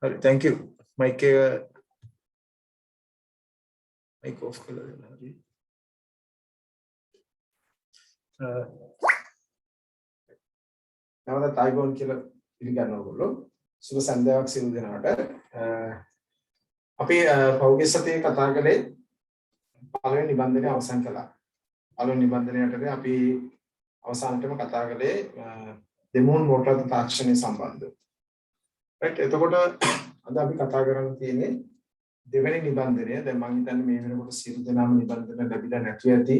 හරි thank you mic off කරලා දෙන්න හරි නැවත අයිබෝන් කියලා පිළිගන්නවා ඔයගොල්ලෝ සුබ සන්ධ්‍යාවක් සියලු දෙනාට අපි පෞගේ සතියේ කතා කළේ පළවෙනි නිබන්ධනය අවසන් කළා පළවෙනි නිබන්ධනයටදී අපි අවසානටම කතා කළේ දෙමුන් මෝටර තාක්ෂණය සම්බන්ධව right එතකොට අද අපි කතා කරන්න තියෙන්නේ දෙවෙනි නිබන්ධනය දැන් මම හිතන්නේ මේ වෙනකොට සියලු දෙනාම නිබන්ධන ලැබිලා නැති ඇති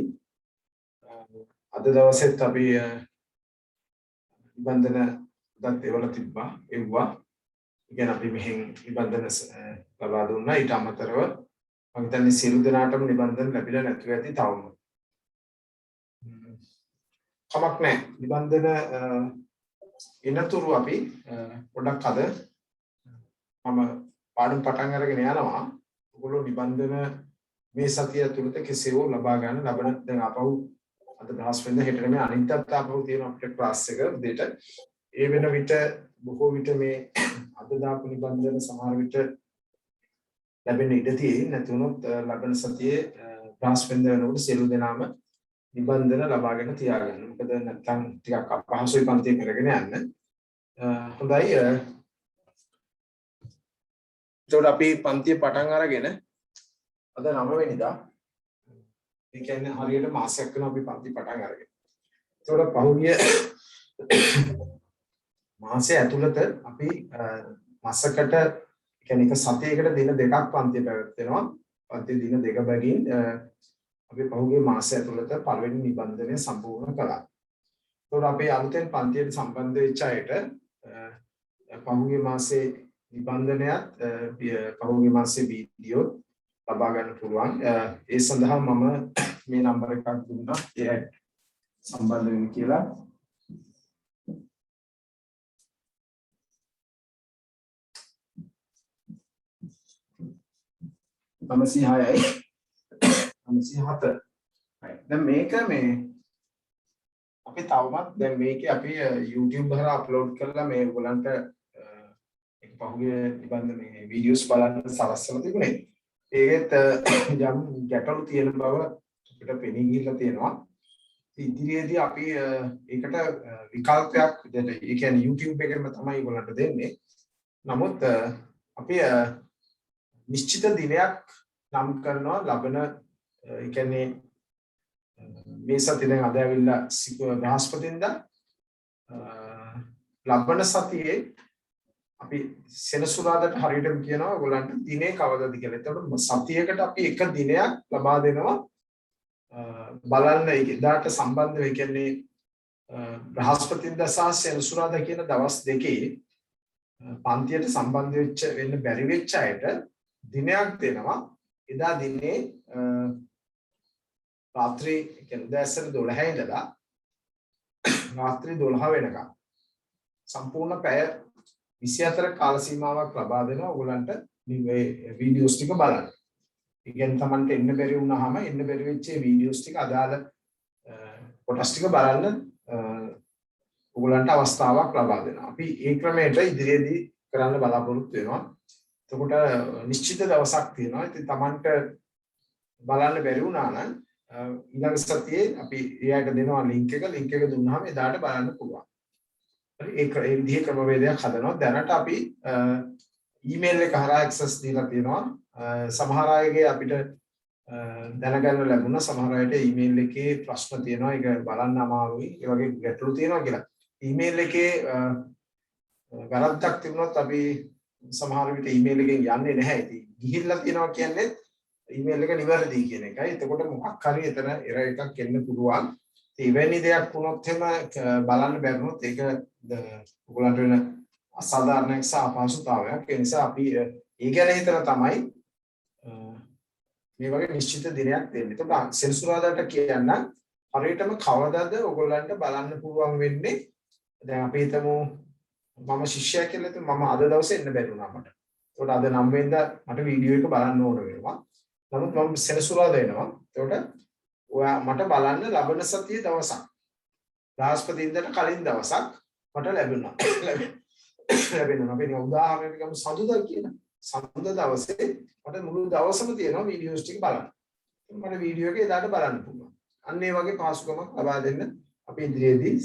අද දවසෙත් අපි නිබන්ධන දත් ඒවල තිබ්බා එව්වා ඉගෙන අපි මෙහෙන් නිබන්ධන ලබා දුන්නා ඊට අමතරව මම හිතන්නේ සියලු දෙනාටම නිබන්ධන ලැබිලා නැති ඇති තවම කමක් නැහැ නිබන්ධන එනතුරු අපි පොඩක් අද මම පාඩම් පටන් අරගෙන යනවා ඔයගොල්ලෝ නිබන්ධන මේ සතිය ඇතුළත කෙසේ හෝ ලබා ගන්න ලබන දැන් අපහු අද බ්‍රහස්පතින්දා හෙට මේ අනිත් අපහු තියෙන අපේ ක්ලාස් එක උදේට ඒ වෙන විට බොහෝ විට මේ අද දාපු නිබන්ධන සමහර විට ලැබෙන්න ඉඩ තියෙන්නේ නැතුනොත් ලබන සතියේ බ්‍රහස්පතින්දා වෙනකොට සියලු දෙනාම නිබන්ධන ලබාගෙන තියාගන්න. මොකද නැත්නම් ටිකක් අපහසුයි පන්තිය කරගෙන යන්න. හොඳයි. ඒකට අපි පන්තිය පටන් අරගෙන අද 9 වෙනිදා ඒ කියන්නේ හරියට මාසයක් වෙනවා අපි පන්ති පටන් අරගෙන. ඒකට පහුගිය මාසය ඇතුළත අපි මාසකට කියන්නේ එක සතියකට දින දෙකක් පන්ති පැවැත්වෙනවා. පන්ති දින දෙක බැගින් අපි පහුගිය මාසය ඇතුළත පළවෙනි නිබන්ධනය සම්පූර්ණ කළා. ඒතකොට අපි අලුතෙන් පන්තියට සම්බන්ධ වෙච්ච අයට පහුගිය මාසේ නිබන්ධනයත් පහුගිය මාසේ වීඩියෝ ලබා ගන්න පුළුවන්. ඒ සඳහා මම මේ නම්බර එකක් දුන්නා. ඒ සම්බන්ධ වෙන්න කියලා. නමසිහායයි 97. දැන් මේක මේ අපි තවමත් දැන් මේකේ අපි YouTube හරහා අප්ලෝඩ් කරලා මේ ඔයගලන්ට ඒක පහුගිය නිබන්ධන මේ වීඩියෝස් බලන්න සලස්සලා තිබුණේ. ඒකෙත් යම් ගැටලු තියෙන බව අපිට පෙනී ගිහිල්ලා තියෙනවා. ඉදිරියේදී අපි ඒකට විකල්පයක් දෙන්න. ඒ කියන්නේ YouTube එකෙන්ම තමයි ඔයගලන්ට දෙන්නේ. නමුත් අපි නිශ්චිත දිනයක් නම් කරනවා ලබන ඒ කියන්නේ මේ සතියේ දැන් අද ඇවිල්ලා බ්‍රහස්පතින්දා ලබන සතියේ අපි සෙනසුරාදාට හරියටම කියනවා ඔයගොල්ලන්ට දිනේ කවදාද කියලා. එතකොට සතියකට අපි එක දිනයක් ලබා දෙනවා බලන්න ඒකට සම්බන්ධ වෙ කියන්නේ බ්‍රහස්පතින්දා සහ සෙනසුරාදා කියන දවස් දෙකේ පන්තියට සම්බන්ධ වෙන්න බැරි වෙච්ච අයට දිනයක් දෙනවා. එදා දිනේ රාත්‍රී කියන්නේ දැසන 12 ඉඳලා රාත්‍රී 12 වෙනකම් සම්පූර්ණ පැය 24 කාල සීමාවක් ලබා දෙනවා ඔයගලන්ට මේ වීඩියෝස් ටික බලන්න. ඒ කියන්නේ Tamanට එන්න බැරි වුණාම එන්න බැරි වෙච්ච වීඩියෝස් ටික අදාළ කොටස් ටික බලන්න ඔයගලන්ට අවස්ථාවක් ලබා දෙනවා. අපි ඒ ක්‍රමයට ඉදිරියේදී කරන්න බලාපොරොත්තු වෙනවා. එතකොට නිශ්චිත දවසක් තියෙනවා. ඉතින් Tamanට බලන්න බැරි වුණා නම් ඊළඟ සතියේ අපි එයාට දෙනවා ලින්ක් එක දුන්නාම එදාට බලන්න පුළුවන්. හරි ඒ විදිහේ ක්‍රමවේදයක් හදනවා. දැනට අපි ඊමේල් එක හරහා ඇක්සස් දීලා තියෙනවා. සමහර අයගේ අපිට දැනගන්න ලැබුණා සමහර අයට ඊමේල් එකේ ප්‍රශ්න තියෙනවා. ඒක බලන්න අමාරුයි. ඒ වගේ ගැටලු තියෙනවා කියලා. ඊමේල් එකේ වැරද්දක් තිබුණොත් අපි සමහර විට ඊමේල් එකෙන් යන්නේ නැහැ. ඉතින් ගිහිල්ලා තියෙනවා කියන්නේ ඊමේල් එක නිවැරදි කියන එකයි. එතකොට මොකක් හරි එතන එරර් එකක් එන්න පුළුවන්. එවැනි දෙයක් වුණොත් එහෙම බලන්න බැරිනොත් ඒක ඔයගලන්ට වෙන අසාධාරණ එක්ස අපහසුතාවයක්. ඒ නිසා අපි ඒ ගැන හිතලා තමයි මේ වගේ නිශ්චිත දිනයක් දෙන්නේ. එතකොට සෙනසුරාදාට කියන්න හරියටම කවදාද ඔයගලන්ට බලන්න පුළුවන් වෙන්නේ. දැන් අපි හිතමු මම ශිෂ්‍යයෙක් කියලා හිතමු මම අද දවසේ එන්න බැරි වුණා මට. එතකොට අද 9 වෙනිදා මට වීඩියෝ එක බලන්න ඕන වෙනවා. නමුත් මම සෙනසුරාදා එනවා. එතකොට ඔයා මට බලන්න ලබන සතියේ දවසක් බ්‍රහස්පතින්දට කලින් දවසක් මට ලැබුණා. ලැබෙනවා. අපි උදාහරණයක් ගමු සඳුදා කියන. සඳුදා දවසේ මට මුළු දවසම තියෙනවා වීඩියෝස් ටික බලන්න. මට වීඩියෝ එක එදාට බලන්න පුළුවන්. අන්න ඒ වගේ පාසුකමක් ලබා දෙන්න අපි ඉදිරියේදී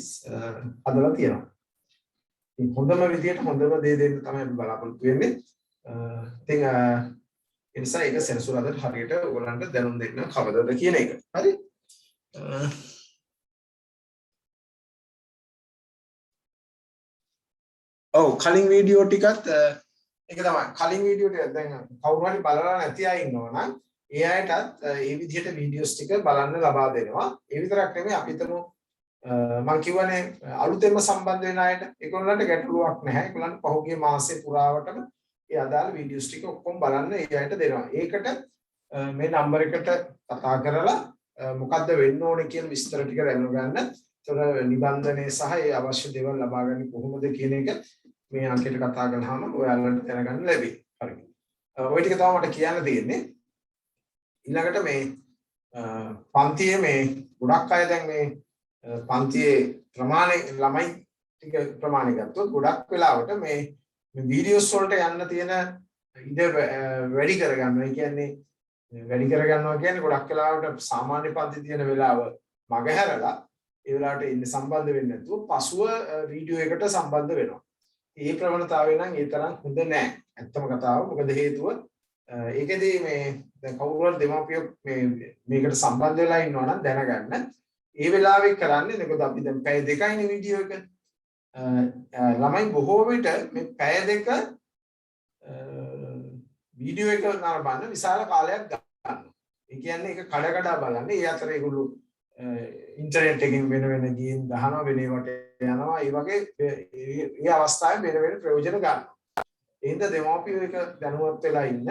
හදලා තියෙනවා. මේ හොඳම විදියට හොඳම දේ දෙන්න තමයි අපි බලාපොරොත්තු වෙන්නේ. ඉතින් ඒ නිසා ඒක සෙනසුරාදාට හරියට ඔයගොල්ලන්ට දැනුම් දෙන්න කවදද කියන එක. හරි? ඔව් කලින් වීඩියෝ ටිකත් ඒක තමයි. කලින් වීඩියෝ ටික දැන් කවුරු හරි බලලා නැති අය ඉන්නවා නම් ඒ අයටත් මේ විදිහට වීඩියෝස් ටික බලන්න ලබා දෙනවා. ඒ විතරක් නෙමෙයි අපි හිතමු මම කියවනේ අලුතෙන්ම සම්බන්ධ වෙන අයට ඒගොල්ලන්ට ගැටලුවක් නැහැ. ඒගොල්ලන්ට පහුගිය මාසේ පුරාවටම ඒ අදාළ වීඩියෝස් ටික ඔක්කොම බලන්න ඒ අයට දෙනවා. ඒකට මේ නම්බර් එකට කතා කරලා මොකද්ද වෙන්න ඕනේ කියන විස්තර ටික දැනගන්න. ඒතර නිබන්ධනය සහ ඒ අවශ්‍ය දේවල් ලබා ගන්න කොහොමද කියන එක මේ අංකයට කතා කරනහම ඔයාලට දැනගන්න ලැබෙයි. හරි. ওই ටික තමයි මට කියන්න තියෙන්නේ. ඊළඟට මේ පන්තියේ මේ ගොඩක් අය දැන් මේ පන්තියේ ප්‍රමාණය ළමයි ටික ප්‍රමාණය ගත්තොත් ගොඩක් වෙලාවට මේ වීඩියෝස් වලට යන්න තියෙන ඉඩ වැඩි කරගන්නවා. ඒ කියන්නේ වැඩි කරගන්නවා කියන්නේ ගොඩක් වෙලාවට සාමාන්‍ය පන්ති තියෙන වෙලාව මගහැරලා ඒ වෙලාවට ඉන්න සම්බන්ධ වෙන්නේ නැතුව පසුව වීඩියෝ එකට සම්බන්ධ වෙනවා. මේ ප්‍රවණතාවය නම් ඒ තරම් හොඳ නෑ. ඇත්තම කතාව. මොකද හේතුව ඒකෙදී මේ දැන් කවුරු හරි දෙමාපියෝ මේකට සම්බන්ධ වෙලා ඉන්නවා නම් දැනගන්න. ඒ වෙලාවේ කරන්නේ මොකද අපි දැන් පැය දෙකයිනේ වීඩියෝ එක. ළමයි බොහෝ විට මේ පැය දෙක වීඩියෝ එක නරඹන්න විශාල කාලයක් ගන්නවා. ඒ කියන්නේ ඒක කඩ කඩ බලන්නේ. ඒ අතර ඒගොල්ලෝ ඉන්ටර්නෙට් එකකින් වෙන ගිහින් ගහනවා වෙන ඒවට යනවා. ඒ වගේ ඒ අවස්ථාවේ වෙන ප්‍රයෝජන ගන්නවා. ඒ හින්දා දෙමාපියෝ එක දැනුවත් වෙලා ඉන්න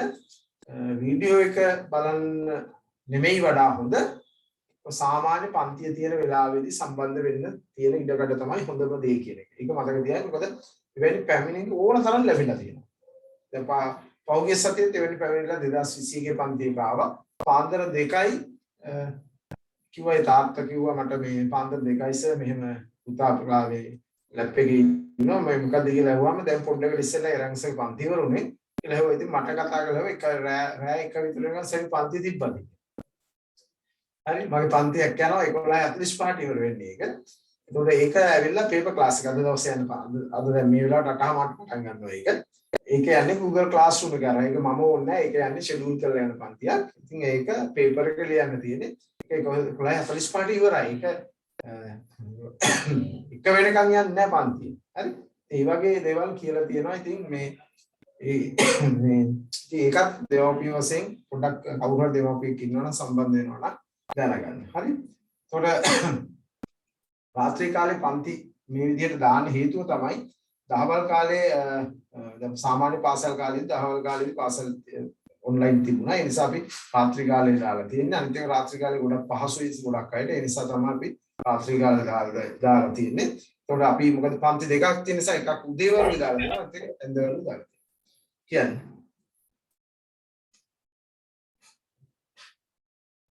වීඩියෝ එක බලන්න නෙමෙයි වඩා හොඳ සාමාන්‍ය පන්තිය තියෙන වෙලාවෙදී සම්බන්ධ වෙන්න තියෙන ඉඩකඩ තමයි හොඳම දේ කියන එක. ඒක මතක තියාගන්න. මොකද එවැනි පැමිණිලි ඕන තරම් ලැබිලා තියෙනවා. දැන් පෞද්ගලික සතියේ එවැනි පැමිණිලා 2020 ගේ පන්තියක ආවා. පාන්දර 2යි කිව්වා ඒ තාත්තා කිව්වා මට මේ පාන්දර 2යි සර් මෙහෙම පුතා පුරාවේ ලැබ් එකේ ඉන්නවා මම මොකද කියලා ඇහුවාම දැන් පොඩ්ඩකට ඉස්සෙල්ලා එරන්සර් පන්ති ඉවරුනේ කියලා ඇහුවා. ඉතින් මට කතා කළා එක රෑ එක විතර වෙනකන් සර් පන්ති තිබ්බද. හරි මගේ පන්තියක් යනවා 11:45ට ඉවර වෙන්නේ ඒක. එතකොට ඒක ඇවිල්ලා පේපර් ක්ලාස් එක අද දවසේ යන අද දැන් මේ වෙලාවට 8:00ට පටන් ගන්නවා ඒක. ඒක යන්නේ Google Classroom එක කරා. ඒක මම ඕනේ නැහැ. ඒක යන්නේ ෂෙඩියුල් කරලා යන පන්තියක්. ඉතින් ඒක පේපර් එක ලියන්න තියෙන්නේ. ඒක 11:45ට ඉවරයි. ඒක එක වෙනකන් යන්නේ නැහැ පන්තිය. හරි. ඒ වගේ දේවල් කියලා තියෙනවා. ඉතින් මේ ඒකත් දෙමාපිය වශයෙන් පොඩ්ඩක් කවුරු හරි දෙමාපියෙක් ඉන්නවනම් සම්බන්ධ වෙනවා නම් දැනගන්න. හරි. එතකොට රාත්‍රී කාලේ පන්ති මේ විදිහට දාන්න හේතුව තමයි දහවල් කාලේ දැන් සාමාන්‍ය පාසල් කාලේදී දහවල් කාලේදී පාසල් ඔන්ලයින් තිබුණා. ඒ නිසා අපි රාත්‍රී කාලේ දාලා තියෙන්නේ. අනිත් එක රාත්‍රී කාලේ ගොඩක් පහසුයි ගොඩක් අයට. ඒ නිසා තමයි අපි රාත්‍රී කාලේ දාලා තියෙන්නේ. එතකොට අපි මොකද පන්ති දෙකක් තියෙන නිසා එකක් උදේ වරුවේ දාලා තියෙනවා. අනිත් එක ඇඳ වරුවේ දාලා කියන්නේ.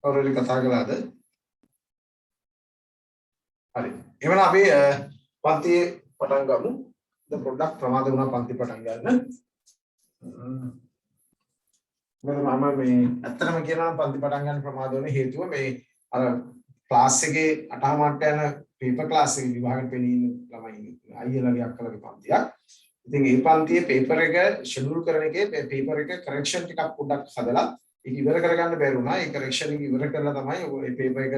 කවුරුරි කතා කළාද? හරි. එහෙනම් අපි පන්තියේ පටන් ගමු. දැන් පොඩ්ඩක් ප්‍රමාද වුණා පන්ති පටන් ගන්න. මම මේ ඇත්තටම කියනවා පන්ති පටන් ගන්න ප්‍රමාද වෙන හේතුව මේ අර ක්ලාස් එකේ 8:00ට යන පේපර් ක්ලාස් එකේ විභාගෙට පෙනී ඉන්න ළමයි අයියලාගේ අක්කලාගේ පන්තියක්. ඉතින් මේ පන්තියේ පේපර් එක ෂෙඩියුල් කරන එකේ පේපර් එක කරෙක්ෂන් ටිකක් පොඩ්ඩක් හදලා ඒක ඉවර කරගන්න බැරුණා. ඒ කරෙක්ෂන් එක ඉවර කරලා තමයි ඔය පේපර් එක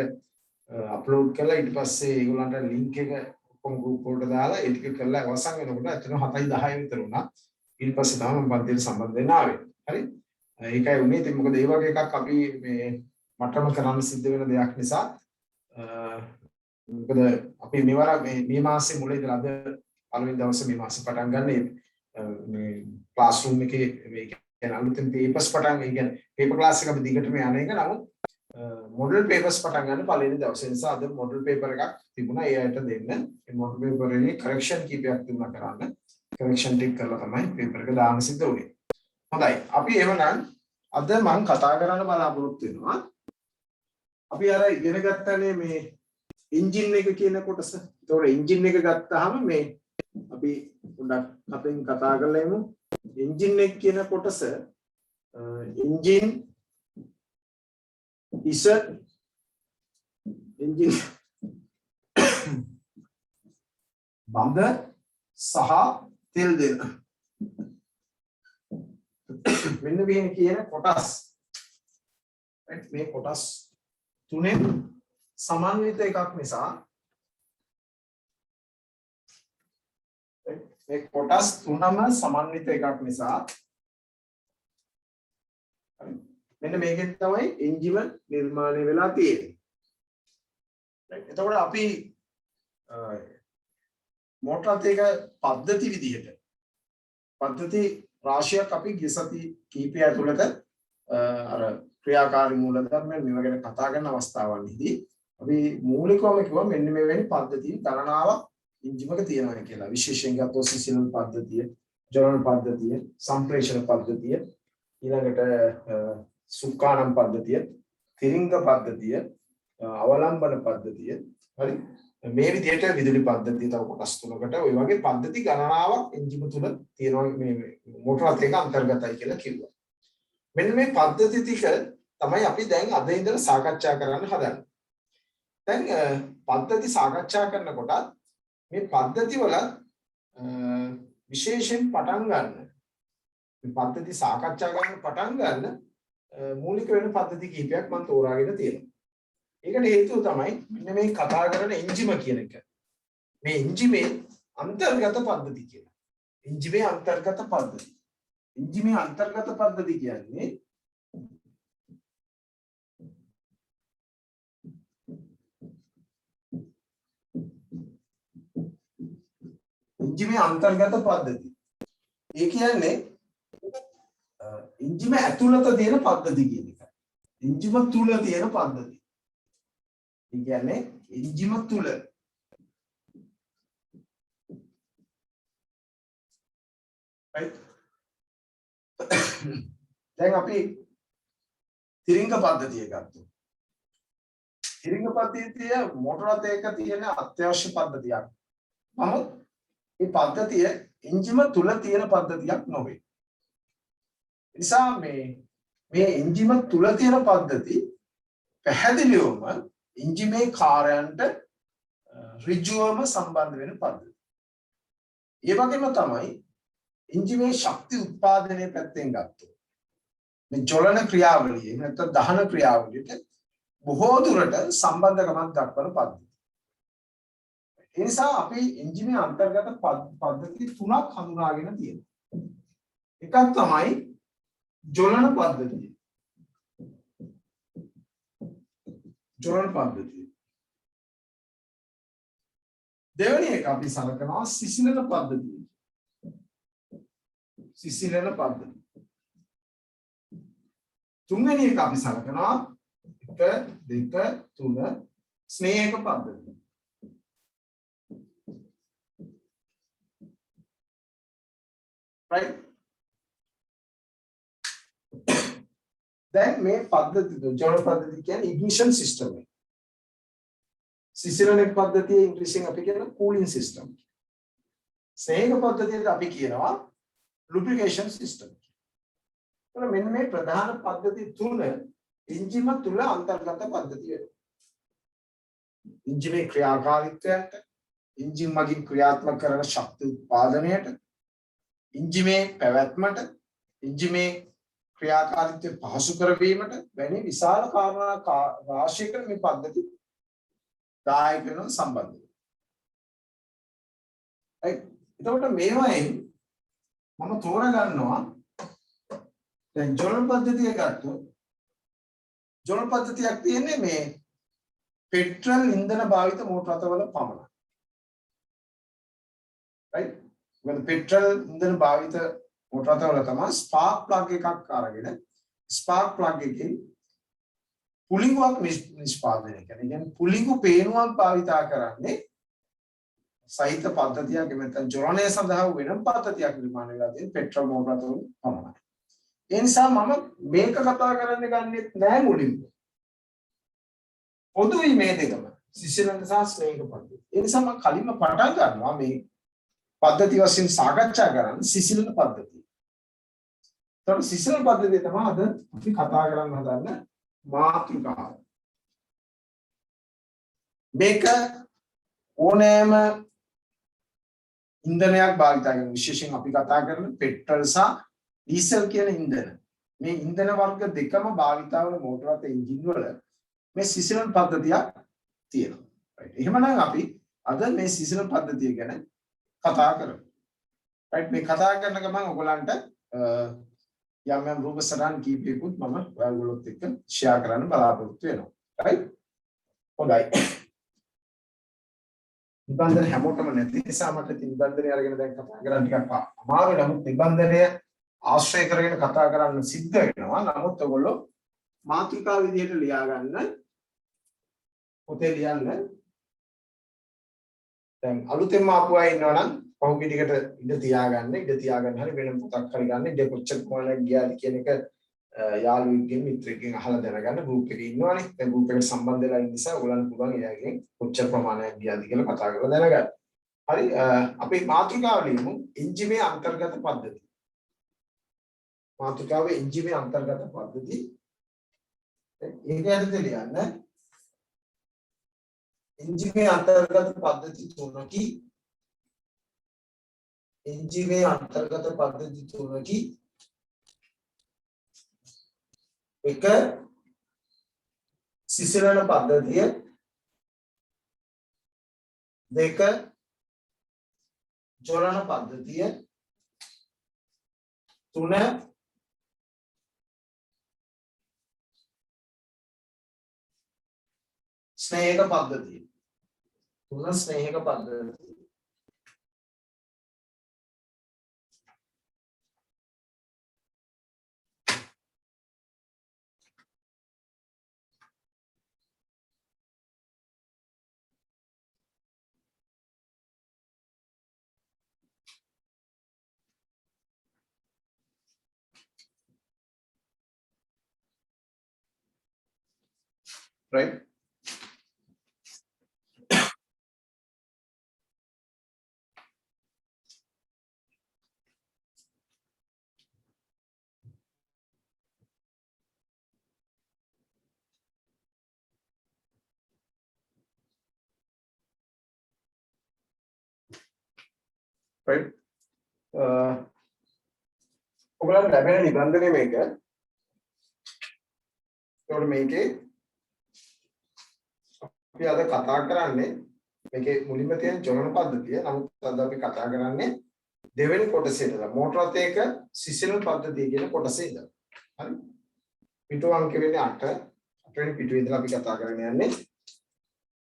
අප්ලෝඩ් කරලා ඊට පස්සේ ඒගොල්ලන්ට ලින්ක් එක ඔක්කොම ගෲප් වලට දාලා ඒ ටික කරලා අවසන් වෙනකොට ඇත්තටම 7:10 විතර වුණා. ඊට පස්සේ තමයි මම පන්තියට සම්බන්ධ වෙන්න ආවේ. හරි. ඒකයි උනේ. ඉතින් මොකද ඒ වගේ එකක් අපි මේ මටම කරන්න සිද්ධ වෙන දෙයක් නිසා මොකද අපි මෙවර මේ මාසේ මුල ඉඳලා අද පළවෙනි දවසේ මේ මාසේ පටන් ගන්න මේ ක්ලාස් රූම් එකේ මේ කියන්නේ අලුතෙන් පේපර්ස් පටන් ඒ කියන්නේ පේපර් ක්ලාස් එක අපි දිගටම යන එක නමුත් මොඩල් පේපර්ස් පටන් ගන්න පළවෙනි දවසේ නිසා අද මොඩල් පේපර් එකක් තිබුණා ඒ අයට දෙන්න. ඒ මොඩල් පේපර් එකේ කරෙක්ෂන් කීපයක් තිබුණා කරන්න. කරෙක්ෂන් ටික කරලා තමයි පේපර් එක දාන්න සිද්ධ වුනේ. හොඳයි. අපි එහෙනම් අද මම කතා කරන්න බලාපොරොත්තු වෙනවා. අපි අර ඉගෙන ගත්තනේ මේ එන්ජින් එක කියන කොටස. ඒතකොට එන්ජින් එක ගත්තාම මේ අපි පොඩ්ඩක් අපෙන් කතා කරලා එමු. එන්ජින් එක කියන කොටස එන්ජින් is a engine බඳ සහ තෙල් දෙන මෙන්න මේ කියන කොටස් මේ කොටස් තුනෙන් සමන්විත එකක් නිසා මේ කොටස් තුනම සමන්විත එකක් නිසා මෙන්න මේකෙන් තමයි එන්ජිම නිර්මාණය වෙලා තියෙන්නේ. එතකොට අපි මොටරත් එක පද්ධති විදිහට පද්ධති රාශියක් අපි ගිය සති කීපය ඇතුළත අර ක්‍රියාකාරී මූලධර්ම මේවා ගැන කතා කරන අවස්ථාවන්හිදී අපි මූලිකවම කිව්වා මෙන්න මෙවැනි පද්ධති ගණනාවක් එන්ජිමක තියෙනවා කියලා. විශේෂයෙන් ගත්තොත් සිසිල් පද්ධතිය, ජලන පද්ධතිය, සම්ප්‍රේෂණ පද්ධතිය, ඊළඟට සුක්කානම් පද්ධතිය, තිරිංග පද්ධතිය, අවලම්බන පද්ධතිය. හරි. මේ විදිහට විදුලි පද්ධතිය තව කොටස් තුනකට ওই වගේ පද්ධති ගණනාවක් එන්ජිම තුල තියෙනවා මේ මොටරත් එක අන්තර්ගතයි කියලා කිව්වා. මෙන්න මේ පද්ධති ටික තමයි අපි දැන් අද ඉඳලා සාකච්ඡා කරන්න හදන්නේ. දැන් පද්ධති සාකච්ඡා කරනකොට මේ පද්ධති වල විශේෂයෙන් පටන් ගන්න මේ පද්ධති සාකච්ඡා කරන්න පටන් ගන්න මූලික වෙන පද්ධති කිහිපයක් මම තෝරාගෙන තියෙනවා. ඒකට හේතුව තමයි මෙන්න මේ කතා කරන එන්ජිම කියන එක. මේ එන්ජිමේ අන්තර්ගත පද්ධති කියලා. එන්ජිමේ අන්තර්ගත පද්ධති. එන්ජිමේ අන්තර්ගත පද්ධති කියන්නේ එන්ජිමේ අන්තර්ගත පද්ධති. ඒ කියන්නේ එන්ජිම ඇතුළත තියෙන පද්ධති කියන එක. එන්ජිම තුල තියෙන පද්ධති. ඒ කියන්නේ එන්ජිම තුල right දැන් අපි තිරිංග පද්ධතිය ගත්තා. තිරිංග පද්ධතිය මොටරත් එක තියෙන අත්‍යවශ්‍ය පද්ධතියක්. නමුත් මේ පද්ධතිය එන්ජිම තුල තියෙන පද්ධතියක් නොවේ. නිසා මේ එන්ජිම තුල තියෙන පද්ධති පැහැදිලිවම එන්ජිමේ කාර්යයන්ට ඍජුවම සම්බන්ධ වෙන පද්ධති. ඒ වගේම තමයි එන්ජිමේ ශක්ති උත්පාදනයේ පැත්තෙන් ගත්තොත් මේ ජොලන ක්‍රියාවලිය එහෙම නැත්නම් දහන ක්‍රියාවලියට බොහෝ දුරට සම්බන්ධකමක් දක්වන පද්ධති. ඒ නිසා අපි එන්ජිමේ අන්තර්ගත පද්ධති තුනක් හඳුනාගෙන තියෙනවා. එකක් තමයි ජොලන පද්ධතිය. ජොලන පද්ධතිය. දෙවෙනි එක අපි සලකනවා සිසිලන පද්ධතිය. සිසිලන පද්ධතිය. තුන්වෙනි එක අපි සලකනවා 1 2 3 ස්නේහක පද්ධතිය. right දැන් මේ පද්ධති ජොලන පද්ධතිය කියන්නේ ඉග්නිෂන් සිස්ටම් එක. සිසිලන පද්ධතිය ඉංග්‍රීසියෙන් අපි කියන කූලින් සිස්ටම්. ස්නේහක පද්ධතියට අපි කියනවා lubrication system. මෙන්න මේ ප්‍රධාන පද්ධති තුන එන්ජිම තුල අන්තර්ගත පද්ධති වෙනවා. එන්ජිමේ ක්‍රියාකාරීත්වයට, එන්ජින් මගින් ක්‍රියාත්මක කරන ශක්ති උත්පාදනයට, එන්ජිමේ පැවැත්මට එන්ජිමේ ක්‍රියාකාරීත්වය පහසු කරවීමට වැනි විශාල කාරණා රාශියකට මේ පද්ධති දායක වෙන සම්බන්ධයි. එතකොට මේවායින් මම තෝරගන්නවා දැන් ජොලන පද්ධතිය ගත්තොත් ජොලන පද්ධතියක් තියෙන්නේ මේ පෙට්‍රල් ඉන්ධන භාවිත මෝටර රථවල පමණයි. right? මොකද පෙට්‍රල් ඉන්ධන භාවිත මෝටර රථවල තමයි ස්පාර්ක් ප්ලග් එකක් අරගෙන ස්පාර්ක් ප්ලග් එකකින් පුලිඟුවක් නිෂ්පාදනය කරන. කියන්නේ පුලිඟු පේනුවක් භාවිතා කරන්නේ සහිත පද්ධතියක් නැත්නම් ජොලනය සඳහා වෙනම පද්ධතියක් නිර්මාණය වෙලා තියෙන පෙට්‍රල් මෝටර රථවල පමණයි. ඒ නිසා මම මේක කතා කරන්න ගන්නෙත් නෑ මුලින්ම. පොදුයි මේ දෙකම. සිසිලන සහ ස්නේහික පද්ධතිය. ඒ නිසා මම කලින්ම පටන් ගන්නවා මේ පද්ධති වශයෙන් සාකච්ඡා කරන්න සිසිලන පද්ධතිය. ඒතකොට සිසිලන පද්ධතිය තමයි අද අපි කතා කරන්න හදන්න මාතෘකාව. මේක ඕනෑම ඉන්ධනයක් භාවිත කරන විශේෂයෙන් අපි කතා කරන පෙට්‍රල් සහ ඩීසල් කියන ඉන්ධන. මේ ඉන්ධන වර්ග දෙකම භාවිත වන මෝටර රථ එන්ජින් වල මේ සිසිලන පද්ධතියක් තියෙනවා. right. එහෙමනම් අපි අද මේ සිසිලන පද්ධතිය ගැන කතා කරමු. right. මේ කතා කරන ගමන් ඔයගලන්ට යම් යම් රූප සටහන් කීපයකුත් මම ඔයගොල්ලොත් එක්ක ෂෙයා කරන්න බලාපොරොත්තු වෙනවා. right. හොඳයි. නිබන්ධන හැමෝටම නැති නිසා මට නිබන්ධනය අරගෙන දැන් කතා කරන්න ටිකක් අමාරුයි. නමුත් නිබන්ධනය ආශ්‍රය කරගෙන කතා කරන්න සිද්ධ වෙනවා. නමුත් ඔයගොල්ලෝ මාතෘකා විදිහට ලියා ගන්න පොතේ ලියන්න. දැන් අලුතෙන්ම ආපු අය ඉන්නවනම් පහුගිය ටිකට ඉඳ තියාගන්න හරි වෙන පොතක් හරි ගන්න. ඉඳ කොච්චර කොහොමද ගියාද කියන එක යාළුවෙක්ගෙන් මිත්‍රෙක්ගෙන් අහලා දැනගන්න. ගෲප් එකේ ඉන්නවනේ. දැන් ගෲප් එකට සම්බන්ධ වෙලා ඉන්න නිසා ඔයගලන්ට පුළුවන් එයාගෙන් කොච්චර ප්‍රමාණයක් ගියාද කියලා කතා කරලා දැනගන්න. හරි අපි මාතෘකාව ලියමු එන්ජිමේ අන්තර්ගත පද්ධති. මාතෘකාවේ එන්ජිමේ අන්තර්ගත පද්ධති. ඒක ඇතුළේ ලියන්න එන්ජිමේ අන්තර්ගත පද්ධති තුනකි. එන්ජිමේ අන්තර්ගත පද්ධති තුනකි. එක සිසිලන පද්ධතිය, දෙක ජොලන පද්ධතිය, තුන ස්නේහක පද්ධතිය. තුන ස්නේහක පද්ධතිය. right. right. ඔයගොල්ලන්ට ලැබෙන නිබන්ධනය මේක. ඒකට මේකේ අපි අද කතා කරන්නේ මේකේ මුලින්ම තියෙන ජොලන පද්ධතිය. නමුත් අද අපි කතා කරන්නේ දෙවෙනි කොටසේ ඉඳලා මෝටර රථයක සිසිලන පද්ධතිය කියන කොටසේ ඉඳලා. හරි. පිටුව අංක වෙන්නේ 8. 8 වෙනි පිටුවේ ඉඳලා අපි කතා කරගෙන යන්නේ.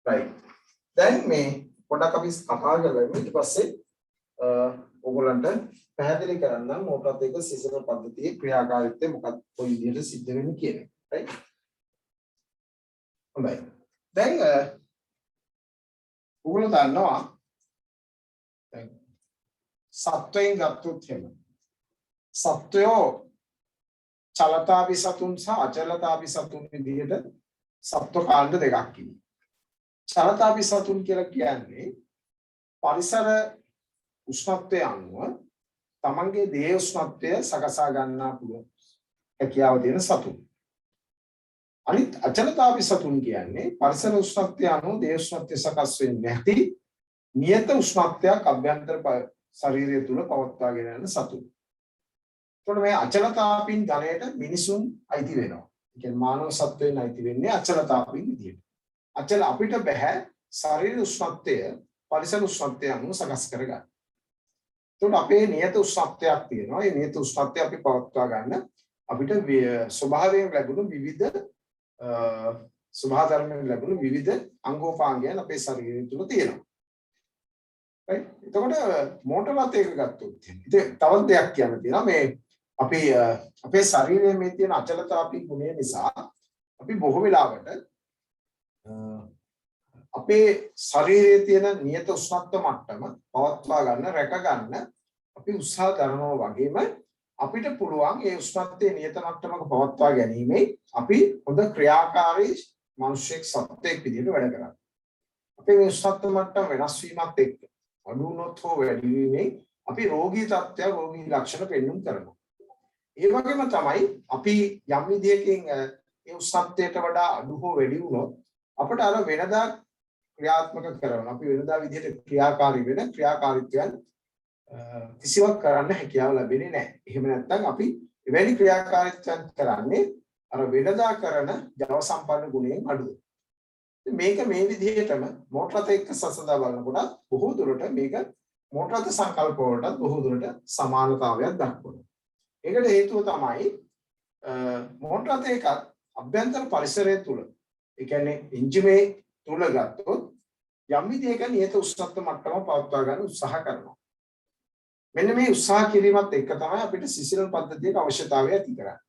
right. දැන් මේ පොඩක් අපි කතා කරලා ඊට පස්සේ ඕගොල්ලන්ට පැහැදිලි කරන්න මෝටර රථයක සිසිලන පද්ධතියේ ක්‍රියාකාරීත්වය මොකක්ද කොයි විදිහට සිද්ධ වෙන්නේ කියන එක. right. හොඳයි. දැන් ඔයගොල්ලෝ දන්නවා දැන් සත්වයන් ගත්තොත් එහෙම සත්වයෝ චලතාපි සතුන් සහ අචලතාපි සතුන් විදිහට සත්ව කාණ්ඩ දෙකක් ඉන්නේ. චලතාපි සතුන් කියලා කියන්නේ පරිසර උෂ්ණත්වය අනුව තමන්ගේ දේහ උෂ්ණත්වය සකසා ගන්නා පුළුවන් හැකියාව තියෙන සතුන්. අනිත් අචලතාපි සතුන් කියන්නේ පරිසර උෂ්ණත්වය අනුව දේහ උෂ්ණත්වය සකස් වෙන්නේ නැති නියත උෂ්ණත්වයක් අභ්‍යන්තර ශරීරය තුල පවත්වාගෙන යන සතුන්. එතකොට මේ අචලතාපීන් ගණයට මිනිසුන් අයිති වෙනවා. ඒ කියන්නේ මානව සත්වයන් අයිති වෙන්නේ අචලතාපීන් විදියට. අචල අපිට බෑ ශරීර උෂ්ණත්වය පරිසර උෂ්ණත්වය අනුව සකස් කරගන්න. එතකොට අපේ නියත උෂ්ණත්වයක් තියෙනවා. ඒ නියත උෂ්ණත්වය අපි පවත්වා ගන්න අපිට ස්වභාවයෙන් ලැබුණු විවිධ ස්වභාව ධර්මයෙන් ලැබුණු විවිධ අංගෝපාංගයන් අපේ ශරීරය තුල තියෙනවා. right? එතකොට මෝටර රථයක ගත්තොත් ඉතින් තවත් දෙයක් කියන්න තියෙනවා මේ අපි අපේ ශරීරයේ මේ තියෙන අචලතාපී ගුණය නිසා අපි බොහෝ වෙලාවට අපේ ශරීරයේ තියෙන නියත උෂ්ණත්ව මට්ටම පවත්වා ගන්න රැක ගන්න අපි උත්සාහ කරනවා වගේම අපිට පුළුවන් ඒ උෂ්ණත්වයේ නියත මට්ටමක පවත්වා ගැනීමේ අපි හොඳ ක්‍රියාකාරී මිනිසෙක් සත්‍යයක් විදිහට වැඩ කරනවා. අපේ මේ උෂ්ණත්ව මට්ටම වෙනස් වීමත් එක්ක අඩු වුණොත් හෝ වැඩි වීමෙන් අපි රෝගී තත්ත්වය රෝගී ලක්ෂණ පෙන්වන්න කරනවා. ඒ වගේම තමයි අපි යම් විදියකින් ඒ උෂ්ණත්වයට වඩා අඩු හෝ වැඩි වුණොත් අපිට අර වෙනදා ක්‍රියාත්මක කරන අපි වෙනදා විදිහට ක්‍රියාකාරී වෙන ක්‍රියාකාරීත්වයන් කිසිවක් කරන්න හැකියාව ලැබෙන්නේ නැහැ. එහෙම නැත්නම් අපි එවැනි ක්‍රියාකාරීත්වයන් කරන්නේ අර වෙනදා කරන ජව සම්පන්න ගුණයෙන් අඩුයි. මේක මේ විදිහටම මෝටර රථ එක්ක සසඳා බලනකොට බොහෝ දුරට මේක මෝටර රථ සංකල්ප වලට බොහෝ දුරට සමානතාවයක් දක්වනවා. ඒකට හේතුව තමයි මෝටර රථ එකක් අභ්‍යන්තර පරිසරය තුල ඒ කියන්නේ එන්ජිමේ තුල ගත්තොත් යම් විදිහක නියත උෂ්ණත්ව මට්ටම පවත්වා ගන්න උත්සාහ කරනවා. මෙන්න මේ උත්සාහ කිරීමත් එක්ක තමයි අපිට සිසිල් පද්ධතියක අවශ්‍යතාවය ඇති කරන්නේ.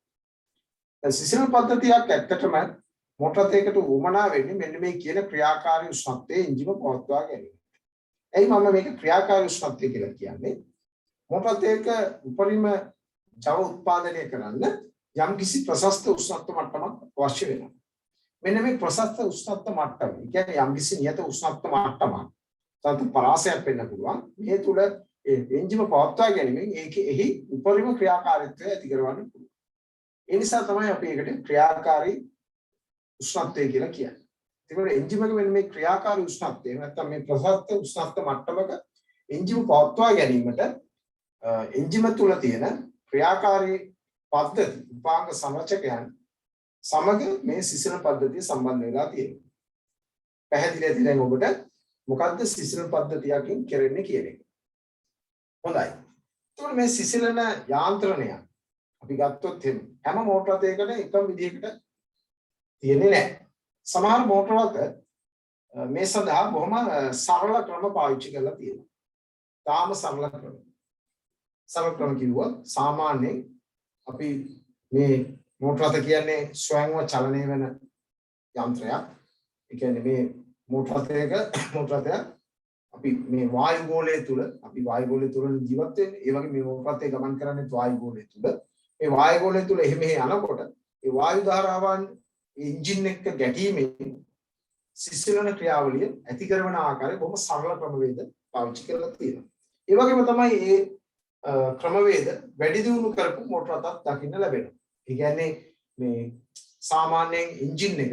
දැන් සිසිල් පද්ධතියක් ඇත්තටම මෝටර රථයකට උවමනා වෙන්නේ මෙන්න මේ කියන ක්‍රියාකාරී උෂ්ණත්වයේ එන්ජිම පවත්වා ගැනීම. එයි මම මේක ක්‍රියාකාරී උෂ්ණත්වය කියලා කියන්නේ. මෝටර රථයක උපරිම ජව උත්පාදනය කරන්න යම් කිසි ප්‍රශස්ත උෂ්ණත්ව මට්ටමක් අවශ්‍ය වෙනවා. මෙන්න මේ ප්‍රශස්ත උෂ්ණත්ව මට්ටම. ඒ කියන්නේ යම් කිසි නියත උෂ්ණත්ව මට්ටමක්. තත් පරාසයක් වෙන්න පුළුවන්. මේ තුල එන්ජිම පවත්වා ගැනීමෙන් එහි උපරිම ක්‍රියාකාරීත්වය ඇති කරවන්න පුළුවන්. ඒ නිසා තමයි අපි ඒකට ක්‍රියාකාරී උෂ්ණත්වය කියලා කියන්නේ. ඒකවල එන්ජිමක වෙන මේ ක්‍රියාකාරී උෂ්ණත්වය නැත්නම් මේ ප්‍රශස්ත උෂ්ණත්ව මට්ටමක එන්ජිම පවත්වා ගැනීමට එන්ජිම තුල තියෙන ක්‍රියාකාරී පද්ධති උපාංග සමචකයන් සමග මේ සිසිල් පද්ධතිය සම්බන්ධ වෙලා තියෙනවා. පැහැදිලි ඇති දැන් ඔබට මොකද්ද සිසිල් පද්ධතියකින් කරන්නේ කියන එක. හොඳයි. එතකොට මේ සිසිලන යාන්ත්‍රණය අපි ගත්තොත් හැම මෝටර රථයකම එකම විදිහකට තියෙන්නේ නැහැ. සමහර මෝටර රථ මේ සඳහා බොහොම සරල ක්‍රම පාවිච්චි කරලා තියෙනවා. තාම සරල ක්‍රම. සරල ක්‍රම කිව්වොත් සාමාන්‍යයෙන් අපි මේ මෝටර රථ කියන්නේ ස්වයංව චලනය වෙන යන්ත්‍රයක්. ඒ කියන්නේ මේ මෝටර රථයක අපි මේ වායු ගෝලය තුල අපි වායු ගෝලය තුල ජීවත් වෙන්නේ. ඒ වගේ මේ මෝටර රථය ගමන් කරන්නේ වායු ගෝලය තුල. මේ වායු ගෝලය තුල එහෙම යනකොට ඒ වායු ධාරාවන් එන්ජින් එක ගැටීමෙන් සිසිලන ක්‍රියාවලිය ඇති කරන ආකාරය බොහොම සරල ක්‍රමවේද පාවිච්චි කරලා තියෙනවා. ඒ වගේම තමයි මේ ක්‍රමවේද වැඩි දියුණු කරපු මෝටර රථක් දකින්න ලැබෙනවා. ඒ කියන්නේ මේ සාමාන්‍යයෙන් එන්ජින් එක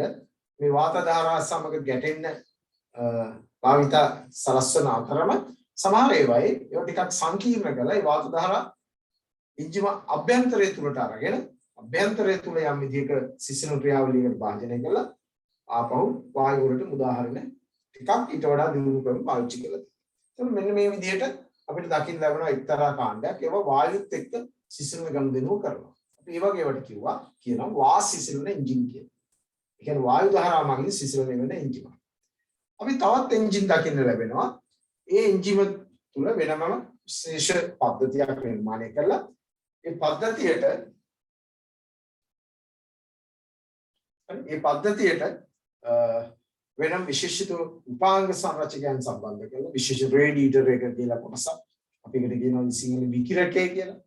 මේ වාත ධාරා සමග ගැටෙන්න භාවිත සලස්වන අතරම සමහර ඒවායේ ඒවා ටිකක් සංකීර්ණ කරලා ඒ වාත ධාරා එන්ජිම අභ්‍යන්තරය තුලට අරගෙන අභ්‍යන්තරය තුල යම් විදිහක සිසිල් ක්‍රියාවලියකට භාජනය කළා ආපහු වායු වලට මුදාහරින ටිකක් ඊට වඩා දියුණු ක්‍රම පාවිච්චි කළා. එතකොට මෙන්න මේ විදිහට අපිට දකින්න ලැබෙනවා එක්තරා කාණ්ඩයක් ඒවා වායුත් එක්ක සිසිල් ගනුදෙනුව කරනවා. අපි ඒ වගේ ඒවට කියනවා වාස් සිසිල්න එන්ජින් කියලා. ඒ කියන්නේ වායු ධාරාව මගින් සිසිල් වෙන එන්ජිම. අපි තවත් එන්ජින් දකින්න ලැබෙනවා. ඒ එන්ජිම තුල වෙනම විශේෂ පද්ධතියක් නිර්මාණය කරලා ඒ පද්ධතියට වෙනම විශේෂිත උපාංග සංරචකයන් සම්බන්ධ කරලා විශේෂ රේඩියේටර් එක කියලා කොටසක් අපි ඒකට කියනවා සිංහලෙන් විකිරකය කියලා.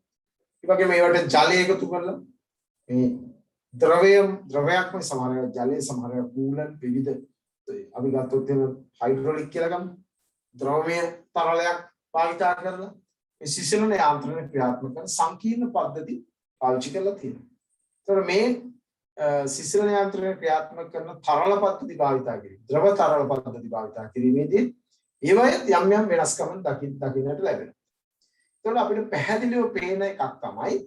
ඒ වගේම ඒවට ජලය එකතු කරලා මේ ද්‍රවයක්ම සමහර ජලයේ සමහර කූලන් විවිධ අපි ගත්තොත් එහෙම හයිඩ්‍රොලික් කියලා ගමු. ද්‍රවමය තරලයක් භාවිත කරලා මේ සිසිලන යාන්ත්‍රණය ක්‍රියාත්මක කරන සංකීර්ණ පද්ධති පාවිච්චි කරලා තියෙනවා. ඒතර මේ සිසිලන යාන්ත්‍රණය ක්‍රියාත්මක කරන තරල පද්ධති භාවිත කිරීම, ද්‍රව තරල පද්ධති භාවිත කිරීමේදී ඒවයේ යම් යම් වෙනස්කම් දකින්නට ලැබෙනවා. එතකොට අපිට පැහැදිලිව පේන එකක් තමයි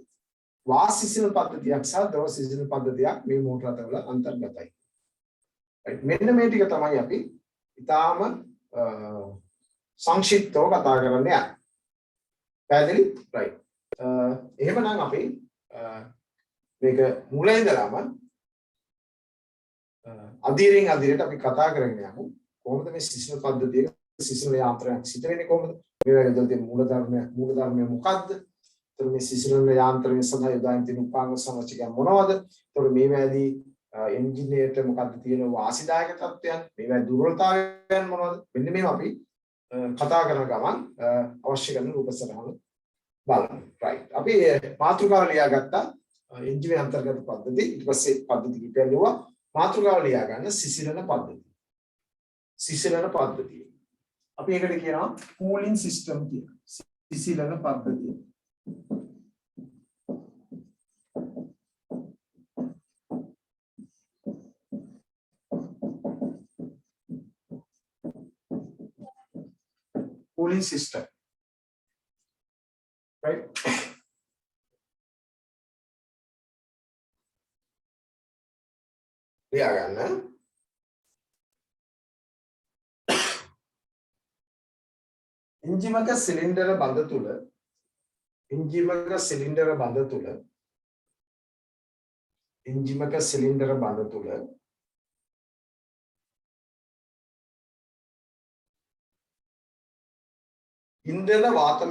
වාස් සිසිල් පද්ධතියක් සහ ද්‍රව සිසිල් පද්ධතියක් මේ මෝටර රථවල අන්තර්ගතයි. right මෙන්න මේ ටික තමයි අපි ඊටාම සංක්ෂිප්තව කතා කරන්න යන්නේ. පැහැදිලි? right. එහෙමනම් අපි මේක මුලින් ඉඳලාම අදිරින් අදිරට අපි කතා කරගෙන යමු. කොහොමද මේ සිසිල් පද්ධතියේ සිසිල් යාන්ත්‍රයක් සිද්ධ වෙන්නේ කොහොමද? මේ වගේ දෙයක් මූලධර්මය මොකක්ද? එතකොට මේ සිසිල් යාන්ත්‍රයේ සඳහා යොදාගෙන තියෙන උපාංග සමච්චය මොනවද? එතකොට මේ වැදී එන්ජින් එකට මොකක්ද තියෙන වාසිදායක තත්ත්වයන්? මේ වැදී දුර්වලතාවයන් මොනවද? මෙන්න මේවා අපි කතා කරන ගමන් අවශ්‍ය කරන රූපසටහන බලන්න. right. අපි මාතෘකාව ලියාගත්තා එන්ජින් අන්තර්ගත පද්ධති. ඊට පස්සේ පද්ධති කිහිපයක් ලියුවා. මාතෘකාව ලියා ගන්න සිසිලන පද්ධතිය. සිසිලන පද්ධතිය. අපි ඒකට කියනවා කූලින් සිස්ටම් කියලා. සිසිලන පද්ධතිය. cooling system, right? ලියා ගන්න. එන්ජිමක සිලින්ඩර බඳ තුල ඉන්ධන වාත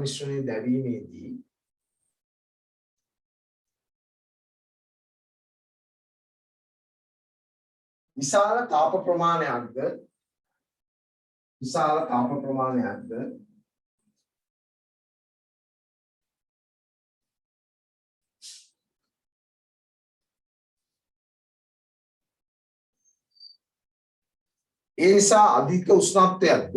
මිශ්‍රණ දැවීමේදී විශාල තාප ප්‍රමාණයක්ද ඒ නිසා අධික උෂ්ණත්වයක්ද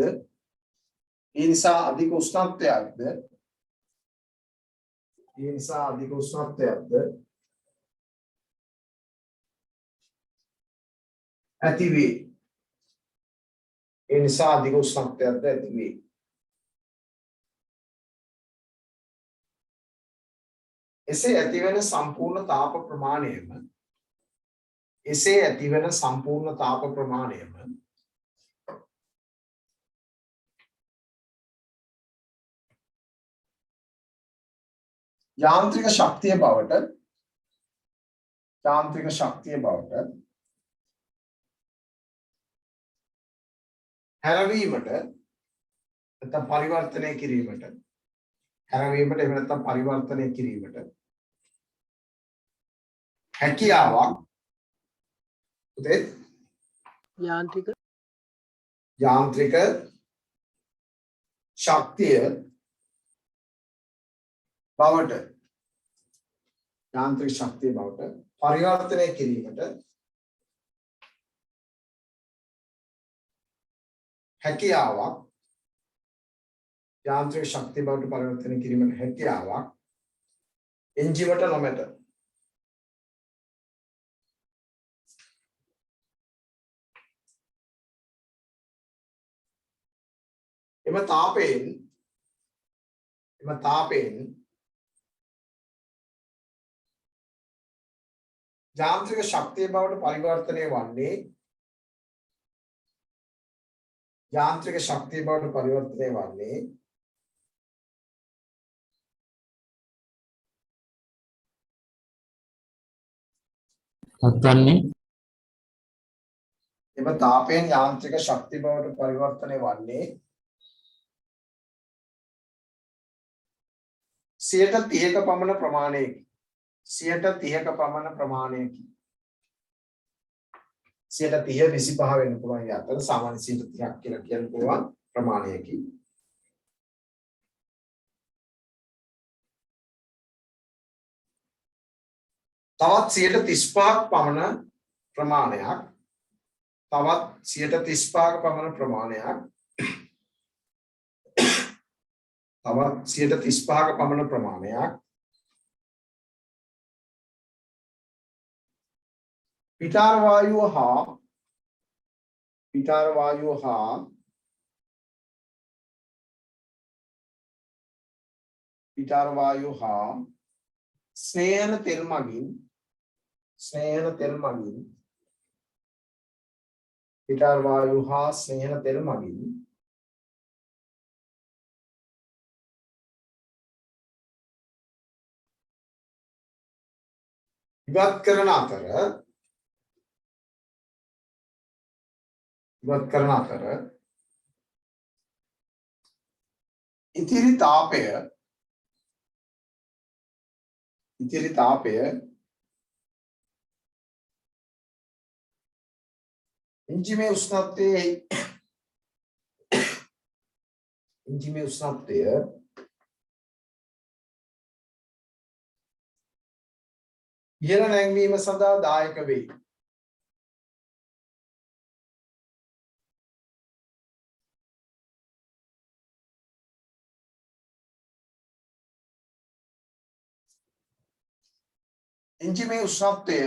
ඇති වේ. එසේ ඇතිවන සම්පූර්ණ තාප ප්‍රමාණයම යාන්ත්‍රික ශක්තිය බවට හැරවීමට නැත්නම් පරිවර්තනය කිරීමට හැකියාවක් උදේ යාන්ත්‍රික ශක්තිය බවට පරිවර්තනය කිරීමට හැකියාවක් එන්ජිමට නොමැත. එම තාපයෙන් යාන්ත්‍රික ශක්තිය බවට පරිවර්තනය වන්නේ එම තාපයෙන් යාන්ත්‍රික ශක්තිය බවට පරිවර්තනය වන්නේ 30ක පමණ ප්‍රමාණයකි. 30ක පමණ ප්‍රමාණයකි. 30 25 වෙන්න පුළුවන් යතර සාමාන්‍ය 30ක් කියලා කියන්න පුළුවන් ප්‍රමාණයකි. තවත් 35ක් පමණ ප්‍රමාණයක් පිටාර වායුව හා පිටාර වායු හා ස්නේහන තෙල් මගින් පිටාර වායු හා ස්නේහන තෙල් මගින් ඉවත් කරන අතර ඉතිරි තාපය එන්ජිමේ උෂ්ණත්වය ඉහළ නැංවීම සඳහා දායක වෙයි. එන්ජිමේ උෂ්ණත්වය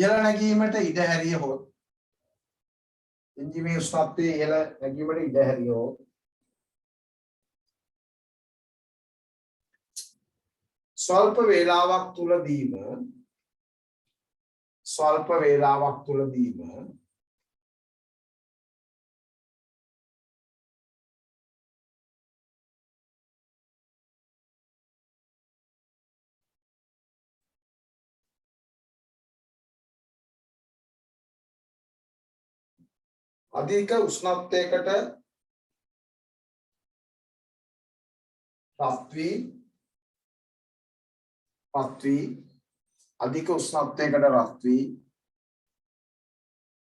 ඉහළ නැගීමට ඉඩ හැරියහොත් ස්වල්ප වේලාවක් තුලදීම අධික උෂ්ණත්වයකට පත් වී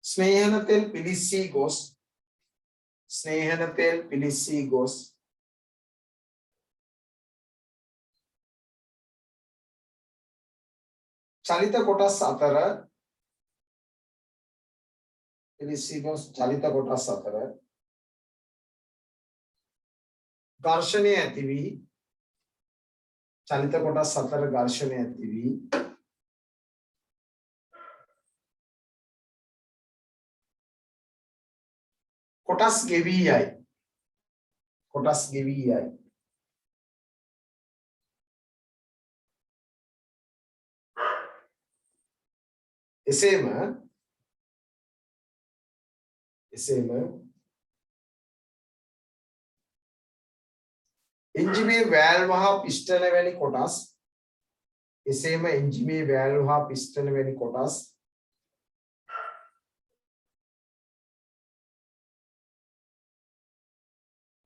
ස්නේහන තෙල් පිලිස්සී ගොස් චලිත කොටස් අතර ඝර්ෂණය ඇති වී කොටස් ගෙවී යයි. එසේම එන්ජිමේ වැල්ව හා පිස්ටන වැනි කොටස්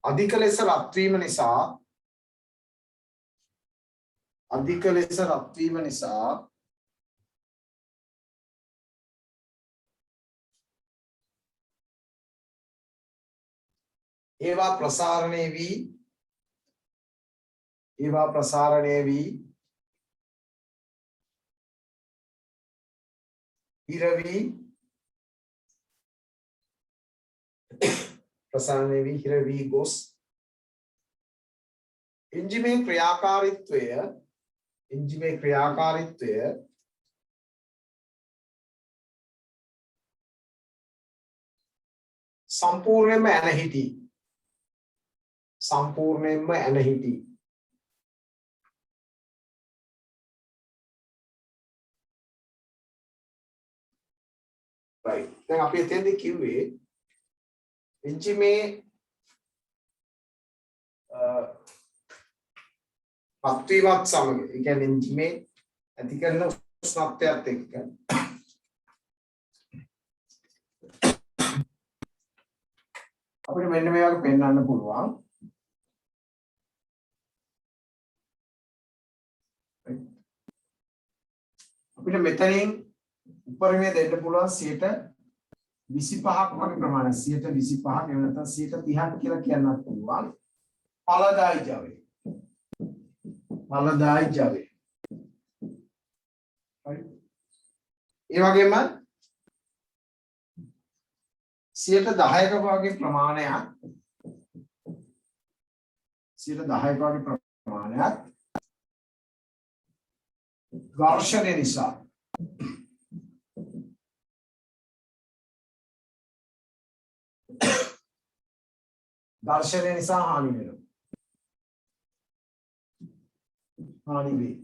අධික ලෙස රත් වීම නිසා ඒවා ප්‍රසාරණය වී හිර වී ගොස් එන්ජිමේ ක්‍රියාකාරීත්වය සම්පූර්ණයෙන්ම ඇන හිටි. right. දැන් අපි එතෙන්දී කිව්වේ එන්ජිමේ පත්වීමත් සමග ඒ කියන්නේ එන්ජිමේ ඇති කරන උෂ්ණත්වයත් එක්ක අපිට මෙන්න මේ වගේ පෙන්වන්න පුළුවන්. අපිට මෙතනින් උපරිමය දෙන්න පුළුවන් 25ක් වගේ ප්‍රමාණයක් 25ක් එහෙම නැත්නම් 30ක් කියලා කියන්නත් පුළුවන්. ඵලදායි ජවය. ඒ වගේම 10%ක වගේ ප්‍රමාණයක් ඝර්ෂණය නිසා ඝර්ෂණය නිසා හානි වෙනවා. හානි වේ.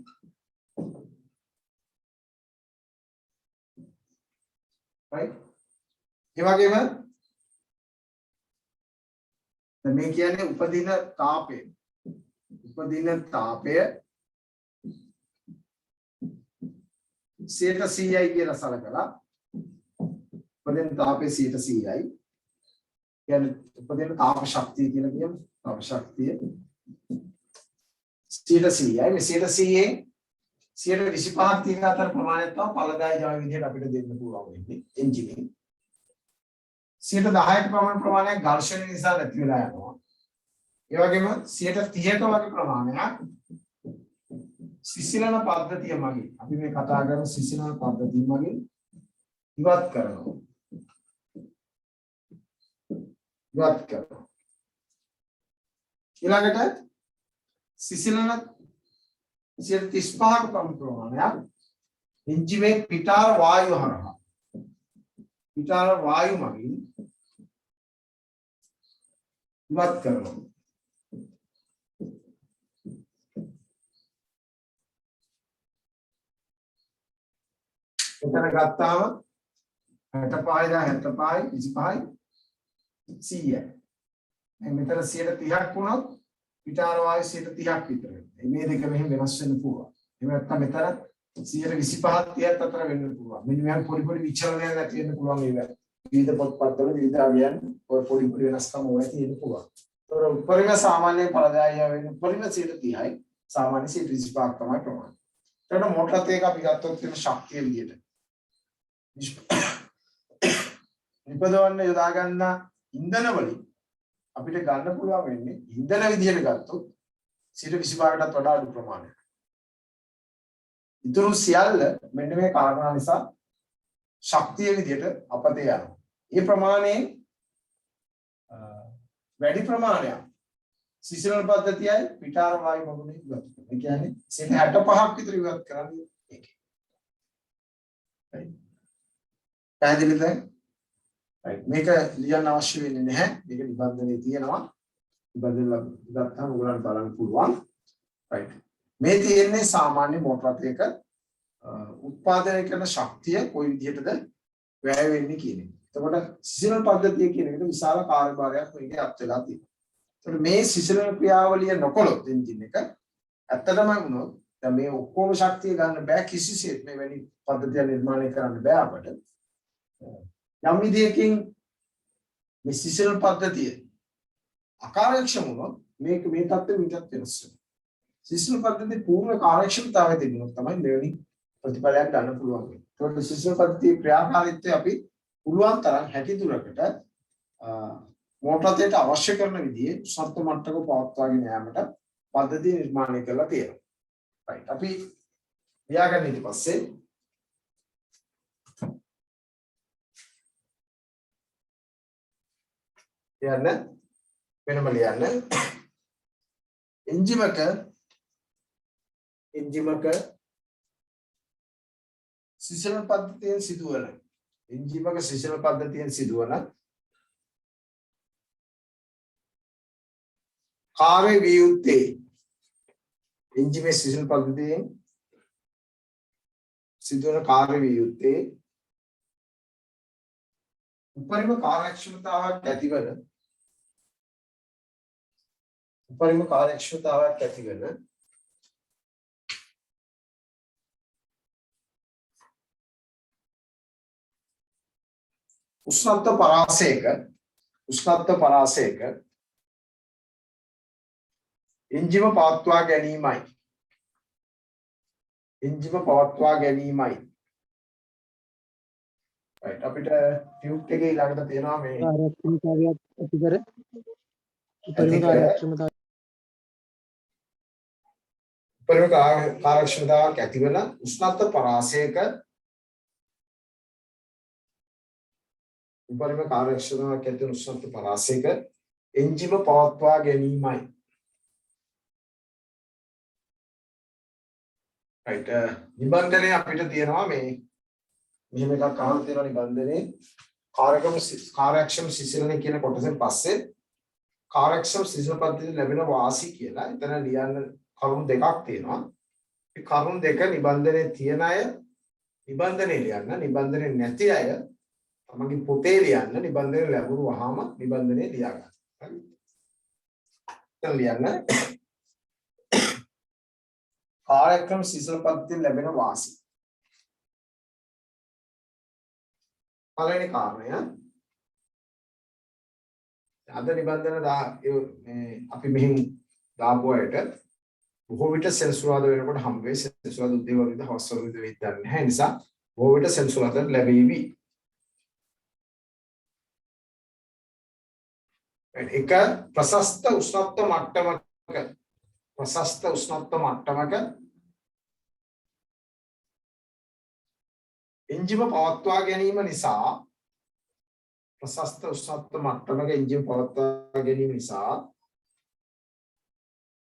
right? ඒ වගේම දැන් මේ කියන්නේ උපදින තාපය. උපදින තාපය 100යි කියලා සලකලා උපදින තාපය 100යි. කියන්නේ උපදින තාප ශක්තිය කියලා කියමු. තාප ශක්තිය 100යි. මේ 100න් 125ක් තියෙන අතර ප්‍රමාණයක් තමයි ඵලදායී ජව විදිහට අපිට දෙන්න පුළුවන් වෙන්නේ එන්ජිනින්. 10%ක ප්‍රමාණයක් ඝර්ෂණ නිසා නැති වෙලා යනවා. ඒ වගේම 30ක වගේ ප්‍රමාණයක් සිසිලන පද්ධතිය මගින් අපි මේ කතා කරන සිසිලන පද්ධතිය මගින් ඉවත් කරනවා. ඊළඟට සිසිලන 35ක ප්‍රමාණයක් එන්ජිමේ පිටාර වායු හරහා පිටාර වායු මගින් ඉවත් කරනවා. එතන ගත්තාම 65 දා 75යි 25යි 100යි. මෙතන 130ක් වුණොත් පිටාර වායු 130ක් විතර වෙනවා. මේ දෙක මෙහෙම වෙනස් වෙන්න පුළුවන්. එහෙම නැත්නම් මෙතන 125ක් 30ක් අතර වෙන්න පුළුවන්. මෙන්න මේ පොඩි විචලනයක් ඇති වෙන්න පුළුවන් ඒවා. විවිධ පොත්පත්වල විවිධ අවියන් ඔය පොඩි වෙනස්කම් ඔය තියෙන්න පුළුවන්. ඒතර උපරිම සාමාන්‍ය ඵලදායී වෙන උපරිම 130යි සාමාන්‍ය 125ක් තමයි ප්‍රමාණය. එතකොට මොටරත් එක අපි ගත්තොත් තියෙන ශක්තිය විදියට නිපදවන්න යොදා ගන්න ඉන්ධන වලින් අපිට ගන්න පුළුවන් වෙන්නේ ඉන්ධන විදියට ගත්තොත් 125කටත් වඩා අඩු ප්‍රමාණයක්. ඉතුරු සියල්ල මෙන්න මේ කාරණා නිසා ශක්තිය විදියට අපතේ යනවා. මේ ප්‍රමාණයෙන් වැඩි ප්‍රමාණයක් සිසිලන පද්ධතියයි පිටාර වායු මගුලේ ඉවත් කරනවා. ඒ කියන්නේ 65ක් විතර ඉවත් කරන්නේ ඒකේ. right. පැහැදිලිද? right. මේක ලියන්න අවශ්‍ය වෙන්නේ නැහැ. මේක නිබන්ධනයේ තියෙනවා. නිබන්ධන ගත්තාම ඔයගොල්ලන්ට බලන්න පුළුවන්. right. මේ තියෙන්නේ සාමාන්‍ය මෝටර් එකක උත්පාදනය කරන ශක්තිය කොයි විදිහටද වැය වෙන්නේ කියන එක. එතකොට සිසිලන පද්ධතිය කියන එකට විශාල කාර්යභාරයක් මේකේ අත් වෙලා තියෙනවා. එතකොට මේ සිසිලන ක්‍රියාවලිය නොකළොත් එන්ජින් එක ඇත්තටම වුණොත් දැන් මේ ඔක්කොම ශක්තිය ගන්න බෑ කිසිසේත් මේ වැනි පද්ධතිය නිර්මාණය කරන්න බෑ අපට. යම් විදියකින් මේ සිසිලන පද්ධතිය අකාර්යක්ෂම වුණොත් මේක මේ තත්ත්වෙ විතත් වෙනස් වෙනවා. සිසිලන පද්ධතියේ පූර්ණ කාර්යක්ෂමතාවය තිබුණොත් තමයි මෙවැනි ප්‍රතිඵලයක් ගන්න පුළුවන් වෙන්නේ. ඒකට සිසිලන පද්ධතියේ ක්‍රියාකාරීත්වය අපි පුළුවන් තරම් හැකි දුරකට මෝටරයට අවශ්‍ය කරන විදිහේ උසස්ත මට්ටමක පවත්වාගෙන යාමට පද්ධතිය නිර්මාණය කරලා තියෙනවා. right. අපි ලියාගන්න ඊට පස්සේ ලියන්න වෙනම ලියන්න එන්ජිමක සිසිලන පද්ධතියෙන් සිදුවන එන්ජිමක සිසිලන පද්ධතියෙන් සිදුවන කාර්ය වියුත්තේ එන්ජිමේ සිසිලන පද්ධතියෙන් සිදුවන කාර්ය වියුත්තේ උපරිම කාර්යක්ෂමතාවක් ඇතිවන උෂ්ණත්ව පරාසයක එන්ජිම පවත්වා ගැනීමයි. right. අපිට ටියුබ් එකේ ළඟට තියෙනවා මේ කාර්යක්ෂමතාවයක් ඇති කර උපරිම කාර්යක්ෂමතාවක් ඇතිවන උෂ්ණත්ව පරාසයක උපරිම කාර්යක්ෂමතාවක් ඇතිවන උෂ්ණත්ව පරාසයක එන්ජිම පවත්වා ගැනීමයි. right. නිබන්ධනයේ අපිට තියෙනවා මේ මෙහෙම එකක් අහලා තියෙනවා නිබන්ධනයේ කාර්යක්ෂම සිසිලනය කියන කොටසෙන් පස්සේ කාර්යක්ෂම සිසිල් පද්ධතිය ලැබෙන වාසි කියලා. එතන ලියන්න කරුණු දෙකක් තියෙනවා. මේ කරුණු දෙක නිබන්ධනයේ තියෙන අය නිබන්ධනයේ ලියන්න, නිබන්ධනයේ නැති අය තමන්ගේ පොතේ ලියන්න. නිබන්ධනය ලැබුවාම නිබන්ධනයේ ලියා ගන්න. හරි. දැන් ලියන්න. කාර්යක්‍රම සිසිල් පද්ධතිය ලැබෙන වාසි. පළවෙනි කාරණය අද නිබන්ධන අපි මෙහින් දාපු අයට බොහෝ විට සෙන්සුරාදා වෙනකොට හම් වෙයි. සෙන්සුරාදා උදේ වරුද හවස වරුද වෙයි දන්නේ නැහැ. නිසා බොහෝ විට සෙන්සුරාදා ලැබෙවි. එක ප්‍රශස්ත උෂ්ණත්ව මට්ටමක එන්ජිම පවත්වා ගැනීම නිසා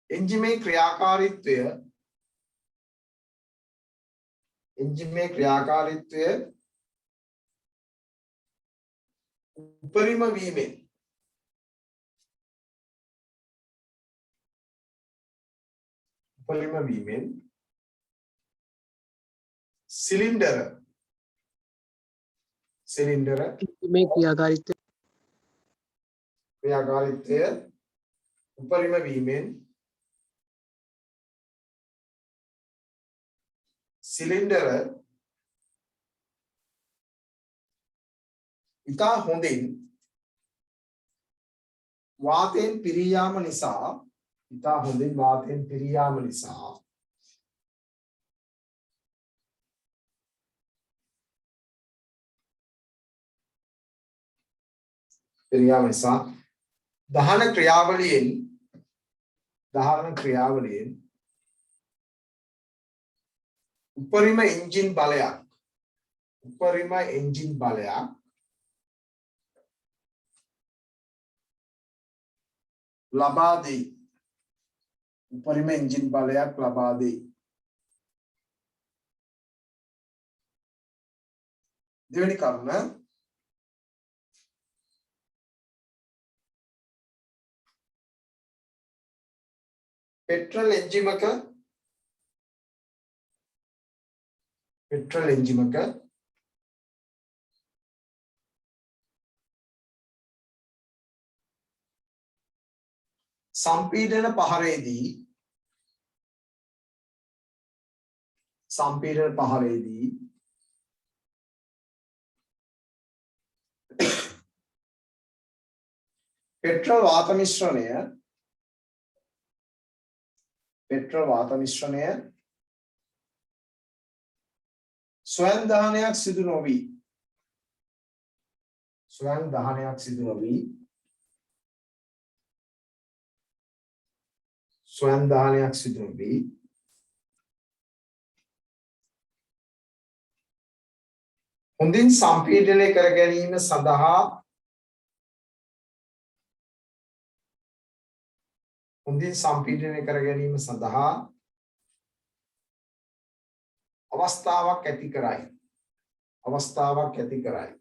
එන්ජිමේ ක්‍රියාකාරීත්වය උපරිම වීමෙන් සිලින්ඩර මේ ක්‍රියාකාරීත්වය උපරිම වීමෙන් සිලින්ඩර ඉතා හොඳින් වාතයෙන් පිරී යාම නිසා දහන ක්‍රියාවලියෙන් උපරිම එන්ජින් බලයක් ලබා දෙයි. දෙවෙනි කරුණ පෙට්‍රල් එන්ජිමක සම්පීඩන පහරේදී පෙට්‍රල් වාත මිශ්‍රණය ස්වයං දහනයක් සිදු නොවී හොඳින් සම්පීඩනය කර ගැනීම සඳහා අවස්ථාවක් ඇති කරයි.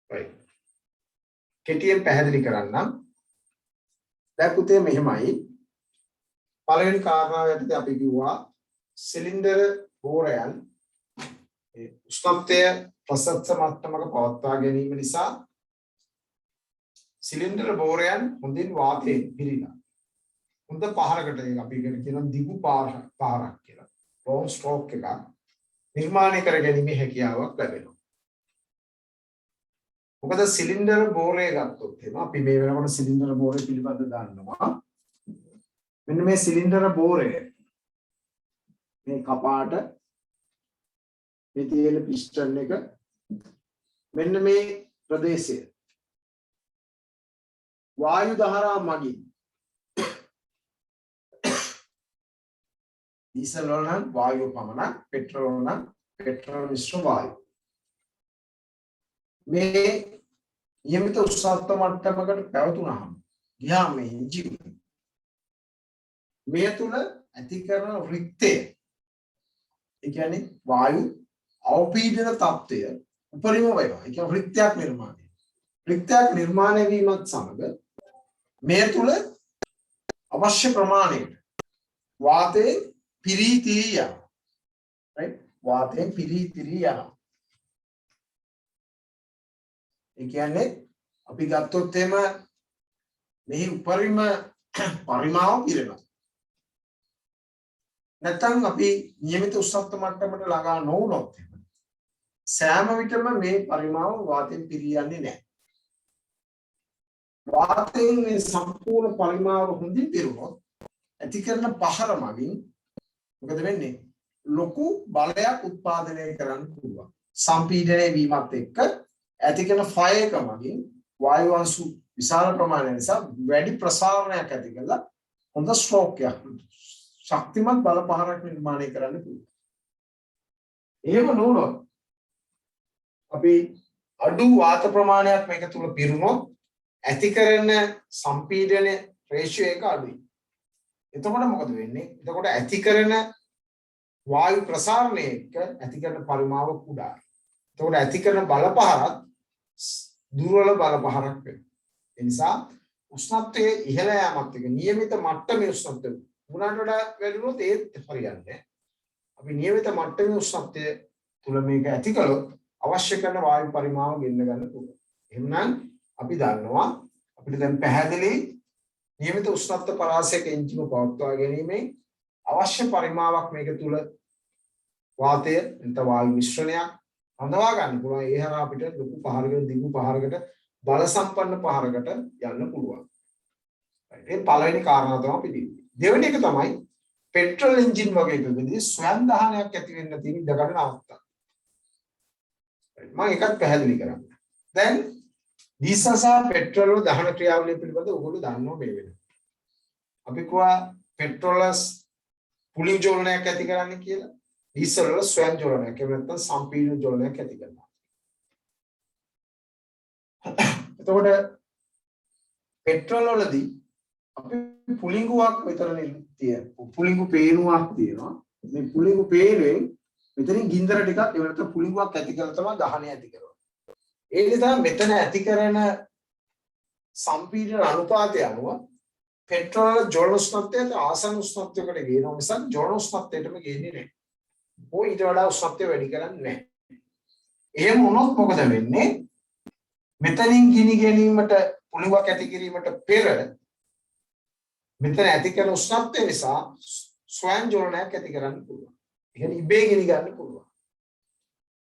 right. කෙටියෙන් පැහැදිලි කරන්නම්. දැන් පුතේ මෙහෙමයි. පළවෙනි කාරණාව යටතේ අපි කිව්වා සිලින්ඩර බෝරයන් උෂ්ණත්වය ප්‍රසස්ත මට්ටමක පවත්වා ගැනීම නිසා සිලින්ඩර බෝරයන් හොඳින් වාතයෙන් පිරීලා හොඳ පහරකට ඒක අපි කියන දිගු පාරක් කියලා long stroke එකක් නිර්මාණය කර ගැනීමේ හැකියාවක් ලැබෙනවා. මොකද සිලින්ඩර බෝරය ගත්තොත් එහෙම අපි මේ වෙනකොට සිලින්ඩර බෝරය පිළිබඳ දන්නවා. මෙන්න මේ සිලින්ඩර බෝරය මේ කපාට මේ තියෙන පිස්ටන් එක මෙන්න මේ ප්‍රදේශය වායු දහරා මගින් ඩීසල් වල නම් වායුව පමණක් පෙට්‍රල් වල නම් පෙට්‍රල් මිශ්‍ර වායු මේ නියමිත උෂ්ණත්ව මට්ටමකට පැවතුනහම ගියාම මේ එන්ජින් මේ තුල ඇති කරන රික්තය ඒ කියන්නේ වායු අවපීඩන තත්ත්වය උපරිම වෙනවා. ඒ කියන්නේ රික්තයක් නිර්මාණය. රික්තයක් නිර්මාණය වීමත් සමග මේ තුල අවශ්‍ය ප්‍රමාණයට වාතයේ පිරී තිරී යනවා. right? වාතයෙන් පිරී තිරී යනවා. ඒ කියන්නේ අපි ගත්තොත් එහෙම මෙහි උපරිම පරිමාව පිරෙනවා. නැත්නම් අපි નિયમિત උෂ්ණත්ව මට්ටමට ළඟා නොවුනොත් සෑම විටම මේ පරිමාව වාතයෙන් පිරී යන්නේ නැහැ. වාතයෙන් මේ සම්පූර්ණ පරිමාව හොඳින් පිරුණොත් ඇති කරන පහර මගින් මොකද වෙන්නේ? ලොකු බලයක් උත්පාදනය කරන්න පුළුවන්. සම්පීඩනය වීමත් එක්ක ඇති කරන ෆයර් එක මගින් වායු අංශු විශාල ප්‍රමාණය නිසා වැඩි ප්‍රසාරණයක් ඇති කරලා හොඳ ස්ට්‍රෝක් එකක් ශක්තිමත් බල පහරක් නිර්මාණය කරන්න පුළුවන්. එහෙම නොවුනොත් අපි අඩු වාත ප්‍රමාණයක් මේක තුල පිරුණොත් ඇති කරන සම්පීඩන රේෂියෝ එක අඩුයි. එතකොට මොකද වෙන්නේ? එතකොට ඇති කරන වායු ප්‍රසාරණය එක්ක ඇති කරන පරිමාව කුඩායි. එතකොට ඇති කරන බල පහරත් දුර්වල බල පහරක් වෙනවා. ඒ නිසා උෂ්ණත්වයේ ඉහළ යාමත් එක්ක નિયમિત මට්ටමේ උෂ්ණත්වය උනාට වඩා වැඩි වුණොත් ඒත් හරියන්නේ. අපි નિયમિત මට්ටමේ උෂ්ණත්වය තුල මේක ඇති කළොත් අවශ්‍ය කරන වායු පරිමාව ගෙන්න ගන්න පුළුවන්. එහෙනම් අපි දන්නවා අපිට දැන් පැහැදිලි નિયમિત උෂ්ණත්ව පරාසයක එන්ජිම පවත්වා ගැනීමෙන් අවශ්‍ය පරිමාවක් මේක තුල වාතය නැත්නම් වායු මිශ්‍රණයක් හඳවා ගන්න පුළුවන්. ඒ හරහා අපිට ලොකු පහරකට දිගු පහරකට බල සම්පන්න පහරකට යන්න පුළුවන්. ඒ පළවෙනි කාරණා තමයි පිළිගන්නේ. දෙවෙනි එක තමයි පෙට්‍රල් එන්ජින් වගේ එකකදී ස්වයං දහනයක් ඇති වෙන්න තියෙන ඉඩකඩ නවත්තා. මම එකක් පැහැදිලි කරන්න. දැන් ඩීසල් සහ පෙට්‍රල් වල දහන ක්‍රියාවලිය පිළිබඳව ඔයගොල්ලෝ දන්නවා මේ වෙනකොට. අපි කියවා පෙට්‍රල් පුලිං ජෝලනයක් ඇති කරන්න කියලා. ඩීසල් වල ස්වයං ජෝලනයක් එහෙම නැත්නම් සම්පීඩන ජෝලනයක් ඇති කරනවා. එතකොට පෙට්‍රල් වලදී අපි පුලිංගුවක් විතරනේ තියෙන. පුලිංගු පේනුවක් තියෙනවා. මේ පුලිංගු පේනුවෙන් මෙතනින් ගින්දර ටිකක් ඒ වෙනත පුලිංගුවක් ඇති කරලා තමයි දහනය ඇති කරන්නේ. ඒ නිසා මෙතන ඇති කරන සම්පීඩන අනුපාතය අනුව පෙට්‍රල් ජෝල උෂ්ණත්වයට ආසන්න උෂ්ණත්වයකට ගේනවා මිසක් ජෝල උෂ්ණත්වයටම ගේන්නේ නැහැ. ඕ ඊට වඩා උෂ්ණත්වය වැඩි කරන්නේ නැහැ. එහෙම වුණොත් මොකද වෙන්නේ? මෙතනින් ගිනි ගැනීමට පුලිංගුවක් ඇති කිරීමට පෙර මෙතන ඇති කරන උෂ්ණත්වය නිසා ස්වයං ජෝලනයක් ඇති කරන්න පුළුවන්. ඒ කියන්නේ ඉබේ ගිනි ගන්න පුළුවන්.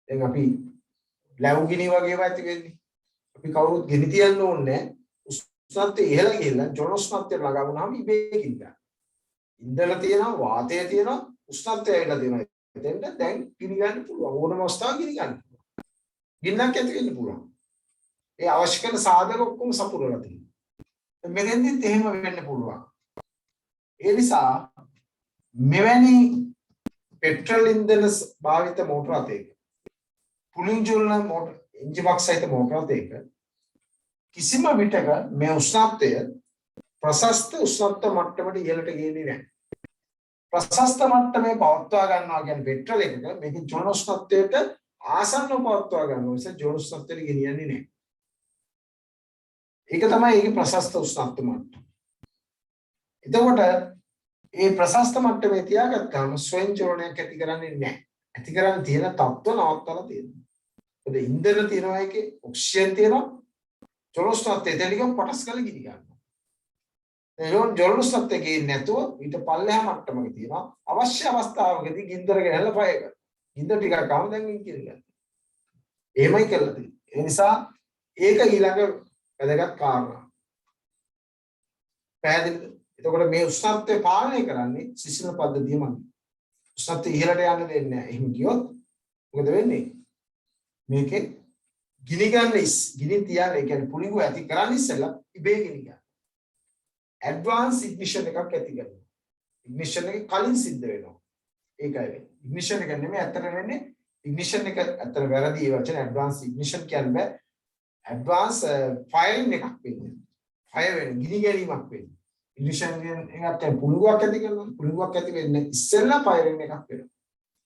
දැන් අපි ලැබු ගිනි වගේ ඒවා ඇති වෙන්නේ. අපි කවුරුත් ගිනි තියන්න ඕනේ නැහැ. උෂ්ණත්වය ඉහළ ගිහලා ජෝල උෂ්ණත්වයට ළඟා වුණාම ඉබේ ගිනි ගන්න. ඉන්ධන තියෙනවා, වාතය තියෙනවා, උෂ්ණත්වය ඇවිල්ලා දෙනවා. එතෙන්ට දැන් ගිනි ගන්න පුළුවන්. ඕනම අවස්ථාවක ගිනි ගන්න පුළුවන්. ගින්නක් ඇති වෙන්න පුළුවන්. ඒ අවශ්‍ය කරන සාධක ඔක්කොම සපුරලා තියෙනවා. මෙතෙන්දිත් එහෙම වෙන්න පුළුවන්. ඒ නිසා මෙවැනි පෙට්‍රල් ඉන්ධන භාවිත මෝටර අතේක පුලිං ජෝලන මෝටර එන්ජිමක් සහිත මෝටර අතේක කිසිම විටක මේ උෂ්ණත්වය ප්‍රශස්ත උෂ්ණත්ව මට්ටමට ඉහළට ගියන්නේ නැහැ. ප්‍රශස්ත මට්ටමේ පවත්වා ගන්නවා කියන්නේ පෙට්‍රල් එකක මේක ජෝල උෂ්ණත්වයට ආසන්නව පවත්වා ගන්නවා නිසා ජෝල උෂ්ණත්වයට ගෙනියන්නේ නැහැ. ඒක තමයි ඒකේ ප්‍රශස්ත උෂ්ණත්ව මට්ටම. එතකොට ඒ ප්‍රශස්ත මට්ටමේ තියාගත්තාම ස්වයං ජෝලනයක් ඇති කරන්නේ නැහැ. ඇති කරන් තියෙන තත්ත්ව නවත්තලා තියෙනවා. මොකද ඉන්ධන තියෙනවා එකේ ඔක්සිජන් තියෙනවා ජෝල උෂ්ණත්වය දෙලිගම පටස් කරලා ගිනි ගන්නවා. ඒ ජෝල උෂ්ණත්වය ගේන්නේ නැතුව ඊට පල්ලෙහා මට්ටමක තියෙනවා. අවශ්‍ය අවස්ථාවකදී ගින්දර ගෙනල්ලා ෆයර් කරනවා. ගින්දර ටිකක් ගාම දැන් ගිනි ගන්නවා. එහෙමයි කරලා තියෙන්නේ. ඒ නිසා ඒක ඊළඟ වැදගත් කාරණා. පැහැදිලිද? එතකොට මේ උෂ්ණත්වය පාලනය කරන්නේ සිසිල පද්ධතිය මගින්. උෂ්ණත්වය ඉහළට යන්න දෙන්නේ නැහැ. එහෙම ගියොත් මොකද වෙන්නේ? මේකේ ගිනි තියන ඒ කියන්නේ පුලිංගු ඇති කරන්නේ ඉස්සෙල්ලා ඉබේ ගිනි ගන්න. ඇඩ්වාන්ස් ඉග්නිෂන් එකක් ඇති කරනවා. ඉග්නිෂන් එක කලින් සිද්ධ වෙනවා. ඒකයි වෙන්නේ. ඉග්නිෂන් එක නෙමෙයි අතර වෙන්නේ. ඉග්නිෂන් එක අතර වැරදි වචන ඇඩ්වාන්ස් ඉග්නිෂන් කියන්නේ ඇඩ්වාන්ස් ෆයරින් එකක් වෙන්නේ. ෆයර් වෙන ගිනි ගැනීමක් වෙන්නේ. ඉග්නිෂන් එකත් පුලිංගුවක් ඇති කරනවා. පුලිංගුවක් ඇති වෙන්නේ ඉස්සෙල්ලා ෆයරින් එකක් වෙනවා.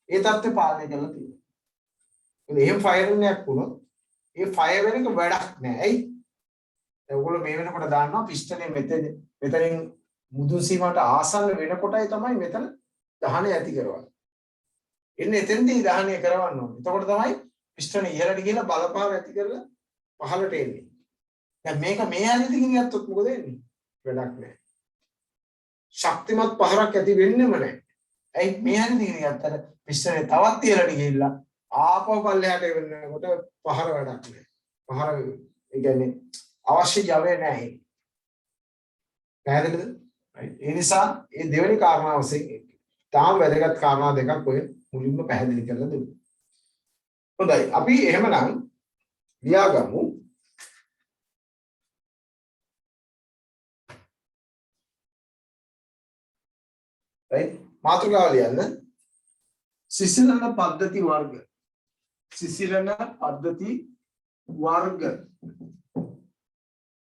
ඒ தත්ත්වය පාලනය කරලා තියෙනවා. එහෙනම් ෆයරින් එකක් වුණොත් ඒ ෆයර් වෙන එක වැඩක් නෑ. ඇයි? ඔයගොල්ලෝ මේ වෙනකොට දාන්නවා පිස්ටනේ මෙතනින් මුදුන් සීමාවට ආසන්න වෙනකොටයි තමයි මෙතන දහනය ඇති කරවන්නේ. එන්නේ එතෙන්දී දහනය කරවන්න ඕනේ. එතකොට තමයි පිස්ටනේ ඉහළට ගිහලා බලපාර ඇති කරලා පහළට එන්නේ. දැන් මේක මේ හැලියද ගියත් මොකද වෙන්නේ? වැඩක් නැහැ. ශක්තිමත් පහරක් ඇති වෙන්නෙම නැහැ. ඇයි මේ හැලියද ගියත් පිස්ටනේ තවත් ඉහළට ගිහිල්ලා ආපහු පල්ලෙහාට වෙනකොට පහර වැඩක් නැහැ. පහර ඒ කියන්නේ අවශ්‍ය ජවය නැහැ. පැහැදිලිද? ඒ නිසා මේ දෙවෙනි කාරණාව වශයෙන් තාම වැදගත් කාරණා දෙකක් ඔය මුලින්ම පැහැදිලි කරලා දුන්නා. හොඳයි අපි එහෙමනම් ලියාගමු. right මාතෘකාව ලියන්න. සිසිලන පද්ධති වර්ග. සිසිලන පද්ධති වර්ග.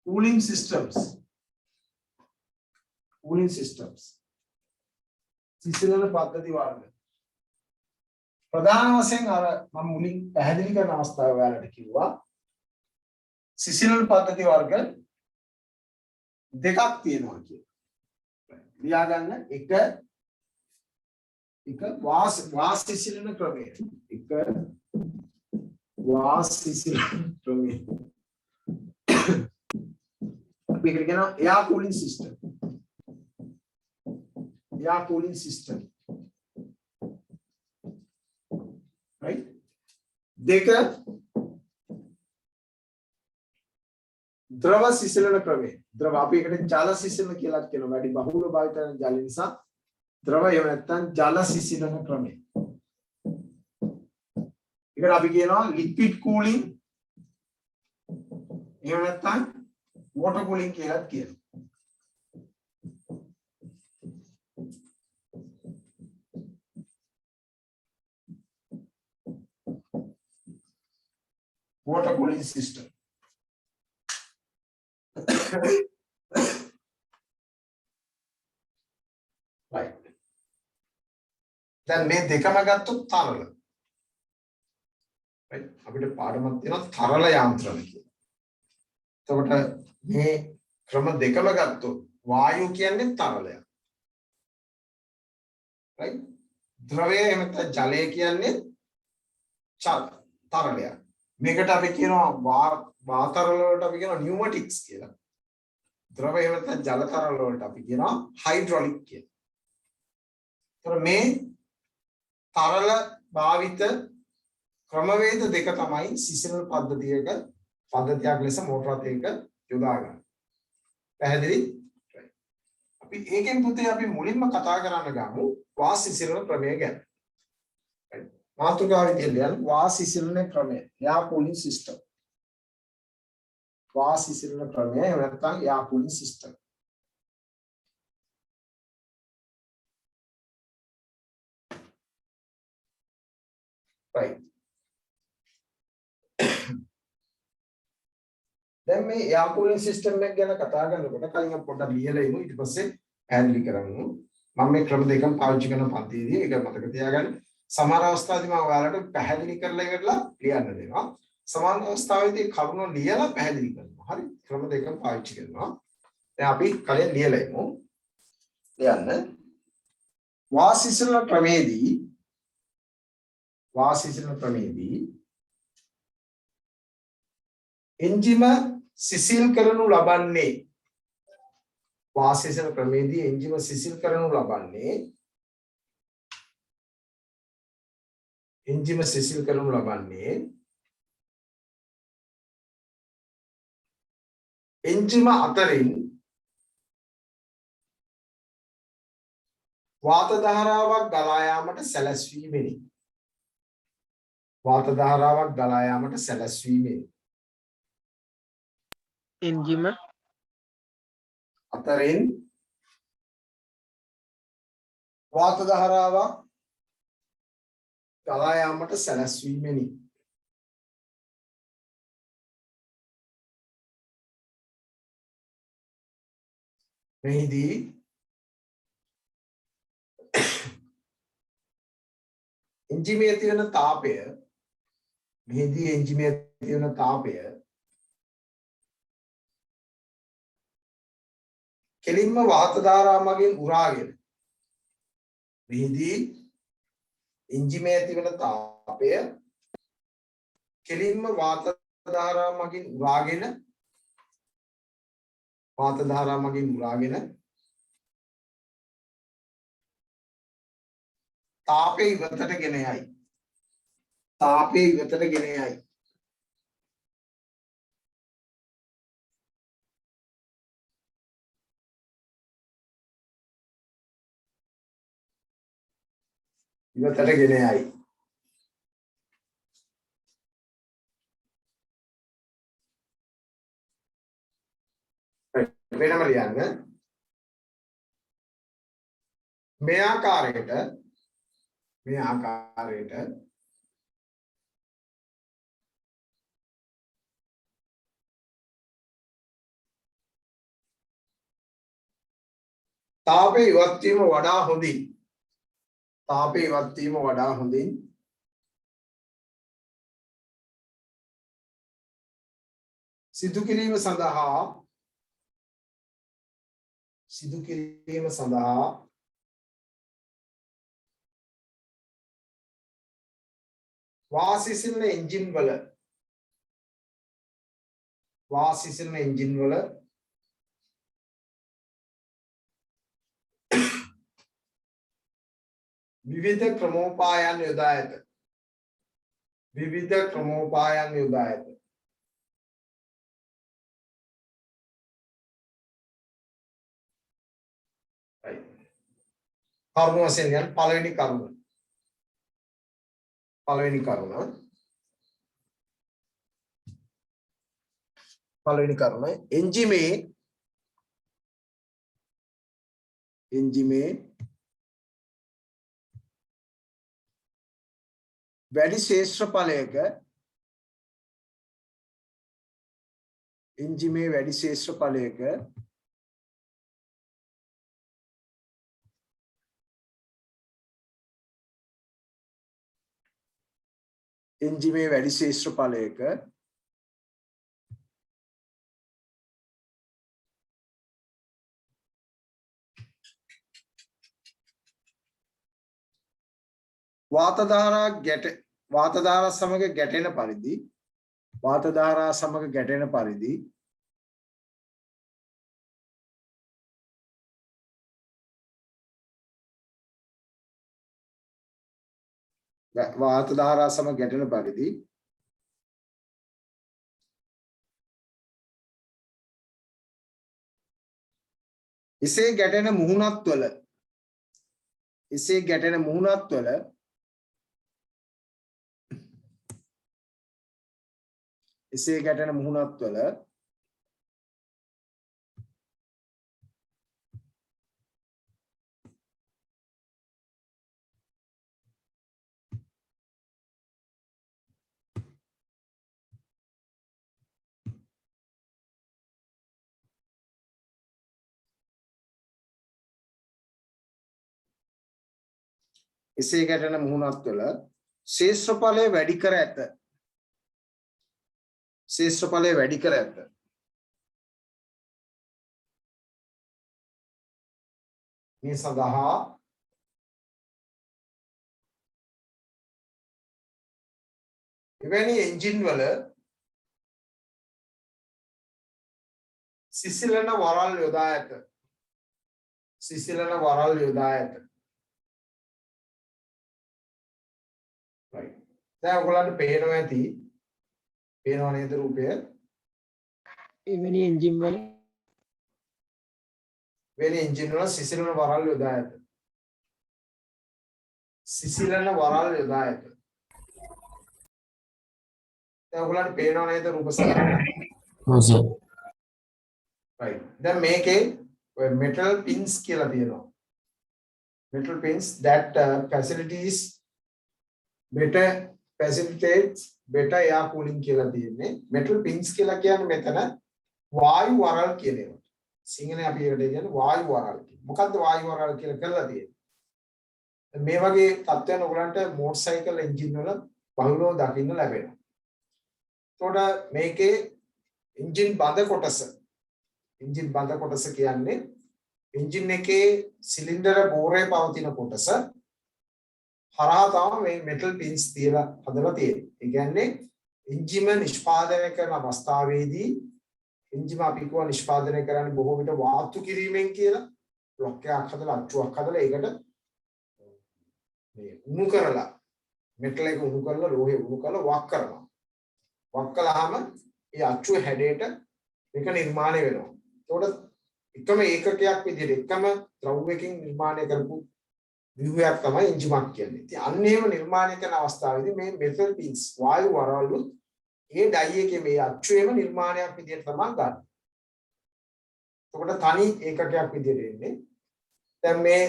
cooling systems. cooling systems. සිසිලන පද්ධති වර්ග. ප්‍රධාන වශයෙන් අර මම මුලින් පැහැදිලි කරන අවස්ථාවේ ඔයාලට කිව්වා සිසිලන පද්ධති වර්ග දෙකක් තියෙනවා කියලා. ලියා ගන්න එක වාස් සිසිලන ක්‍රමය. එක වාස් සිසිලන ක්‍රමය. අපි ඒකට කියනවා air cooling system. air cooling system. right දෙක ද්‍රව සිසිලන ක්‍රමය. ද්‍රව අපි ඒකට ජල සිසිලන කියලා කියනවා. වැඩි බහුල භාවිත කරන ජල නිසා ද්‍රව එහෙම නැත්නම් ජල සිසිලන ක්‍රමය. ඒකට අපි කියනවා liquid cooling එහෙම නැත්නම් water cooling කියලා කියනවා. water cooling system. right. දැන් මේ දෙකම ගත්තොත් තරල. right අපිට පාඩමක් තියෙනවා තරල යාන්ත්‍රණ කියලා. එතකොට මේ ක්‍රම දෙකම ගත්තොත් වායු කියන්නේ තරලයක්. right ද්‍රවය එහෙම නැත්නම් ජලය කියන්නේ තරලයක්. මේකට අපි කියනවා වාතරල වලට අපි කියනවා නියුමැටික්ස් කියලා. ද්‍රව එහෙම නැත්නම් ජල තරල වලට අපි කියනවා හයිඩ්‍රොලික් කියලා. ඒතර මේ තරල භාවිත ක්‍රමවේද දෙක තමයි සිසිල් පද්ධතියක් ලෙස මෝටර රථයක යොදා ගන්න. පැහැදිලි? අපි ඒකෙන් පුතේ අපි මුලින්ම කතා කරන්න ගමු වාස් සිසිලන ක්‍රමය ගැන. මාතෘකාව විදිහට වාස් සිසිලන ක්‍රමය air cooling system. වාස් සිසිලන ක්‍රමය එහෙම නැත්නම් air cooling system. right දැන් මේ air cooling system එක ගැන කතා කරනකොට කලින් පොඩ්ඩක් ලියලා ඉමු ඊට පස්සේ පැහැදිලි කරමු. මම මේ ක්‍රම දෙකම පාවිච්චි කරන පන්තියේදී ඒක මතක තියාගන්න. සමහර අවස්ථාවේදී මම ඔයාලට පැහැදිලි කරලා ඉවරලා ලියන්න දෙනවා. සමහර අවස්ථාවේදී කරුණු ලියලා පැහැදිලි කරනවා. හරි? ක්‍රම දෙකම පාවිච්චි කරනවා. දැන් අපි කලින් ලියලා ඉමු. ලියන්න. වාස් සිසිලන ක්‍රමේදී එන්ජිම සිසිල් කරනු ලබන්නේ වාස් සිසිලන ක්‍රමේදී එන්ජිම සිසිල් කරනු ලබන්නේ එන්ජිම අතරින් වාත ධාරාවක් ගලා යාමට සැලැස්වීමෙනි. එන්ජිම අතරින් වාත ධාරාවක් ගලා යාමට සැලැස්වීමෙනි. මෙහිදී එන්ජිමේ තියෙන තාපය කෙලින්ම වාත ධාරා මගින් උරාගෙන මෙහිදී එන්ජිමේ ඇතිවන තාපය කෙලින්ම වාත ධාරා මගින් උරාගෙන තාපය ඉවතට ගෙන යයි. තාපය ඉවතට ගෙන යයි. ඉවතට ගෙන යයි. වෙනම ලියන්න. මේ ආකාරයට තාපය ඉවත් වීම වඩා හොඳින් සිදු කිරීම සඳහා වාසිසිල්න එන්ජින් වල විවිධ ක්‍රමෝපායන් යොදා ඇත. කරුණ වශයෙන් යන පළවෙනි කරුණ එන්ජිමේ වැඩි ශේෂ්ත්‍රඵලයක වාත ධාරා සමග ගැටෙන පරිදි එසේ ගැටෙන මුහුණත් වල ශේෂ්ත්‍රඵලය වැඩි කර ඇත. මේ සඳහා එවැනි එන්ජින් වල සිසිලන වරල් යොදා ඇත. right. දැන් ඔයගොල්ලන්ට පේනවා ඇති. පේනව නේද රූපය? එවැනි එන්ජින් වල සිසිලන වරල් යොදා ඇත. දැන් ඔයගොල්ලන්ට පේනව නේද රූප සටහන? ඔව් සර්. right. දැන් මේකේ ඔය metal pins කියලා තියෙනවා. Metal pins that facilitates better air cooling කියලා තියෙන්නේ. metal pins කියලා කියන්නේ මෙතන වායු වරල් කියන ඒවා. සිංහලෙන් අපි ඒකට කියන්නේ වායු වරල්. මොකද්ද වායු වරල් කියලා කරලා තියෙන්නේ? මේ වගේ තත්ත්වයන් ඔයගලන්ට මෝටර් සයිකල් එන්ජින් වල බහුලව දකින්න ලැබෙනවා. එතකොට මේකේ එන්ජින් බඳ කොටස කියන්නේ එන්ජින් එකේ සිලින්ඩර බෝරේ පවතින කොටස හරහා තමයි මේ මෙටල් පින්ස් තියලා හදලා තියෙන්නේ. ඒ කියන්නේ එන්ජිම නිෂ්පාදනය කරන අවස්ථාවේදී එන්ජිම අපි කියව නිෂ්පාදනය කරන්නේ බොහෝ විට වාතු කිරීමෙන් කියලා බ්ලොක් එකක් හදලා අච්චුවක් හදලා ඒකට මේ උණු කරලා මෙටල් එක උණු කරලා ලෝහය උණු කරලා වක් කරනවා. වක් කළාම ඒ අච්චුවේ හැඩයට මේක නිර්මාණය වෙනවා. ඒකට එකම ඒකකයක් විදිහට එකම ද්‍රව්‍යකින් නිර්මාණය කරපු ව්‍යුහයක් තමයි එන්ජිමක් කියන්නේ. ඉතින් අන්න එහෙම නිර්මාණය කරන අවස්ථාවේදී මේ මෙටල් පින්ස් වායු වරවලු ඒ ඩයි එකේ මේ අච්චුවේම නිර්මාණයක් විදිහට තමයි ගන්න. එතකොට තනි ඒකකයක් විදිහට එන්නේ. දැන් මේ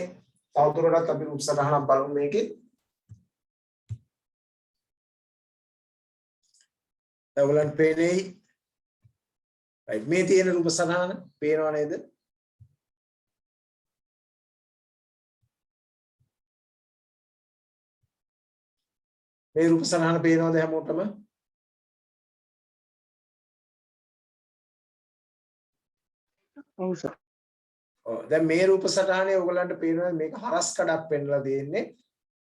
තවදුරටත් අපි උත්සාහයක් බලමු මේකේ. ඔයගලන්ට පේන්නේ right මේ තියෙන රූප සටහන පේනව නේද? මේ රූප සටහන පේනවද හැමෝටම? ඔව් සර්. දැන් මේ රූප සටහනේ ඔයගලන්ට පේනවා මේක හරස් කඩක් පෙන්ලා තියෙන්නේ.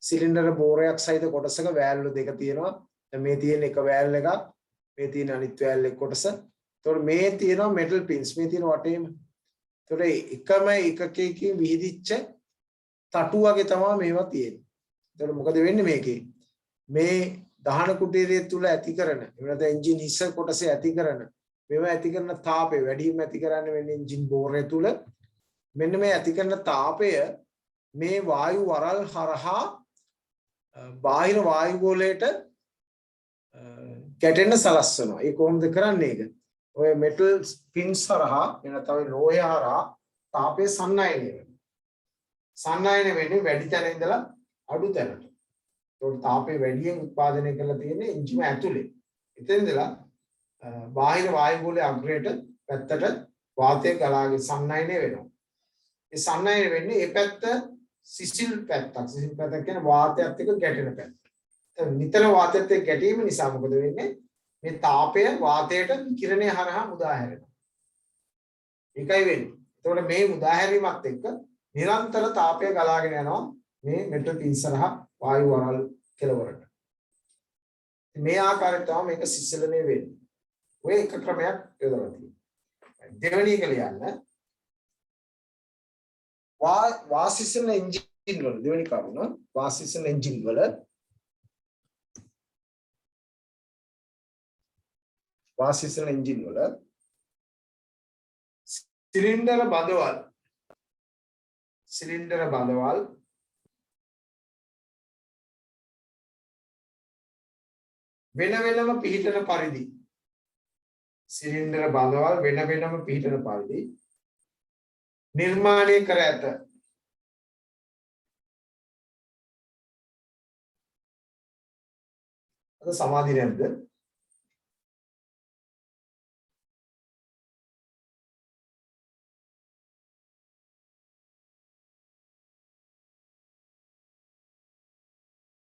සිලින්ඩර බෝරයක් සහිත කොටසක වෑල්ලු දෙක තියෙනවා. දැන් මේ තියෙන එක වෑල් එකක්, මේ තියෙන අනිත් වෑල් එක කොටස. එතකොට මේ තියෙනවා මෙටල් පින්ස්, මේ තියෙන වටේම. එතකොට එකම එකකයකින් විහිදිච්ච තටු වගේ තමයි මේවා තියෙන්නේ. එතකොට මොකද වෙන්නේ මේකේ? මේ දහන කුටීරය තුල ඇති කරන, එහෙම නැත්නම් එන්ජින් හිස කොටසේ ඇති කරන මේවා ඇති කරන තාපය වැඩිම ඇති කරන්නේ වෙන්නේ එන්ජින් බෝරය තුල. මෙන්න මේ ඇති කරන තාපය මේ වායු වරල් හරහා බාහිර වායු ගෝලයට ගැටෙන්න සලස්වනවා. ඒ කොහොමද කරන්නේ ඒක? ඔය මෙටල් පින්ස් හරහා එනතව ලෝහය හරහා තාපය සන්නායනය වෙනවා. සන්නායනය වෙන්නේ වැඩි තැන ඉඳලා අඩු තැනට. ඒකට තාපය වැඩියෙන් උත්පාදනය කරලා තියෙන්නේ එන්ජිම ඇතුලේ. එතෙන් ඉඳලා බාහිර වායු ගෝලයේ අග්‍රයට පැත්තට වාතය ගලාගෙන සන්නායනය වෙනවා. ඒ සන්නායනය වෙන්නේ මේ පැත්ත සිසිල් පැත්තක්. සිසිල් පැත්ත කියන්නේ වාතයත් එක්ක ගැටෙන පැත්ත. නිතර වාතයත් එක්ක ගැටීම නිසා මොකද වෙන්නේ? මේ තාපය වාතයට විකිරණය හරහා මුදා හැරෙනවා. ඒකයි වෙන්නේ. එතකොට මේ මුදා හැරීමත් එක්ක නිරන්තර තාපය ගලාගෙන යනවා මේ මෙටල් පින්ස් හරහා වායු වරල් කෙලවරට. මේ ආකාරයට තමයි මේක සිසිලණය වෙන්නේ. ඔය එක ක්‍රමයක් යොදලා තියෙනවා. දෙවෙනි එක ලියන්න. වාසිසන එන්ජින් වල දෙවෙනි කරුණ වාසිසන එන්ජින් වල සිලින්ඩර බඳවල් වෙන වෙනම පිහිටන පරිදි නිර්මාණය කර ඇත. අද සමාධිය නැද්ද?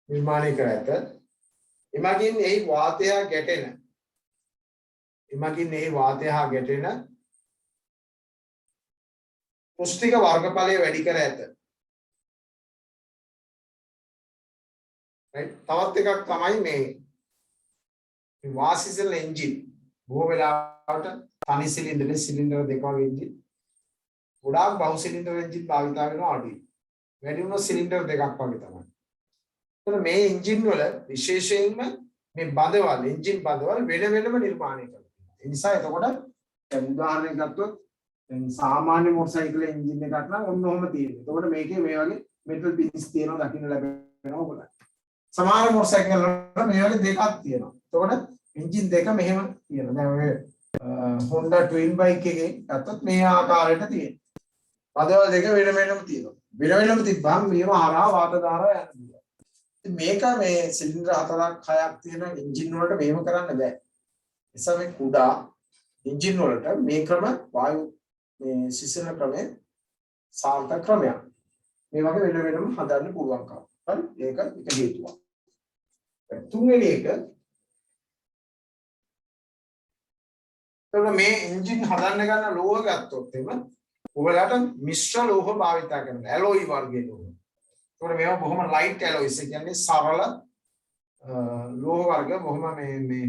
නිර්මාණය කර ඇත. එමගින් එහි වාතය ගැටෙන පුෂ්ටික වර්ගඵලය වැඩි කර ඇත. right තවත් එකක් තමයි මේ වාසිසල් එන්ජින් බොහෝ වෙලාවට තනි සිලින්ඩර දෙක වගේ එන්ජින් ගොඩාක් බහු සිලින්ඩර එන්ජින් භාවිත වෙනවා අඩුයි. වැඩි වුණොත් සිලින්ඩර දෙකක් වගේ තමයි. එතකොට මේ එන්ජින් වල විශේෂයෙන්ම මේ බඳවල් එන්ජින් බඳවල් වෙනම නිර්මාණය කරනවා. ඒ නිසා එතකොට දැන් උදාහරණයක් ගත්තොත් දැන් සාමාන්‍ය මොටර් සයිකල් එන්ජින් එකක් නම් ඔන්න ඔහම තියෙනවා. එතකොට මේකේ මේ වගේ මෙටල් පින්ස් තියෙනවා දකින්න ලැබෙනවා ඔයගොල්ලන්ට. සමහර මොටර් සයිකල් වල මේ වගේ දෙකක් තියෙනවා. එතකොට එන්ජින් දෙක මෙහෙම තියෙනවා. දැන් ඔය Honda Twin bike එකේ ගත්තොත් මේ ආකාරයට තියෙනවා. බඳවල් දෙක වෙනම තියෙනවා. වෙනම තිබ්බම මේව හරහා වාත ධාරා යනවා. මේක මේ සිලින්ඩර 4ක් 6ක් තියෙන එන්ජින් වලට මේව කරන්න බෑ. නිසා මේ කුඩා එන්ජින් වලට මේ ක්‍රම වායු මේ සිසිල ක්‍රමය සාර්ථක ක්‍රමයක්. මේ වගේ වෙනම හදන්න පුළුවන්කම. හරි? ඒක එක හේතුවක්. තුන්වෙනි එක එතකොට මේ එන්ජින් හදන්න ගන්න ලෝහ ගත්තොත් එම ඔයාලට මිශ්‍ර ලෝහ භාවිත කරනවා ඇලොයි වර්ගයේ ලෝහ. ඒකට මේවා බොහොම ලයිට් ඇලොයිස් කියන්නේ සරල ලෝහ වර්ග බොහොම මේ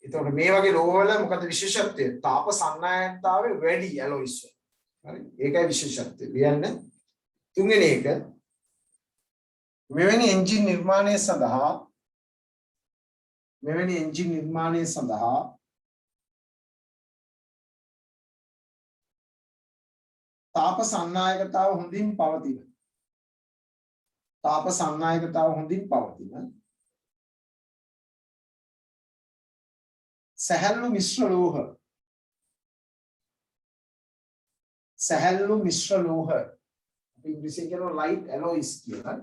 ඒතකොට මේ වගේ ලෝහ වල මොකද විශේෂත්වය? තාප සන්නායකතාවය වැඩි ඇලොයිස් වල. හරි. ඒකයි විශේෂත්වය. කියන්නේ තුන්වෙනි එක මෙවැනි එන්ජින් නිර්මාණය සඳහා තාප සන්නායකතාව හොඳින් පවතින. සැහැල්ලු මිශ්‍ර ලෝහ අපි ඉංග්‍රීසියෙන් කියනවා light alloys කියලා.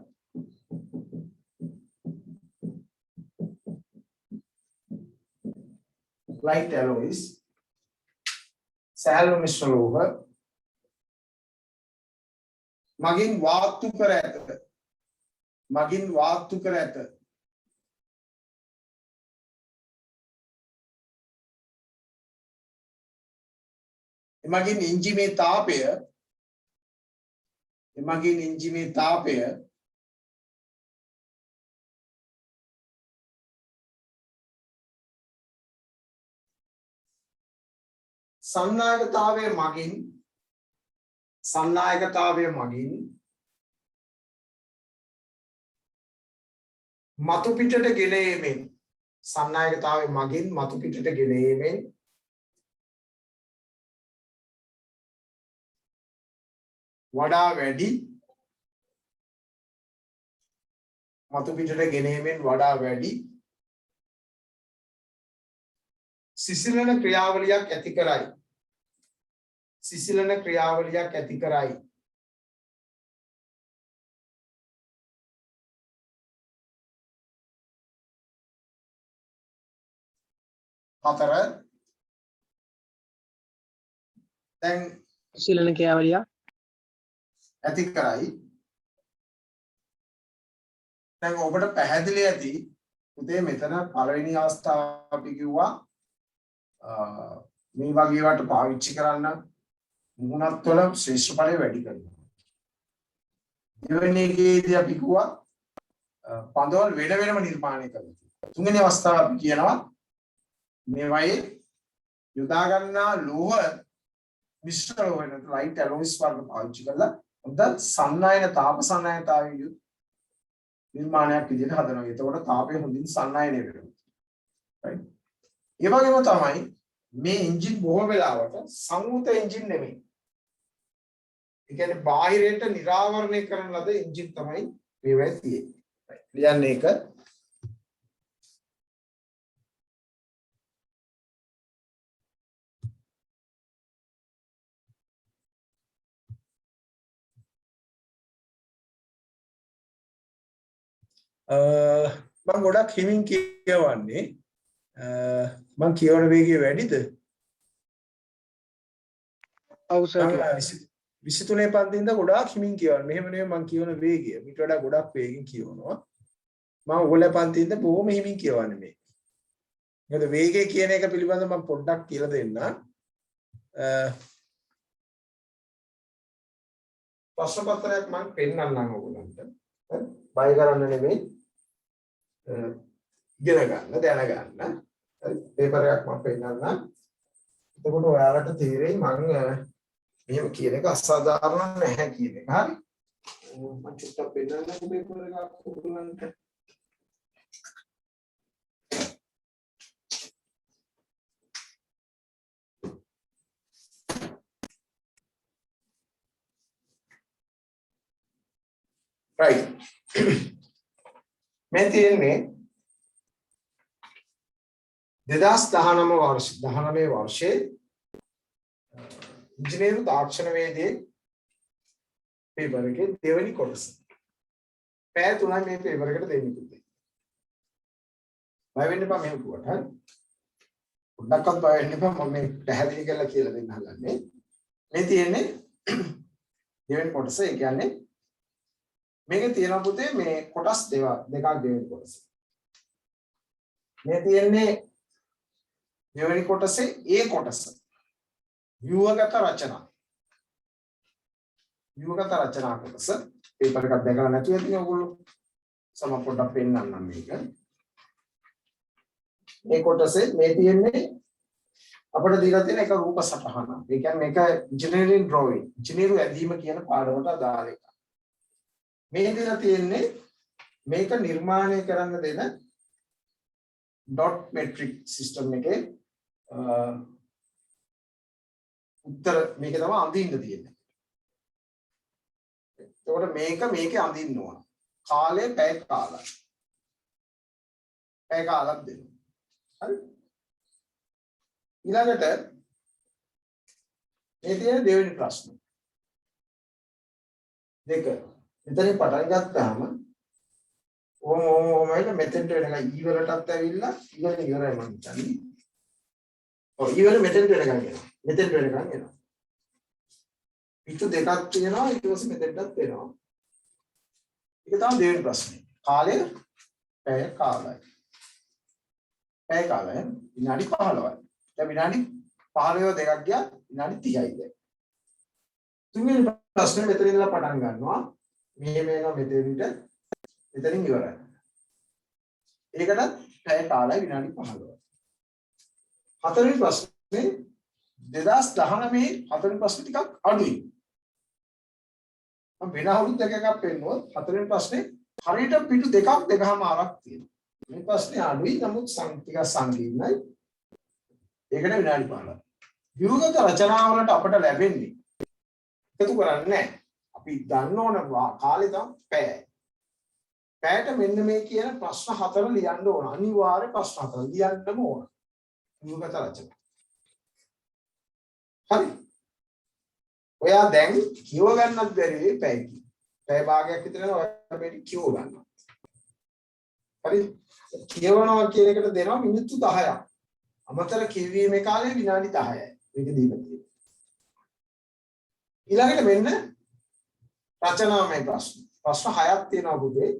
light alloys සැහැල්ලු මිශ්‍ර ලෝහ මගින් වාතු කර ඇත. එමගින් එන්ජිමේ තාපය සන්නායකතාවය මගින් මතු පිටට ගෙන ඒමෙන් වඩා වැඩි සිසිලන ක්‍රියාවලියක් ඇති කරයි. හතර දැන් සිසිලන ක්‍රියාවලිය ඇති කරයි. දැන් ඔබට පැහැදිලි ඇති උදේ මෙතන පළවෙනි අවස්ථාව අපි කිව්වා මේ වගේ ඒවාට පාවිච්චි කරන්න මුහුණත් වල ශ්‍රේෂ්ඨ ඵලය වැඩි කරනවා. දෙවෙනි එකේදී අපි කිව්වා පඳවල් වෙනම නිර්මාණය කරනවා. තුන්වෙනි අවස්ථාව අපි කියනවා මේ වගේ යොදා ගන්නා ලෝහ මිශ්‍ර ලෝහ වෙන ලයිට් ඇලොයිස් වර්ග පාවිච්චි කරලා හොඳ තාප සන්නායකතාවය නිර්මාණයක් විදිහට හදනවා. එතකොට තාපය හොඳින් සන්නායනය වෙනවා. right? ඒ වගේම තමයි මේ එන්ජින් බොහෝ වෙලාවට සංවෘත එන්ජින් නෙමෙයි. ඒ කියන්නේ බාහිරයට නිරාවරණය කරන ලද එන්ජින් තමයි මේවා තියෙන්නේ. ලියන්නේ ඒක. මම ගොඩක් හිමින් කියවන්නේ මම කියවන වේගය වැඩිද? ඔව් සර් 23 පන්තිෙන්ද ගොඩාක් හිමින් කියවන්නේ. මෙහෙම නෙවෙයි මම කියවන වේගය. ඊට වඩා ගොඩක් වේගෙන් කියවනවා. මම ඕගොල්ලෝ පන්තිෙන්ද බොහොම හිමින් කියවන්නේ මේ. මොකද වේගය කියන එක පිළිබඳව මම පොඩ්ඩක් කියලා දෙන්න. ප්‍රශ්න පත්‍රයක් මම පෙන්නන්නම් ඕගොල්ලන්ට. බය කරන්න නෙමෙයි. ඉගෙන ගන්න දැනගන්න. හරි පේපර් එකක් මම පෙන්නන්නම්. එතකොට ඔයාලට තේරෙයි මම මෙහෙම කියන එක අසාධාරණ නැහැ කියන එක. හරි. මම චුට්ටක් පෙන්නන්නකෝ පේපර් එකක් ඔයගොල්ලන්ට. right. මේ තියෙන්නේ 2019 වර්ෂයේ ඉංජිනේරු තාක්ෂණ වේදයේ පේපර් එකේ දෙවෙනි කොටස. පැය 3යි මේ පේපර් එකට දෙන්නේ පුතේ. බය වෙන්න එපා මෙහෙම කිව්වට. හරි. පොඩ්ඩක්වත් බය වෙන්න එපා මම මේ පැහැදිලි කරලා කියලා දෙන්න හදන්නේ. මේ තියෙන්නේ දෙවෙනි කොටස. ඒ කියන්නේ මේකේ තියෙන පුතේ මේ කොටස් දෙකක් දෙවෙනි කොටස. මේ තියෙන්නේ දෙවෙනි කොටසේ ඒ කොටස. ව්‍යුහගත රචනා. ව්‍යුහගත රචනා කොටස පේපර් එකක් දැකලා නැතුව ඇතිනේ ඔයගොල්ලෝ. සම පොඩ්ඩක් පෙන්නන්නම් මේක. මේ කොටසේ මේ තියෙන්නේ අපිට දීලා තියෙන එක රූප සටහන. ඒ කියන්නේ මේක ඉංජිනේරින් ඩ්‍රොයිං, ඉංජිනේරු ඇඳීම කියන පාඩමට අදාළ එක. මේ දීලා තියෙන්නේ මේක නිර්මාණය කරන්න දෙන ඩොට් මෙට්‍රික් සිස්ටම් එකේ උත්තර මේක තමයි අඳින්න තියෙන්නේ. එතකොට මේකේ අඳින්න ඕන. කාලය පැය කාලයක්. පැය කාලයක් දෙනවා. හරි? ඊළඟට මේ තියෙන දෙවෙනි ප්‍රශ්න. දෙක. මෙතනින් පටන් ගත්තාම ඕමයිල මෙතෙන්ට වෙනකන් ඊවලටත් ඇවිල්ලා ඉවරයි මම හිතන්නේ. ඔව් ඊවල මෙතෙන්ට වෙනකන් එනවා. මෙතෙන්ට වෙනකන් එනවා. පිටු දෙකක් තියෙනවා ඊට පස්සේ මෙතෙන්ටත් එනවා. ඒක තමයි දෙවෙනි ප්‍රශ්නේ. කාලය පැය කාලයි. පැය කාලය විනාඩි 15යි. දැන් විනාඩි 15 දෙකක් ගියා විනාඩි 30යි දැන්. තුන්වෙනි ප්‍රශ්නේ මෙතන ඉඳලා පටන් ගන්නවා. මෙහෙම එනවා මෙතෙන්ට මෙතනින් ඉවරයි. ඒකට පැය කාලය විනාඩි 15යි. හතරවෙනි ප්‍රශ්නේ 2019 හතරවෙනි ප්‍රශ්නේ ටිකක් අඩුයි. මම වෙන අවුරුදු දෙකක් පෙන්නුවොත් හතරවෙනි ප්‍රශ්නේ හරියට පිටු දෙකමාරක් තියෙනවා. මේ ප්‍රශ්නේ අඩුයි නමුත් ටිකක් සංකීර්ණයි. ඒකට විනාඩි 15යි. ව්‍යුහගත රචනාවලට අපට ලැබෙන්නේ එකතු කරන්නේ නැහැ. අපි ගන්න ඕන කාලේ තමයි පැයයි. පැයට මෙන්න මේ කියන ප්‍රශ්න 4 ලියන්න ඕන. අනිවාර්ය ප්‍රශ්න 4 ලියන්නම ඕන. ව්‍යුහගත රචනා. හරි. ඔයා දැන් කියව ගන්නත් බැරි වෙයි පැයකින්. පැය භාගයක් විතර යනවා ඔයා මේක කියව ගන්නවා. හරි. කියවනවා කියන එකට දෙනවා මිනිත්තු 10ක්. අමතර කියවීමේ කාලය විනාඩි 10යි. මේක දීලා තියෙනවා. ඊළඟට මෙන්න රචනාමය ප්‍රශ්න. ප්‍රශ්න 6ක් තියෙනවා පුතේ.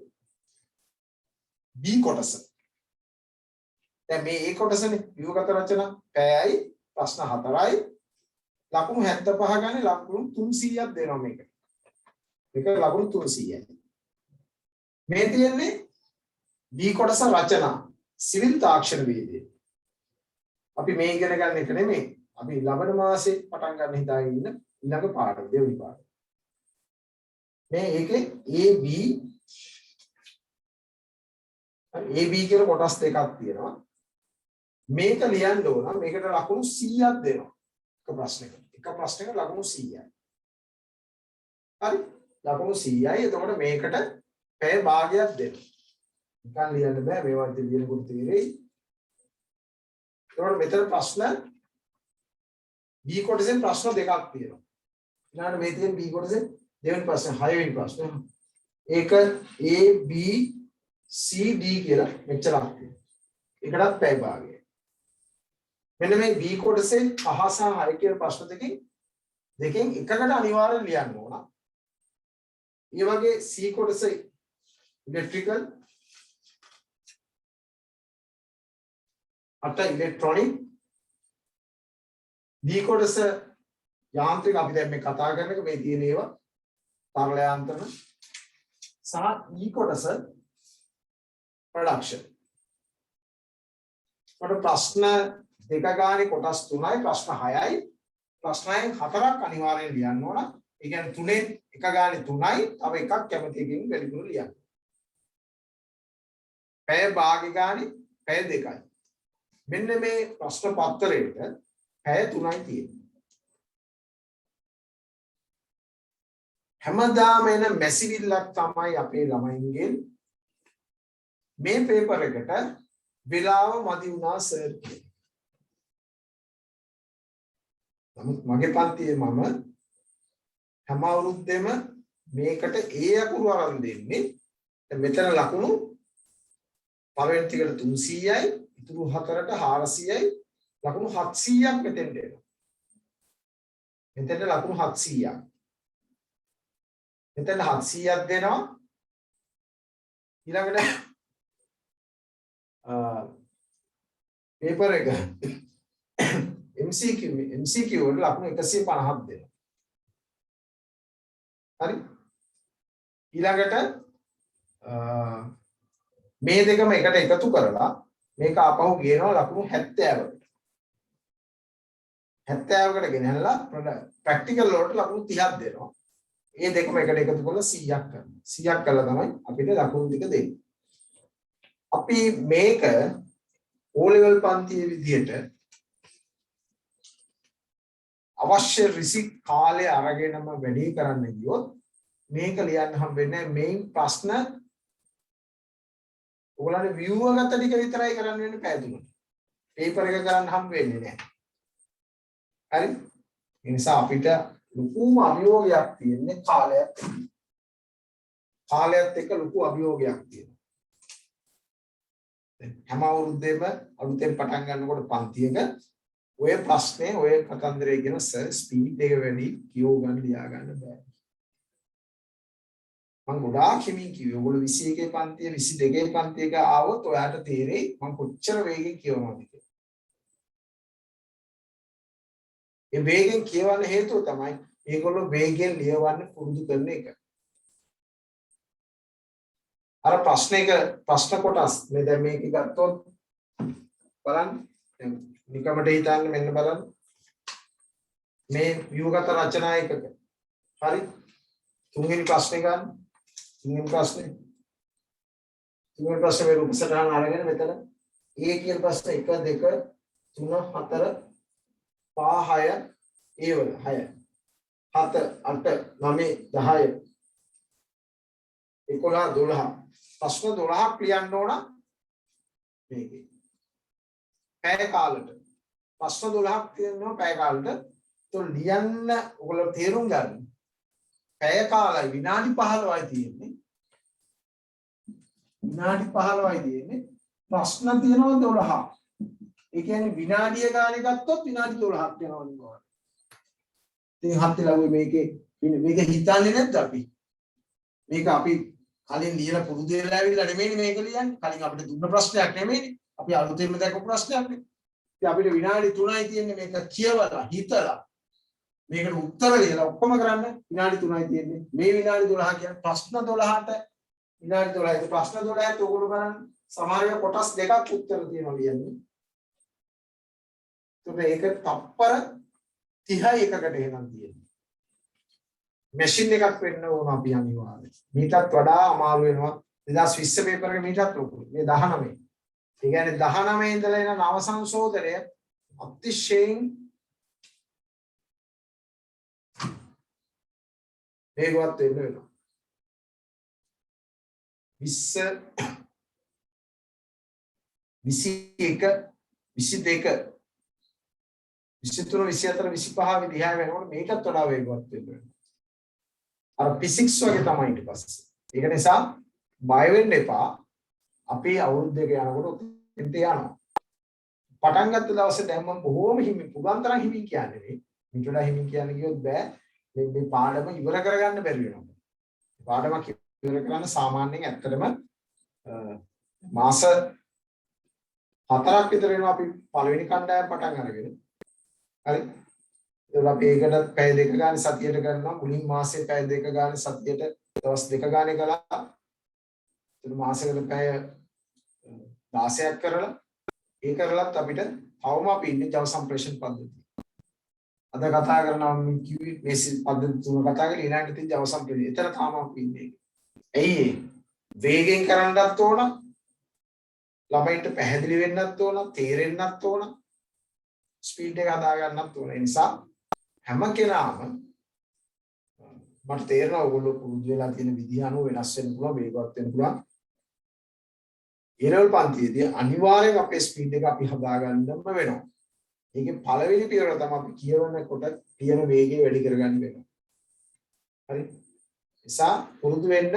B කොටස. දැන් මේ A කොටසනේ ව්‍යුහගත රචනා පැයයි ප්‍රශ්න 4යි. ලකුණු 75 ගන්නේ ලකුණු 300ක් දෙනවා මේකට. මේක ලකුණු 300යි. මේ තියෙන්නේ B කොටස රචනා සිවිල් තාක්ෂණ වේදේ. අපි මේ ඉගෙන ගන්න එක නෙමෙයි. අපි ලබන මාසේ පටන් ගන්න හිතාගෙන ඉන්න ඊළඟ පාඩම දෙවෙනි පාඩම. මේ ඒකේ AB කියලා කොටස් දෙකක් තියෙනවා. මේක ලියන්න ඕන මේකට ලකුණු 100ක් දෙනවා. එක ප්‍රශ්නයකට. එක ප්‍රශ්නයකට ලකුණු 100යි. හරි? ලකුණු 100යි. එතකොට මේකට පැය භාගයක් දෙනවා. නිකන් ලියන්න බෑ මේවා ලියනකොට තේරෙයි. එතකොට මෙතන ප්‍රශ්න B කොටසෙන් ප්‍රශ්න දෙකක් තියෙනවා. ඊළඟට මේ තියෙන B කොටසෙන් දෙවෙනි ප්‍රශ්න 6 වෙනි ප්‍රශ්න. ඒක A B C D කියලා මෙච්චරක් තියෙනවා. ඒකටත් පැය භාගය. මෙන්න මේ B කොටසේ 5 සහ 6 කියන ප්‍රශ්න දෙකෙන් එකකට අනිවාර්යෙන් ලියන්න ඕන. ඒ වගේ C කොටසේ ඉලෙක්ට්‍රිකල් අට ඉලෙක්ට්‍රොනික D කොටස යාන්ත්‍රික අපි දැන් මේ කතා කරන එක මේ තියෙන ඒවා තරල යාන්ත්‍රණ සහ E කොටස ප්‍රොඩක්ෂන්. කොට ප්‍රශ්න දෙක ගානේ කොටස් 3යි ප්‍රශ්න 6යි ප්‍රශ්නයෙන් 4ක් අනිවාර්යෙන් ලියන්න ඕන. ඒ කියන්නේ 3ෙන් එක ගානේ 3යි තව එකක් කැමති එකකින් වැඩිපුර ලියන්න. පැය භාගය ගානේ පැය 2යි. මෙන්න මේ ප්‍රශ්න පත්‍රයේට පැය 3යි තියෙන්නේ. හැමදාම එන මැසිවිල්ලක් තමයි අපේ ළමයින්ගෙන් මේ පේපර් එකට වෙලාව මදි වුණා සර් කියලා. නමුත් මගේ පන්තියේ මම හැම අවුරුද්දෙම මේකට ඒ අකුරු අරන් දෙන්නේ. දැන් මෙතන ලකුණු පළවෙනි ටිකට 300යි, ඉතුරු හතරට 400යි, ලකුණු 700ක් මෙතෙන්ට එනවා. මෙතෙන්ට ලකුණු 700ක්. මෙතන 700ක් දෙනවා. ඊළඟට පේපර් එක MCQ වල ලකුණු 150ක් දෙනවා. හරි ඊළඟට මේ දෙකම එකට එකතු කරලා මේක ආපහු ගේනවා ලකුණු 70කට 70කට ගෙනහැල්ලා ප්‍රැක්ටිකල් වලට ලකුණු 30ක් දෙනවා ඒ දෙකම එකට එකතු කරලා 100ක් කරනවා 100ක් කළා තමයි අපිට ලකුණු ටික දෙන්නේ අපි මේක O level පන්තියේ විදියට අවශ්‍ය රිසිට් කාලය අරගෙනම වැඩි කරන්න ගියොත් මේක ලියන්න හම්බෙන්නේ මේන් ප්‍රශ්න ඔයගොල්ලන්ට view එක ගත්ත ටික විතරයි කරන්න වෙන්නේ පැය තුනක්. පේපර් එක කරන්න හම්බ වෙන්නේ නැහැ. හරි? ඒ නිසා අපිට ලොකුම අභියෝගයක් තියෙන්නේ කාලයක්. කාලයත් එක්ක ලොකු අභියෝගයක් තියෙනවා. හැම අවුරුද්දේම අලුතෙන් පටන් ගන්නකොට පන්තියක ඔය ප්‍රශ්නේ ඔය කතන්දරය කියන සර් ස්පීඩ් එක වැඩි කියෝ ගන්න ලියා ගන්න බෑ. මම ගොඩාක් හිමින් කිව්වේ ඔයගොල්ලෝ 21 පන්තිය 22 පන්තියක ආවොත් ඔයාට තේරෙයි මම කොච්චර වේගෙන් කියවනවද කියලා. ඒ වේගෙන් කියවන්න හේතුව තමයි මේගොල්ලෝ වේගෙන් ලියවන්න පුරුදු කරන එක. අර ප්‍රශ්න කොටස් මේ දැන් මේක ගත්තොත් බලන්න නිකමට හිතන්න මෙන්න බලන්න මේ ව්‍යුහගත රචනා එකක හරි තුන්වෙනි ප්‍රශ්නේ ගන්න තුන්වෙනි ප්‍රශ්නේ මේ රූපසටහන අරගෙන මෙතන A කියන ප්‍රශ්නේ 1 2 3 4 5 6 ඒ වල 6 7 8 9 10 11 12 ප්‍රශ්න 12ක් ලියන්න ඕන මේකේ පැය කාලෙට ප්‍රශ්න 12ක් තියෙනවා පැය කාලෙට તો ලියන්න ඔයගොල්ලෝ තේරුම් ගන්න පැය කාලයි විනාඩි 15යි තියෙන්නේ විනාඩි 15යි තියෙන්නේ ප්‍රශ්න තියෙනවා 12ක් ඒ කියන්නේ විනාඩිය ගානේ ගත්තොත් විනාඩි 12ක් යනවා නේද ඉතින් හත්තිලා මේක හිතන්නේ නැද්ද අපි මේක අපි කලින් ලියලා පුරුදු වෙලා ඇවිල්ලා නෙමෙයි මේක ලියන්නේ කලින් අපිට දුන්න ප්‍රශ්නයක් නෙමෙයි අපි අලුතෙන්ම දැක්ක ප්‍රශ්නයක් නේ ඉතින් අපිට විනාඩි 3යි තියෙන්නේ මේක කියවලා හිතලා මේකට උත්තර ලියලා ඔක්කොම කරන්න විනාඩි 3යි තියෙන්නේ මේ විනාඩි 12 කියන්නේ ප්‍රශ්න 12ට විනාඩි 12යි ප්‍රශ්න 12ට ඔයගොල්ලෝ කරන්නේ සමහරව කොටස් දෙකක් උත්තර තියෙනවා ලියන්නේ ඒක තප්පර 30යි එකකට එහෙනම් තියෙන්නේ මැෂින් එකක් වෙන්න ඕන අපි අනිවාර්යයෙන් මීටත් වඩා අමාරු වෙනවා 2020 පේපර් එක මීටත් ලොකුයි මේ 19 ඒ කියන්නේ 19 ඉඳලා එන නව සංශෝධනය අතිශයින් වේගවත් වෙන්න වෙනවා 20 21 22 23 24 25 විදිහා වෙනකොට මේකත් වඩා වේගවත් වෙන්න වෙනවා අර ෆිසික්ස් වගේ තමයි ඊට පස්සේ ඒක නිසා බය වෙන්න එපා අපි අවුරුදු දෙක යනකොට එතෙන්ට යනවා පටන් ගත්ත දවසේ දැන් මම බොහොම හිමින් පුදුන් තරම් හිමින් කියන්නේ නේ මීට වඩා හිමින් කියන්න ගියොත් බෑ මේ පාඩම ඉවර කරගන්න බැරි වෙනවා පාඩමක් ඉවර කරන්න සාමාන්‍යයෙන් ඇත්තටම මාස 4ක් විතර වෙනවා අපි පළවෙනි කණ්ඩායම පටන් අරගෙන හරි ඒක අපි ඒකට පැය දෙක ගානේ සතියට කරනවා මුලින් මාසේ පැය දෙක ගානේ සතියට දවස් දෙක ගානේ කළා ඒක මාසෙකට පැය 16ක් කරලා ඒ කරලත් අපිට තවම අපි ඉන්නේ ජව සම්ප්‍රේෂණ පද්ධතිය. අද කතා කරනවා මම කිව්වේ මේ පද්ධති තුන කතා කරලා ඊළඟට තියෙන ජව සම්ප්‍රේෂණ. එතන තාම අපි ඉන්නේ. ඇයි වේගෙන් කරන්නත් ඕන ළමයින්ට පැහැදිලි වෙන්නත් ඕන තේරෙන්නත් ඕන ස්පීඩ් එක හදා ගන්නත් ඕන. ඒ නිසා හැම කෙනාම මට තේරෙනවා ඔයගොල්ලෝ පුරුදු වෙලා තියෙන විදිහ අනුව වෙනස් වෙන්න පුළුවන් වේගවත් වෙන්න පුළුවන්. ඊළඟ පන්තියේදී අනිවාර්යෙන් අපේ ස්පීඩ් එක අපි හදා ගන්නම වෙනවා. ඒකේ පළවෙනි පියවර තමයි අපි කියවනකොට තියෙන වේගය වැඩි කරගන්න වෙනවා. හරි? නිසා පුරුදු වෙන්න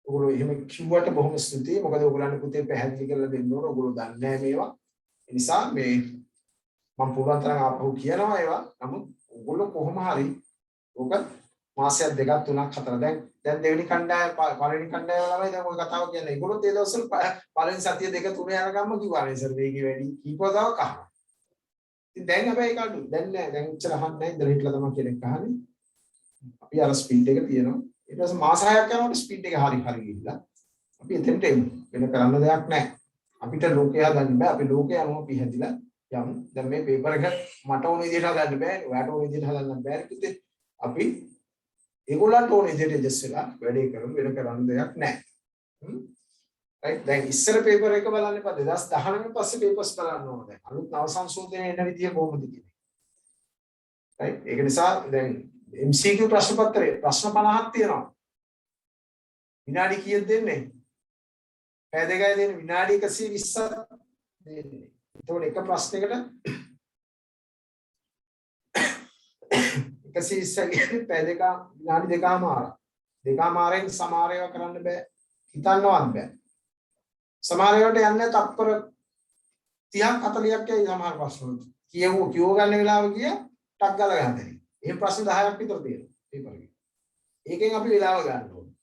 ඔයගොල්ලෝ එහෙම කිව්වට බොහොම ස්තුතියි. මොකද ඔයගොල්ලන්ට පුතේ පැහැදිලි කරලා දෙන්න ඕන. ඔයගොල්ලෝ දන්නේ නැහැ මේවා. ඒ නිසා මේ මම පුළුවන් තරම් ආපහු කියනවා ඒවා. නමුත් ඔයගොල්ලෝ කොහොම හරි ඔක මාසයක් දෙකක් තුනක් හතර දැන් දෙවෙනි කණ්ඩායම පළවෙනි කණ්ඩායම ළමයි දැන් ඔය කතාව කියන්නේ. ඒගොල්ලොත් ඒ දවස්වල පළවෙනි සතිය දෙක තුන යනකම්ම කිව්වා සර් වේගය වැඩි කීපවතාවක් අහනවා. ඉතින් දැන් හැබැයි ඒක අඩු. දැන් නෑ. දැන් උච්චර අහන්නේ නෑ. ඉඳලා හිටලා තමයි කෙනෙක් අහන්නේ. අපි අර ස්පීඩ් එක තියෙනවා ඊට පස්සේ මාස 6ක් යනකොට ස්පීඩ් එක හරි ගිහිල්ලා අපි එතෙන්ට එමු වෙන කරන්න දෙයක් නැහැ අපිට ලෝකය හදන්න බෑ අපි ලෝකය අනුව අපි හැදිලා යමු දැන් මේ පේපර් එක මට ඕන විදිහට හදන්න බෑ ඔයාට ඕන විදිහට හදන්න බෑ කිව්වේ අපි ඒගොල්ලන්ට ඕන විදිහට ඇඩ්ජස්ට් වෙලා වැඩේ කරමු වෙන කරන්න දෙයක් නැහැ right දැන් ඉස්සර පේපර් එක බලන්න එපා 2019 පස්සේ පේපර්ස් බලන්න ඕන දැන් අලුත් නව සංශෝධනය එන විදිය කොහොමද කියන්නේ right ඒක නිසා දැන් MCQ ප්‍රශ්න පත්‍රයේ ප්‍රශ්න 50ක් තියෙනවා විනාඩි කීයක් දෙන්නේ පැය දෙකයි දෙන්නේ විනාඩි 120ක් දෙන්නේ එතකොට එක ප්‍රශ්නයකට 120 කියන්නේ පැය දෙක විනාඩි දෙකමාරෙන් සමහර ඒවා කරන්න බෑ හිතන්නවත් බෑ සමහර ඒවාට යන්නේ තත්පර 30ක් 40ක් යයි සමහර ප්‍රශ්න කියව ගන්න වෙලාව ගිය ටක් ගාලා ගන්න. එහෙම ප්‍රශ්න 10ක් විතර තියෙනවා පේපර් එකේ. ඒකෙන් අපි වෙලාව ගන්න ඕනේ.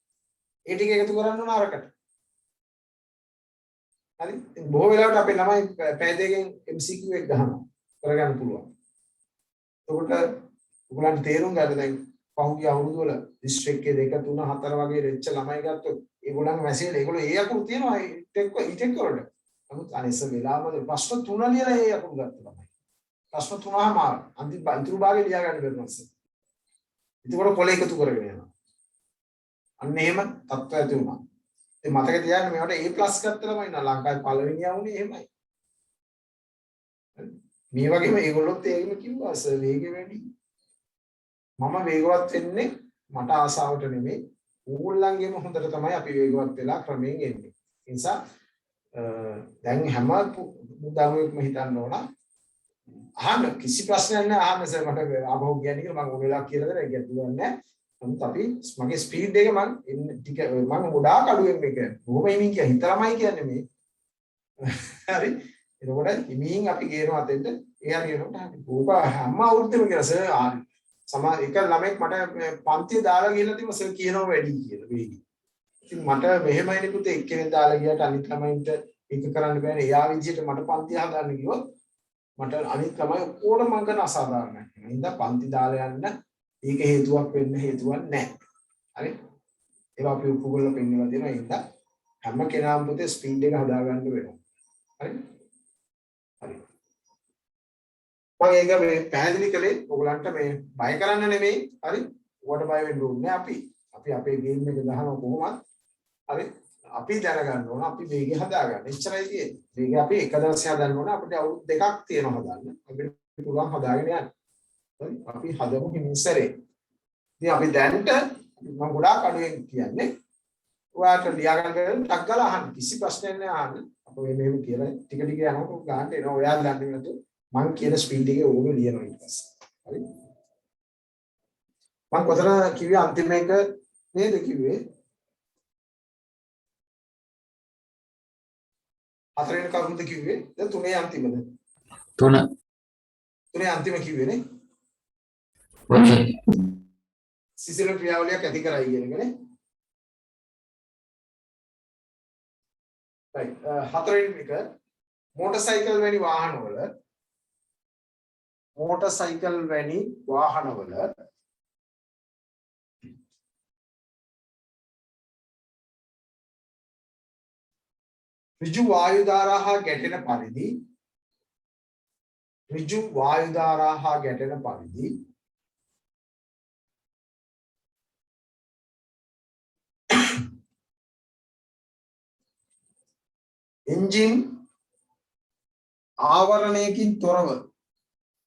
ඒ ටික එකතු කරන්න ඕන අරකට. හරි? බොහෝ වෙලාවට අපේ ළමයි පැය දෙකකින් MCQ එක ගහනවා. කරගන්න පුළුවන්. එතකොට ඔයගොල්ලන්ට තේරුම් ගන්න දැන් පහුගිය අවුරුදු වල දිස්ත්‍රික්ක එකේ 2 3 4 වගේ වෙච්ච ළමයි ගත්තොත් ඒගොල්ලන් වැසියල ඒගොල්ලෝ ඒ අකුරු තියෙනවා ටෙක් වලට. නමුත් අනිස වෙලාවල ප්‍රශ්න 3 ලියලා ඒ අකුරු ගත්තා තමයි. ප්‍රශ්න 3ම අන්තිම ඉතුරු භාගෙ ලියා ගන්න බැරි නැස්ස. ඒකවල කොල එකතු කරගෙන යනවා. අන්න එහෙම තත්ත්වයක් ඇති වුණා. ඒ මතක තියාගන්න මේවට A+ ගත්තලම ඉන්න ලංකාවේ පළවෙනි යවුනේ එහෙමයි. මේ වගේම ඒගොල්ලොත් ඒකම කිව්වා සර් වේගෙ වැඩි. මම වේගවත් වෙන්නේ මට ආසාවට නෙමෙයි ඕගොල්ලන්ගේම හොඳට තමයි අපි වේගවත් වෙලා ක්‍රමයෙන් එන්නේ. ඒ නිසා දැන් හැම මුදල්වකම හිතන්න ඕන අහන්න කිසි ප්‍රශ්නයක් නැහැ අහන්න සර් මට ආපහු කියන්නේ කියලා මම ඕනෙලා කියලා දෙන්න ගැටලුවක් නැහැ. නමුත් අපි මගේ ස්පීඩ් එක මම ටික මම ගොඩාක් අඩුවෙන් මේක බොහොම හිමින් කිය හිතලාමයි කියන්නේ මේ. හරි. එතකොට හිමින් අපි ගේනවා අතෙන්ට ඒ හරියනකොට ඕක හැම අවුරුද්දෙම කියලා සර් ආරි. සමහර එක ළමෙක් මට පන්තිය දාලා ගිහලා තිබ්බ සර් කියනවා වැඩි කියලා වේගي. ඉතින් මට මෙහෙමයි පුතේ එක්කෙනෙක් දාලා ගියාට අනිත් ළමයින්ට ඒක කරන්න බෑනේ. එයා විදිහට මට පන්තිය හදාන්න ගියොත් මට අනිත් ළමයි ඔක්කොම මං කරන අසාධාරණයි. ඒ හින්දා පන්ති දාලා යන්න ඒක හේතුවක් වෙන්න හේතුවක් නැහැ. හරි? ඒවා අපි උපුගල පෙන්නලා දෙනවා. ඒ හින්දා හැම කෙනාම පුතේ ස්පීඩ් එක හදාගන්න වෙනවා. හරි? හරි. මම ඒක මේ පැහැදිලි කළේ ඔයගලන්ට මේ බය කරන්න නෙමෙයි. හරි? ඔයාලට බය වෙන්න ඕනේ අපි අපේ ගේම් එක ගහනවා කොහොමද? හරි? අපි දැනගන්න ඕන අපි වේගය හදාගන්න. එච්චරයි තියෙන්නේ. වේගය අපි එක දවසේ හදන්න ඕන. අපිට අවුරුදු දෙකක් තියෙනවා හදන්න. අපිට පුළුවන් හදාගෙන යන්න. හරි? අපි හදමු හිමින්සරේ. ඉතින් අපි දැනට මම ගොඩාක් අඩුවෙන් කියන්නේ. ඔයාලට ලියාගන්න ටක් ගාලා අහන්න. කිසි ප්‍රශ්නයක් නැහැ අහන්න. අපේ මෙහෙම කියලා ටික ටික යනකොට ගන්න එනවා. ඔයාලා දන්නේ නැතු මං කියන ස්පීඩ් එකේ ඕක ලියනවා ඊට පස්සේ. හරි? මම කොතන කිව්වේ අන්තිම එක නේද කිව්වේ? හතරවෙනි කරුණද කිව්වේ? දැන් තුනේ අන්තිමද? තුනේ අන්තිම කිව්වේනේ. Okay. සිසිල ක්‍රියාවලියක් ඇති කරයි කියන එකනේ. right. හතරවෙනි එක මෝටර් සයිකල් වැනි වාහනවල ඍජු වායු ධාරා හා ගැටෙන පරිදි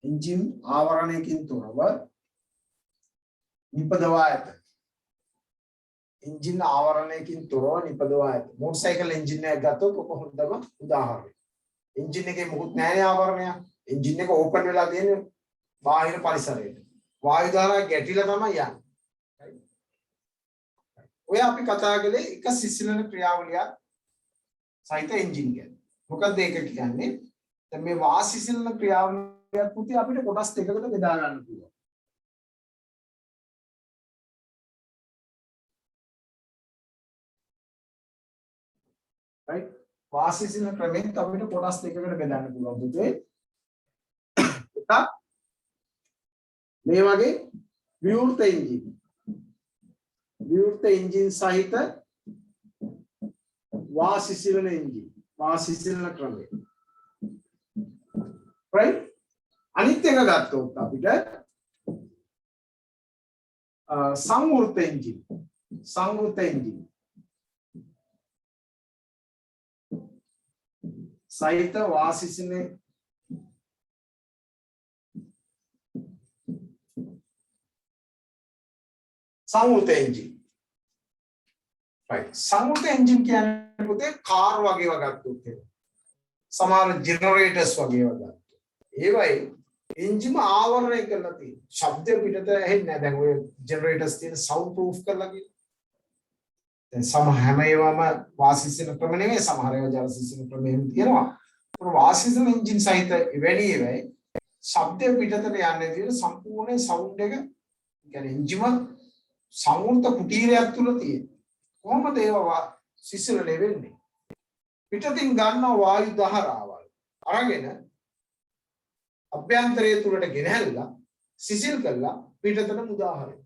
එන්ජින් ආවරණයකින් තොරව නිපදවා ඇත. එන්ජින් ආවරණයකින් තොරව නිපදවා ඇත. මෝටර් එන්ජින් එකක් ගත්තොත් ඔක හොඳම උදාහරණයක්. එන්ජින් එකේ මොකුත් නැහැ ආවරණයක්. එන්ජින් එක ඕපන් වෙලා තියෙන්නේ බාහිර පරිසරයට. වායු ධාරා ගැටිලා තමයි යන්නේ. ඔය අපි කතා කළේ එක සිසිලන ක්‍රියාවලියක් සහිත එන්ජින් ගැන. මොකක්ද ඒක කියන්නේ? දැන් මේ වාසිසිලන ක්‍රියාවලියක් පුතේ අපිට කොටස් දෙකකට බෙදා ගන්න පුළුවන්. right? වාසිසිලන ක්‍රමයෙන් අපිට කොටස් දෙකකට බෙදන්න පුළුවන් පුතේ. එකක් මේ වගේ විවෘත එන්ජින්. විවෘත එන්ජින් සහිත වාසිසිලන එන්ජින් වාසිසිලන ක්‍රමය right අනිත් එක ගත්තොත් අපිට සංවෘත එන්ජින් සහිත වාසිසිලන සංවෘත එන්ජින් right සංවෘත එන්ජින් කියන්නේ පුතේ කාර් වගේව ගත්තොත් ඒක සමහර ජෙනරේටර්ස් වගේව ගත්තොත් ඒවයි එන්ජිම ආවරණය කරලා තියෙනවා ශබ්ද පිටත ඇහෙන්නේ නැහැ දැන් ඔය ජෙනරේටර්ස් තියෙන සවුන්ඩ් ප්‍රූෆ් කරලා කියලා දැන් සම හැම ඒවාම වාසිසින ක්‍රම නෙමෙයි සමහර ඒවා ජල සිසින ක්‍රමෙම තියෙනවා ඒක වාසිසින එන්ජින් සහිත වැඩි ඒවයි ශබ්ද පිටතට යන්නේ තියෙන සම්පූර්ණ සවුන්ඩ් එක කියන්නේ එන්ජිම සංවෘත කුටීරයක් තුල තියෙන කොහොමද ඒවා සිසිලනේ වෙන්නේ පිටතින් ගන්න වායු දහරාවල් අරගෙන අභ්‍යන්තරයේ තුලට ගෙනහැල්ලා සිසිල් කරලා පිටතට මුදාහරින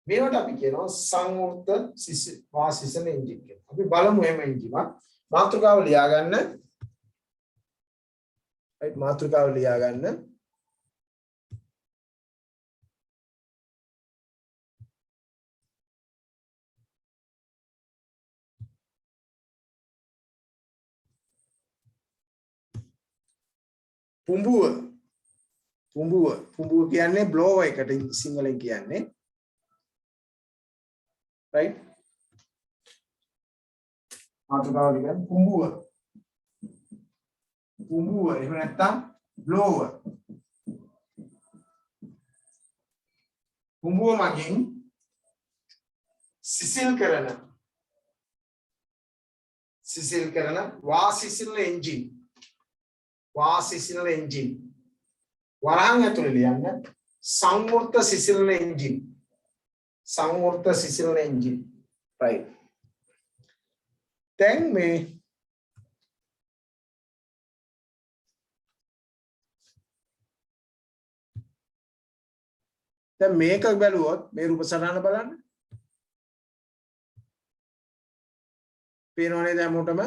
මේවට අපි කියනවා සංවෘත වාසිසන එන්ජින් කියලා. අපි බලමු එහෙම එන්ජින් මාතෘකාව ලියා ගන්න. right මාතෘකාව ලියා ගන්න. පුඹුව කියන්නේ බ්ලෝවර් එකට සිංහලෙන් කියන්නේ right මාතෘකාව ලියන්න පුඹුව එහෙම නැත්නම් බ්ලෝවර් පුඹුව මගින් සිසිල් කරන වාසිසිලන එන්ජින් වරහන් ඇතුලේ ලියන්න සංවෘත සිසිලන එන්ජින් right දැන් මේ දැන් මේක බැලුවොත් මේ රූප සටහන බලන්න පේනවනේ දැන් මොටම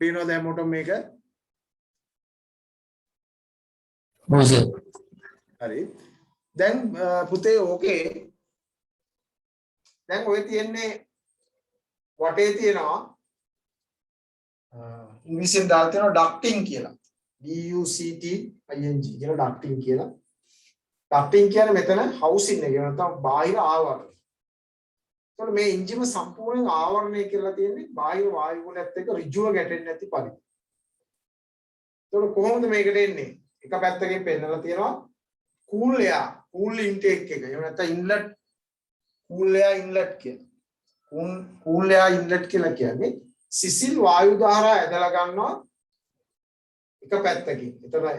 පේනවද දැන් මොටම මේක හරි දැන් පුතේ ඕකේ දැන් ඔය තියෙන්නේ වටේ තියෙනවා ඉංග්‍රීසියෙන් දාලා තියෙනවා ඩක්ටිං කියලා DUCTING කියලා ඩක්ටිං කියලා ඩක්ටිං කියන්නේ මෙතන හවුසින් එක නැත්නම් බාහිර ආවරණය. ඒතකොට මේ එන්ජිම සම්පූර්ණයෙන් ආවරණය කරලා තියෙන්නේ බාහිර වායු ගුණයත් එක්ක ඍජුව ගැටෙන්නේ නැති පරිදි. ඒතකොට කොහොමද මේකට එන්නේ? එක පැත්තකින් පෙන්නලා තියෙනවා කූල් ඉන්ටේක් එක. එහෙම නැත්නම් ඉන්ලට් කූල් එයා ඉන්ලට් කියලා. කූල් එයා ඉන්ලට් කියලා කියන්නේ සිසිල් වායු ධාරා ඇදලා ගන්නවා එක පැත්තකින්.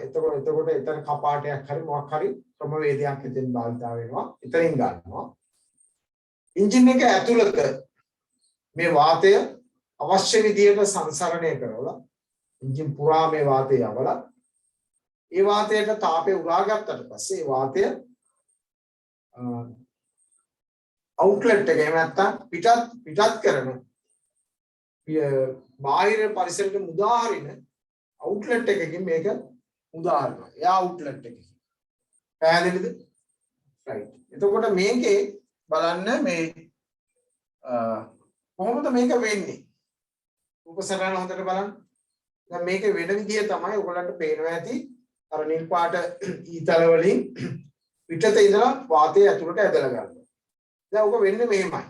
එතකොට එතන කපාටයක් හරි මොකක් හරි ක්‍රමවේදයක් එතෙන් භාවිතා වෙනවා. එතනින් ගන්නවා. එන්ජින් එක ඇතුළත මේ වාතය අවශ්‍ය විදිහට සංසරණය කරවලා එන්ජින් පුරා මේ වාතය යවලා ඒ වාතයට තාපය උරා ගත්තට පස්සේ ඒ වාතය අවුට්ලට් එක එහෙම නැත්නම් පිටත් කරන බාහිර පරිසරයට මුදා හරින අවුට්ලට් එකකින් මේක මුදා හරිනවා. එයා අවුට්ලට් එකකින්. පැහැදිලිද? right. එතකොට මේකේ බලන්න මේ කොහොමද මේක වෙන්නේ? උපසරණ හොඳට බලන්න. දැන් මේක වෙන විදිය තමයි ඔයගලන්ට පේනවා ඇති. අර නිල් පාට ඊතල වලින් පිටත ඉඳලා වාතය ඇතුළට ඇදලා ගන්නවා. දැන් ඔක වෙන්නේ මෙහෙමයි.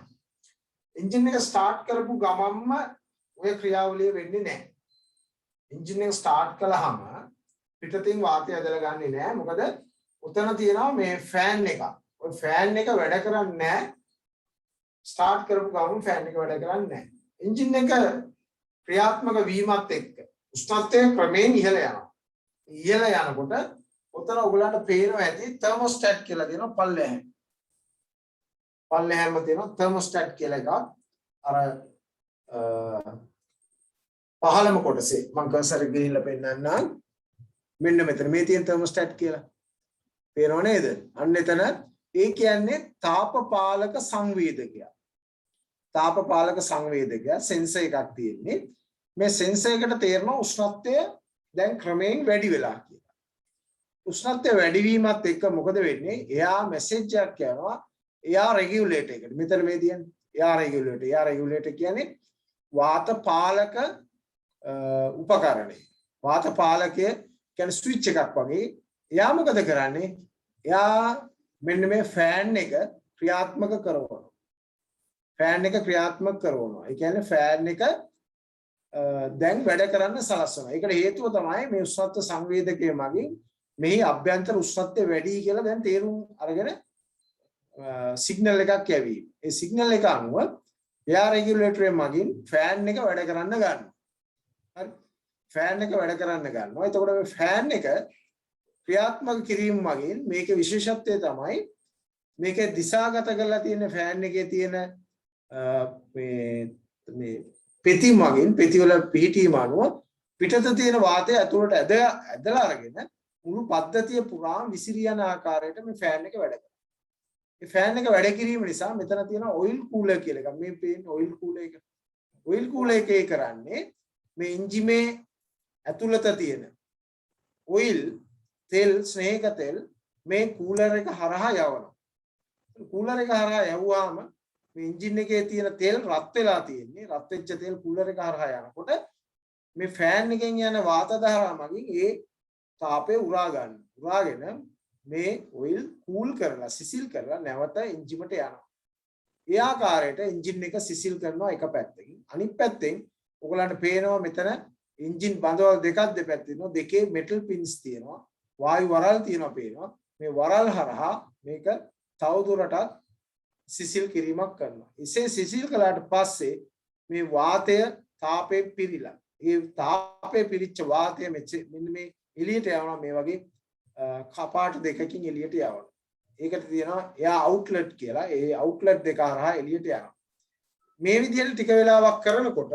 එන්ජින් එක ස්ටාර්ට් කරපු ගමන්ම ඔය ක්‍රියාවලිය වෙන්නේ නැහැ. එන්ජින් එක ස්ටාර්ට් කළාම පිටතින් වාතය ඇදලා ගන්නෙ නැහැ. මොකද උතන තියෙනවා මේ ෆෑන් එක. ඔය ෆෑන් එක වැඩ කරන්නේ නැහැ. ස්ටාර්ට් කරපු ගමන් ෆෑන් එක වැඩ කරන්නේ නැහැ. එන්ජින් එක ක්‍රියාත්මක වීමත් එක්ක උෂ්ණත්වය ක්‍රමයෙන් ඉහළ යනවා. ඉහළ යනකොට උතන ඔයගලන්ට පේනවා ඇති තර්මෝස්ටැට් කියලා දෙනවා පල්ලෙහාම. පල්ලෙහාම තියෙනවා තර්මෝස්ටැට් කියලා එකක්. අර පහළම කොටසේ මම කර්සර් එක ගිහිල්ලා පෙන්නන්නම්. මෙන්න මෙතන මේ තියෙන thermostat කියලා. පේනව නේද? අන්න එතන ඒ කියන්නේ තාපපාලක සංවේදකයක්. තාපපාලක සංවේදකයක් සෙන්සර් එකක් තියෙන්නේ. මේ සෙන්සර් එකට තේරෙන උෂ්ණත්වය දැන් ක්‍රමයෙන් වැඩි වෙලා කියලා. උෂ්ණත්වය වැඩි වීමත් එක්ක මොකද වෙන්නේ? එයා මැසේජ් එකක් යනවා එයා රෙගියුලේටර් එකට. මෙතන මේ තියෙන්නේ එයා රෙගියුලේටර්. එයා රෙගියුලේටර් කියන්නේ වාත පාලක උපකරණය. වාත පාලකය කියන්නේ ස්විච් එකක් වගේ. එයා මොකද කරන්නේ? එයා මෙන්න මේ ෆෑන් එක ක්‍රියාත්මක කරනවා. ෆෑන් එක ක්‍රියාත්මක කරනවා. ඒ කියන්නේ ෆෑන් එක දැන් වැඩ කරන්න සලස්වනවා. ඒකට හේතුව තමයි මේ උෂ්ණත්ව සංවේදකය මගින් මෙහි අභ්‍යන්තර උෂ්ණත්වය වැඩි කියලා දැන් තේරුම් අරගෙන සිග්නල් එකක් යවීම. ඒ සිග්නල් එක අනුව එයා රෙගියුලේටර් මගින් ෆෑන් එක වැඩ කරන්න ගන්නවා. හරි. ෆෑන් එක වැඩ කරන්න ගන්නවා. එතකොට මේ ෆෑන් එක ක්‍රියාත්මක කිරීම මගින් මේකේ විශේෂත්වය තමයි මේකේ දිශාගත කරලා තියෙන ෆෑන් එකේ තියෙන මේ පෙති මගින් පෙති වල පිහිටීම අනුව පිටත තියෙන වාතය ඇතුළට ඇදලා අරගෙන මුළු පද්ධතිය පුරාම විසිරී යන ආකාරයට මේ ෆෑන් එක වැඩ කරනවා. මේ ෆෑන් එක වැඩ කිරීම නිසා මෙතන තියෙන ඔයිල් කූලර් කියලා එකක්. මේ පේන ඔයිල් කූලර් එක. ඔයිල් කූලර් එකේ කරන්නේ මේ එන්ජිමේ ඇතුළත තියෙන ඔයිල් තෙල් ස්නේහක තෙල් මේ කූලර් එක හරහා යවනවා. කූලර් එක හරහා යවුවාම මේ එන්ජින් එකේ තියෙන තෙල් රත් වෙලා තියෙන්නේ. රත් වෙච්ච තෙල් කූලර් එක හරහා යනකොට මේ ෆෑන් එකෙන් යන වාත ධාරා මගින් ඒ තාපය උරා ගන්න. උරාගෙන මේ ඔයිල් කූල් කරලා සිසිල් කරලා නැවත එන්ජිමට යනවා. ඒ ආකාරයට එන්ජින් එක සිසිල් කරනවා එක පැත්තකින්. අනිත් පැත්තෙන් ඔයගලන්ට පේනවා මෙතන එන්ජින් බඳවල් දෙකක් දෙපැත්තේ තියෙනවා. දෙකේ මෙටල් පින්ස් තියෙනවා. වායු වරල් තියෙනවා පේනවා. මේ වරල් හරහා මේක තවදුරටත් සිසිල් කිරීමක් කරනවා. එසේ සිසිල් කළාට පස්සේ මේ වාතය තාපේ පිරීලා. ඒ තාපේ පිරිච්ච වාතය මෙන්න මේ එළියට යනවා මේ වගේ කපාට දෙකකින් එළියට යවනවා. ඒකට තියෙනවා එයා අවුට්ලට් කියලා. ඒ අවුට්ලට් දෙක හරහා එළියට යනවා. මේ විදිහට ටික වෙලාවක් කරනකොට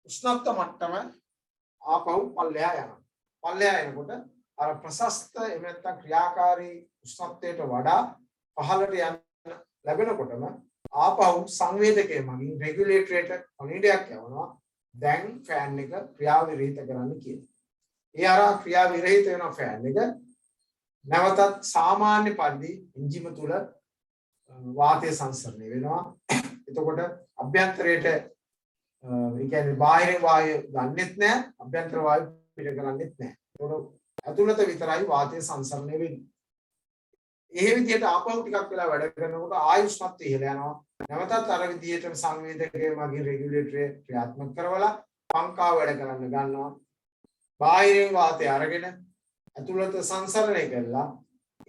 උෂ්ණත්ව මට්ටම ආපහු පල්ලෙහා යනවා. පල්ලෙහා එනකොට අර ප්‍රශස්ත එහෙම නැත්නම් ක්‍රියාකාරී උෂ්ණත්වයට වඩා පහළට යන ලැබෙනකොටම ආපහු සංවේදකයේ මගින් රෙගියුලේටරයට පණිඩයක් යවනවා. දැන් ෆෑන් එක ක්‍රියාව විරහිත කරන්න කියනවා. ඒ අර ක්‍රියාව විරහිත වෙන ෆෑන් එක නැවතත් සාමාන්‍ය පරිදි එන්ජිම තුල වාතය සංසරණය වෙනවා. එතකොට අභ්‍යන්තරයට ඒ කියන්නේ බාහිර වායු ගන්නෙත් නැහැ, අභ්‍යන්තර වායු පිට කරන්නෙත් නැහැ. ඒතකොට ඇතුළත විතරයි වාතය සංසරණය වෙන්නේ. ඒ විදිහට ආපහු ටිකක් වෙලා වැඩ කරනකොට ආයුෂ්මත් ඉහළ යනවා. නැවතත් අර විදිහට සංවේදකයේ මගින් රෙගියුලේටරය ක්‍රියාත්මක කරවලා පංකාව වැඩ කරන්න ගන්නවා. බාහිරින් වාතය අරගෙන ඇතුළත සංසරණය කරලා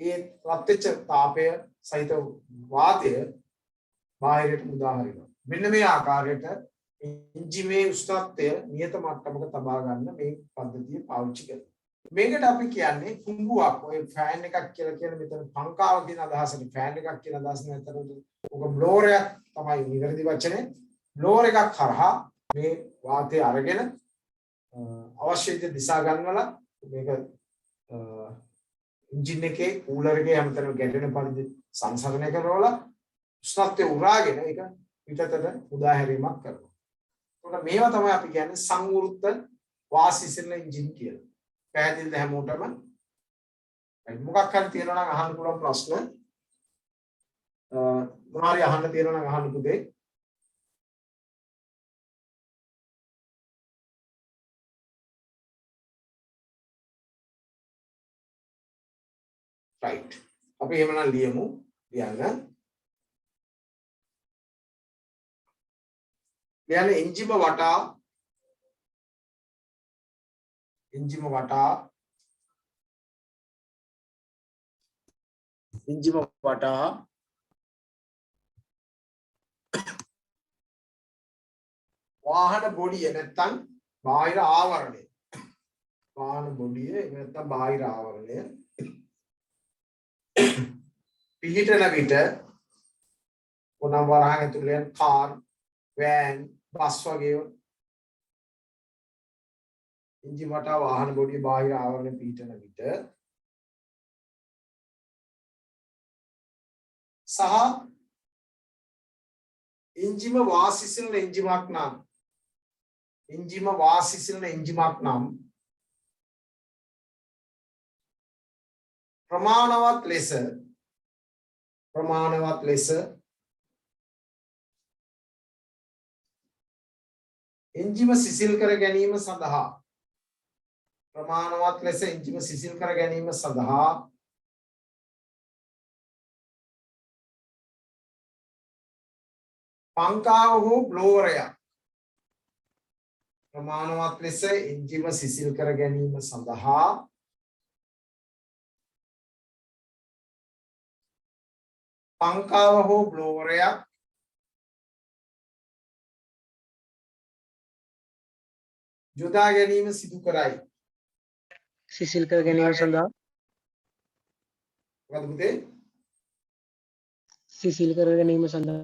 ඒ රත්ච්ච තාපය සහිත වාතය බාහිරට මුදා හරිනවා. මෙන්න මේ ආකාරයට එන්ජිමේ උෂ්ණත්වය නියත මට්ටමක තබා ගන්න මේ පද්ධතිය පාවිච්චි කරනවා. මේකට අපි කියන්නේ කුඹුවක්. ඔය ෆෑන් එකක් කියලා කියන මෙතන පංකාව කියන අදහසනේ ෆෑන් එකක් කියන අදහස නැතර ඔක බ්ලෝවර් එකක් තමයි නිවැරදි වචනේ. බ්ලෝවර් එකක් හරහා මේ වාතය අරගෙන අවශ්‍ය දිශා ගන්නවලා මේක එන්ජින් එකේ කූලර් එකේ හැමතැනම ගැටෙන පරිදි සංසරණය කරවලා උෂ්ණත්වය උරාගෙන ඒක පිටතට උදාහැරීමක් කරනවා. ඒකට මේවා තමයි අපි කියන්නේ සංවෘත වාසිසිරන එන්ජින් කියලා. පැහැදිලිද හැමෝටම? මොකක් හරි තියෙනවා නම් අහන්න පුළුවන් ප්‍රශ්න. මොනාරි අහන්න තියෙනවා නම් අහන්න පුතේ. right. අපි එහෙමනම් ලියමු. ලියන්න. ලියන්න එන්ජිම වටා එන්ජිම වටා වාහන බොඩිය නැත්තම් බාහිර ආවරණය. වාහන බොඩිය නැත්තම් බාහිර ආවරණය පිහිටන විට මොනවා වරහන් ඇතුළේ කාර්, වෑන්, බස් වගේ එන්ජිම වටා වාහන බොඩිය බාහිර ආවරණය පිහිටන විට සහ එන්ජිම වාසිසිලන එන්ජිමක් නම් ප්‍රමාණවත් ලෙස එන්ජිම සිසිල් කර ගැනීම සඳහා පංකාව හෝ බ්ලෝවරයක් යොදා ගැනීම සිදු කරයි. සිසිල් කර ගැනීම සඳහා මොකද පුතේ? සිසිල් කර ගැනීම සඳහා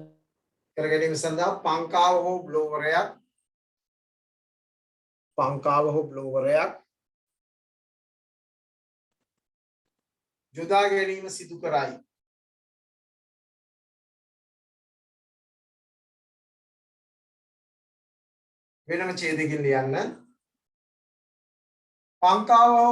පංකාව හෝ බ්ලෝවරයක් යොදා ගැනීම සිදු කරයි. වෙනම ඡේදකින් ලියන්න. පංකාව හෝ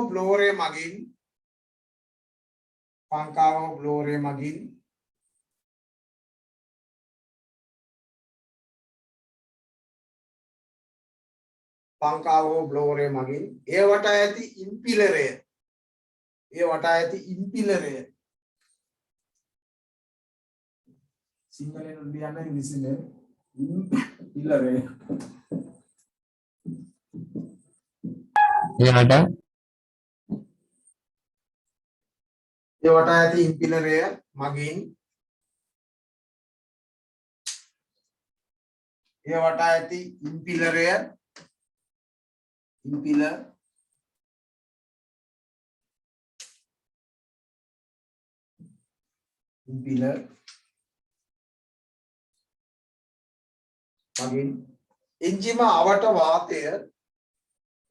බ්ලෝවරය මගින් එය වටා ඇති ඉම්පිලරය සිංහලෙන් ලියන්න ඉංග්‍රීසියෙන් ඉම්පිලරය එයාට ඒ වටා ඇති ඉම්පිලරය මගින්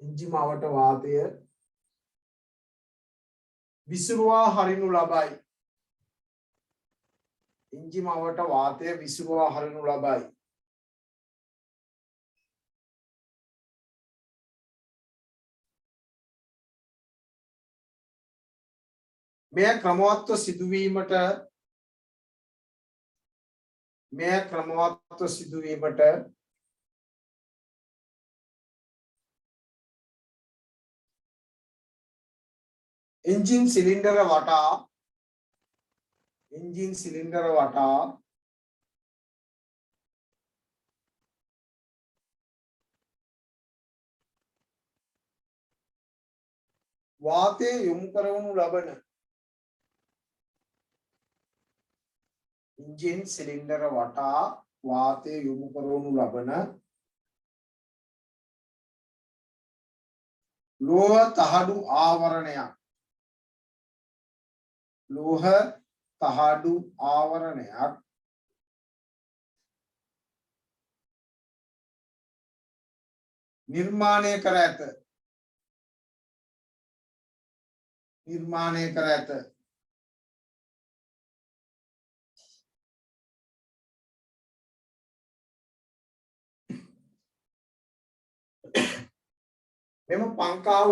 එන්ජිම අවට වාතය විසිරුවා හරිනු ලබයි. මෙය ක්‍රමවත්ව සිදුවීමට එන්ජින් සිලින්ඩර වටා වාතය යොමු කරවනු ලබන ලෝහ තහඩු ආවරණයක් නිර්මාණය කර ඇත. මෙම පංකාව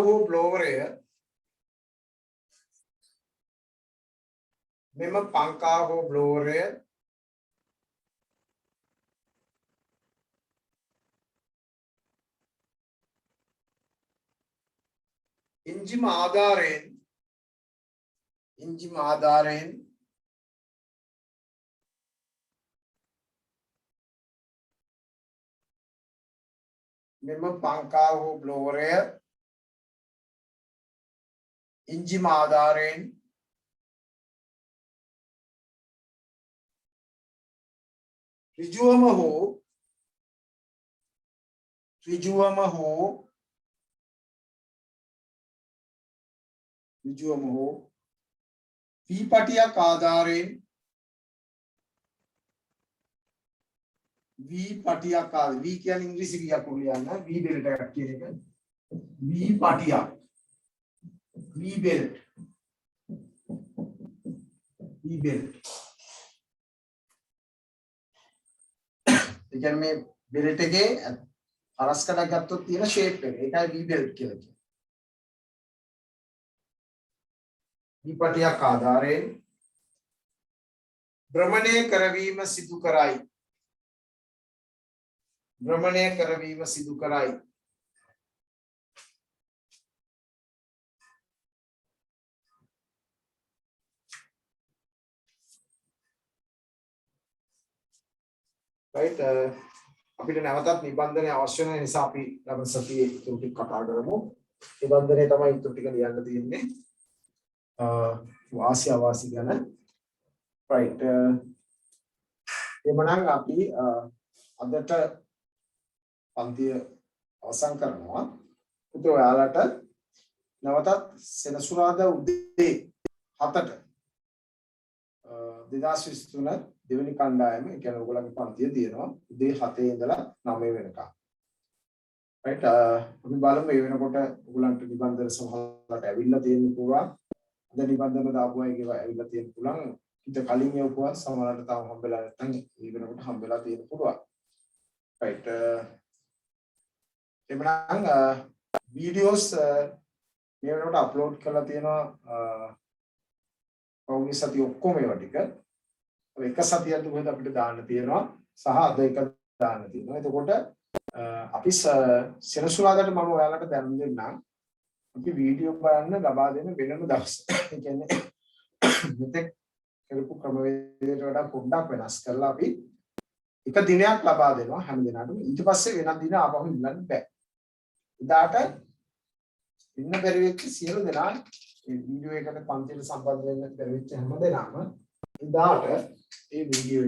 හෝ බ්ලෝවරය එන්ජිම ආධාරයෙන් ඍජුවම හෝ වී පටියක් ආධාරයෙන් වී කියන්නේ ඉංග්‍රීසි වියක් ලියන්න වී බෙල්ට එකක් කියන එක V patia, V belt, V belt. ඒ කියන්නේ මේ belt එකේ අරස් කඩක් ගත්තොත් තියෙන shape එක. ඒකයි V belt කියලා කියන්නේ. V patia ආධාරයෙන් භ්‍රමණය කරවීම සිදු කරයි. භ්‍රමණය කරවීම සිදු කරයි. right අපිට නැවතත් නිබන්ධනය අවශ්‍ය වෙන නිසා අපි ලබන සතියේ ඉතුරු ටික කතා කරමු. නිබන්ධනය තමයි ඉතුරු ටික ලියන්න තියෙන්නේ. වාසි අවාසි ගැන. right එමනම් අපි අදට පන්තිය අවසන් කරනවා. උදේ ඔයාලට නැවතත් සෙනසුරාදා උදේ 7ට 2023 දෙවෙනි කණ්ඩායම ඒ කියන්නේ ඔයගොල්ලන්ගේ පන්තිය තියෙනවා උදේ 7 ඉඳලා 9 වෙනකම්. right අපි බලමු මේ වෙනකොට ඔයගොල්ලන්ට නිබන්ධන සමහරකට ඇවිල්ලා තියෙන්න පුළුවන්. අද නිබන්ධන දාපු අයගේ ඇවිල්ලා තියෙන්න පුළුවන්. ඊට කලින් යවුවා සමහරකට තාම හම්බෙලා නැත්නම් මේ වෙනකොට හම්බෙලා තියෙන්න පුළුවන්. right එමනම් වීඩියෝස් මේ වෙනකොට අප්ලෝඩ් කරලා තියෙනවා පෞද්ගලික සතිය ඔක්කොම ඒවා ටික. එක සතියක් දුකද අපිට දාන්න තියෙනවා සහ අද එක දාන්න තියෙනවා. එතකොට අපි සෙනසුරාදාට මම ඔයාලට දැනුම් දෙන්නම්. අපි වීඩියෝ බලන්න ලබා දෙන වෙනම දවස්. ඒ කියන්නේ මෙතෙක් කරපු ක්‍රමවේදයට වඩා පොඩ්ඩක් වෙනස් කරලා අපි එක දිනයක් ලබා දෙනවා හැම දිනකටම. ඊට පස්සේ වෙනත් දින ආපහු ඉල්ලන්න බෑ. එදාට ඉන්න බැරි වෙච්ච සියලු දෙනා මේ වීඩියෝ එකට පන්තියට සම්බන්ධ වෙන්න බැරි වෙච්ච හැම දෙනාම එදාට ඒ වීඩියෝ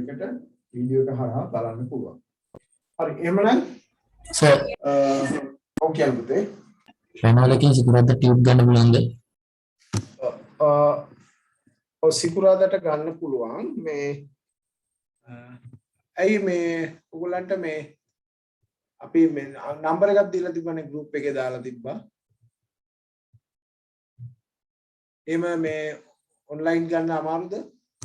එක හරහා බලන්න පුළුවන්. හරි එහෙමනම් සර් ඕකේ පුතේ. රණවලකින් සිකුරාදා ටියුබ් ගන්න පුළුවන්ද? ඔව් සිකුරාදාට ගන්න පුළුවන්. මේ ඇයි මේ ඔයගොල්ලන්ට මේ අපි මේ නම්බර එකක් දීලා තිබ්බනේ group එකේ දාලා තිබ්බා. එහෙම මේ ඔන්ලයින් ගන්න අමාරුද?